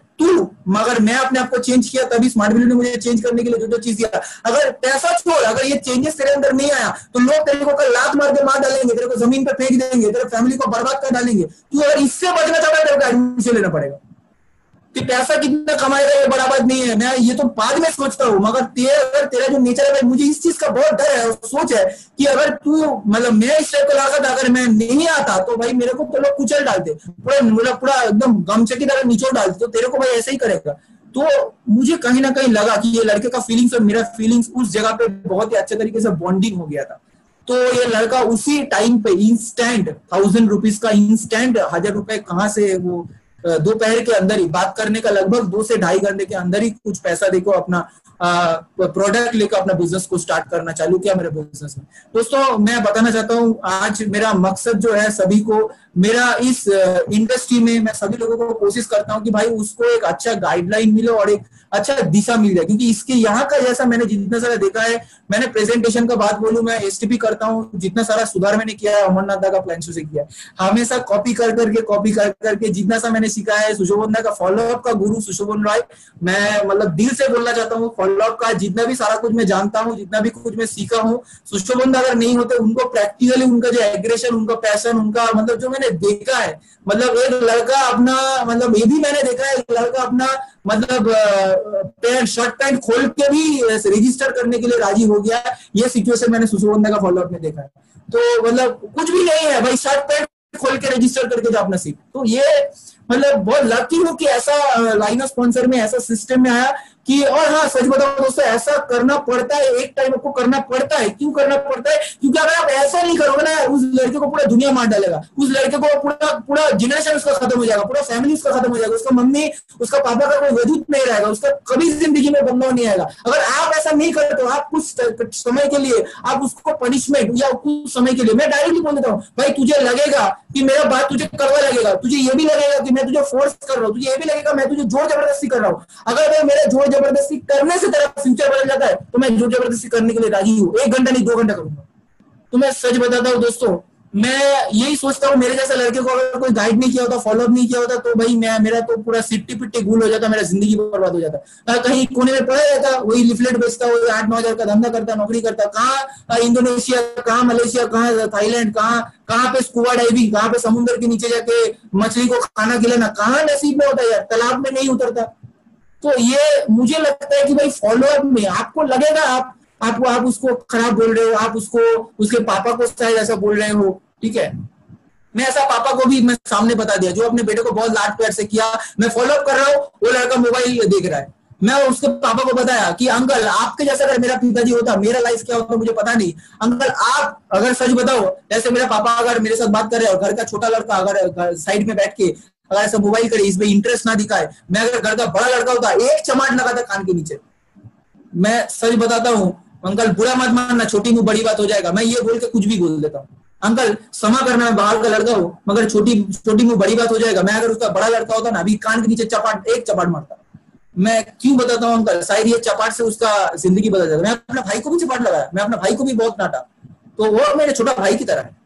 मगर मैं अपने आप को चेंज किया, तभी स्मार्ट वैल्यू ने मुझे चेंज करने के लिए जो जो चीज दिया। अगर पैसा छोड़, अगर ये चेंजेस तेरे अंदर नहीं आया तो लोग तेरे को कल लात मार के मार डालेंगे, तेरे को जमीन पे फेंक देंगे, तेरे फैमिली को बर्बाद कर डालेंगे। तू अगर इससे बचना चाहता है तेरे को एडमिशन लेना पड़ेगा। कि पैसा कितना कमाएगा ये बड़ा बात नहीं है, मैं ये तो बाद में सोचता हूँ, मगर अगर तेरा जो नेचर है, मुझे इस चीज का बहुत डर है और सोच है कि अगर तू, मतलब मैं इस टाइप का लड़का था, अगर मैं नहीं आता तो भाई मेरे को तो लोग कुचल डालते, पूरा एकदम गमछे की तरह निचोड़ डालते, तो तेरे को भाई ऐसे ही करेगा। तो मुझे कहीं ना कहीं लगा कि ये लड़के का फीलिंग्स और मेरा फीलिंग्स उस जगह पे बहुत ही अच्छे तरीके से बॉन्डिंग हो गया था। तो ये लड़का उसी टाइम पे इंस्टेंट 1000 रुपीज का इंस्टेंट 1000 रुपए कहाँ से वो दोपहर के अंदर ही बात करने का लगभग 2 से ढाई घंटे के अंदर ही कुछ पैसा देखो अपना प्रोडक्ट लेकर अपना बिजनेस को स्टार्ट करना चालू किया मेरे बिजनेस में। दोस्तों मैं बताना चाहता हूँ आज मेरा मकसद जो है सभी को, मेरा इस इंडस्ट्री में मैं सभी लोगों को कोशिश करता हूँ कि भाई उसको एक अच्छा गाइडलाइन मिले और एक अच्छा दिशा मिल जाए, क्योंकि इसके यहाँ का जैसा मैंने जितना सारा देखा है, मैंने प्रेजेंटेशन का बात बोलूं, मैं एसटीपी करता हूँ, जितना सारा सुधार मैंने किया है अमरनाथ दा का प्लान से किया है, हमेशा कॉपी कर करके जितना सा मैंने सीखा है। सुशोभन दा का फॉलोअप का गुरु सुशोभन राय, मैं मतलब दिल से बोलना चाहता हूँ, फॉलोअप का जितना भी सारा कुछ मैं जानता हूँ, जितना भी कुछ मैं सीखा हूँ, सुशोभन दा अगर नहीं होते, उनको प्रैक्टिकली उनका जो एग्रेशन, उनका पैशन, उनका मतलब जो मैंने देखा है, मतलब एक लड़का अपना मतलब ये भी मैंने देखा है, एक लड़का अपना मतलब शर्ट पैंट खोल के भी रजिस्टर करने के लिए राजी हो गया। ये सिचुएशन मैंने सुशोभन दा का फॉलोअप में देखा है। तो मतलब कुछ भी नहीं है भाई, शर्ट पैंट खोल के रजिस्टर करके जो अपना सीख, तो ये मतलब बहुत लकी हूँ कि ऐसा लाइन ऑफ स्पॉन्सर में ऐसा सिस्टम में आया कि, और हाँ सच बताओ दोस्तों ऐसा करना पड़ता है, एक टाइम आपको करना पड़ता है। क्यों करना पड़ता है? क्योंकि अगर आप ऐसा नहीं करोगे ना, उस लड़के को पूरा दुनिया मार डालेगा, उस लड़के को पूरा जनरेशन उसका खत्म हो जाएगा, पूरा फैमिली उसका खत्म हो जाएगा, उसका मम्मी उसका पापा का कोई वजूद नहीं रहेगा, उसका कभी जिंदगी में बदलाव नहीं आएगा। अगर आप ऐसा नहीं करते हो, आप कुछ समय के लिए आप उसको पनिशमेंट या कुछ समय के लिए, मैं डायरेक्टली बोल देता हूँ भाई, तुझे लगेगा कि मेरा बात तुझे करवा लगेगा, तुझे ये भी लगेगा कि मैं तुझे फोर्स कर रहा हूँ, तुझे ये भी लगेगा मैं तुझे जोर जबरदस्ती कर रहा हूँ। अगर मैं मेरे जोर जबरदस्ती करने से तेरा फ्यूचर बदल जाता है तो मैं जोर जबरदस्ती करने के लिए राजी हूँ, 1 घंटा नहीं 2 घंटा करूंगा। तो मैं सच बताता हूँ दोस्तों, मैं यही सोचता हूँ मेरे जैसे लड़के को अगर कोई गाइड नहीं किया होता, फॉलोअप नहीं किया होता, तो भाई मेरा तो पूरा सिट्टी पिट्टी गुल हो जाता, मेरा जिंदगी बर्बाद हो जाता। कहीं कोने में पड़ा रहता, वही लिफलेट बेचता, वही 8-9 हजार का धंधा करता, नौकरी करता, कहाँ इंडोनेशिया, कहाँ मलेशिया, कहाँ थाईलैंड, कहाँ पे स्कूबा डाइविंग, कहाँ पे समुद्र के नीचे जाके मछली को खाना खिलाना, कहाँ नसीब में होता यार, तालाब में नहीं उतरता। तो ये मुझे लगता है कि भाई फॉलोअप में आपको लगेगा आप उसको खराब बोल रहे हो, आप उसको उसके पापा को शायद ऐसा बोल रहे हो, ठीक है। मैं ऐसा पापा को भी मैं सामने बता दिया, जो अपने बेटे को बहुत लाड प्यार से किया, मैं फॉलोअप कर रहा हूँ, वो लड़का मोबाइल देख रहा है। मैं उसके पापा को बताया कि अंकल आपके जैसा अगर मेरा पिताजी होता, मेरा लाइफ क्या होता मुझे पता नहीं। अंकल आप अगर सच बताओ, जैसे मेरा पापा अगर मेरे साथ बात कर रहे हो, घर का छोटा लड़का अगर साइड में बैठ के अगर ऐसा मोबाइल करे, इसमें इंटरेस्ट ना दिखाए, मैं अगर घर का बड़ा लड़का होता, एक चमाट लगाता कान के नीचे। मैं सच बताता हूँ अंकल, बुरा मत मानना, छोटी मुंह बड़ी बात हो जाएगा, मैं ये बोल के कुछ भी बोल देता हूँ। अंकल क्षमा करना, मैं बाहर का लड़का हूँ, मगर छोटी मुंह बड़ी बात हो जाएगा। मैं अगर उसका बड़ा लड़का होता ना, अभी कान के नीचे एक चपाट मारता। मैं क्यों बताता हूँ अंकल, शायद ये चपाट से उसका जिंदगी बदल जाएगा। मैं अपने भाई को भी चपाट लगाया, मैं अपने भाई को भी बहुत डांटा, तो वो मेरे छोटा भाई की तरह है।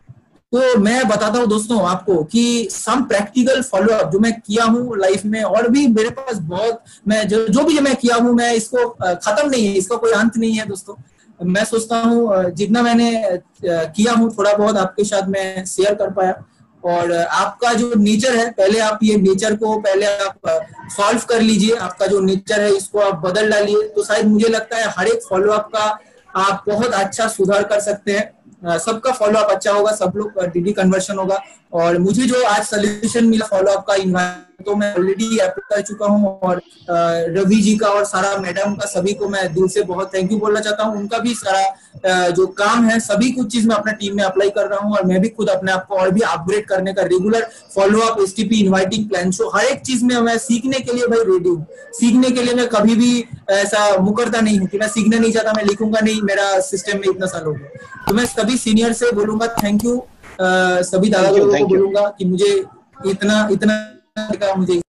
तो मैं बताता हूँ दोस्तों आपको कि सम प्रैक्टिकल फॉलोअप जो मैं किया हूँ लाइफ में, और भी मेरे पास बहुत, मैं जो भी मैं किया हूँ, मैं इसको खत्म नहीं है, इसका कोई अंत नहीं है दोस्तों। मैं सोचता हूँ जितना मैंने किया हूँ थोड़ा बहुत आपके साथ मैं शेयर कर पाया। और आपका जो नेचर है, पहले आप ये नेचर को पहले आप सॉल्व कर लीजिए, आपका जो नेचर है इसको आप बदल डालिए, तो शायद मुझे लगता है हर एक फॉलोअप का आप बहुत अच्छा सुधार कर सकते हैं। सबका फॉलोअप अच्छा होगा, सब लोग डीडी कन्वर्शन होगा। और मुझे जो आज सोल्यूशन मिला फॉलोअप का, तो मैं ऑलरेडी अप्लाई कर चुका हूँ, और रवि जी का और सारा मैडम का सभी को मैं दिल से बहुत थैंक यू बोलना चाहता हूँ। उनका भी सारा जो काम है, सभी कुछ चीज मैं अपना टीम में अप्लाई कर रहा हूँ, और मैं भी खुद अपने आप को और भी अपग्रेड करने का, regular follow up, STP, inviting plan show, हर एक चीज में मैं सीखने के लिए भाई रेडी हूँ। सीखने के लिए मैं कभी भी ऐसा मुकरता नहीं हूँ कि मैं सीखना नहीं चाहता, मैं लिखूंगा नहीं, मेरा सिस्टम में इतना साल हो गया। तो मैं सभी सीनियर से बोलूंगा थैंक यू, सभी दादा लोगों को बोलूंगा कि मुझे इतना मुझे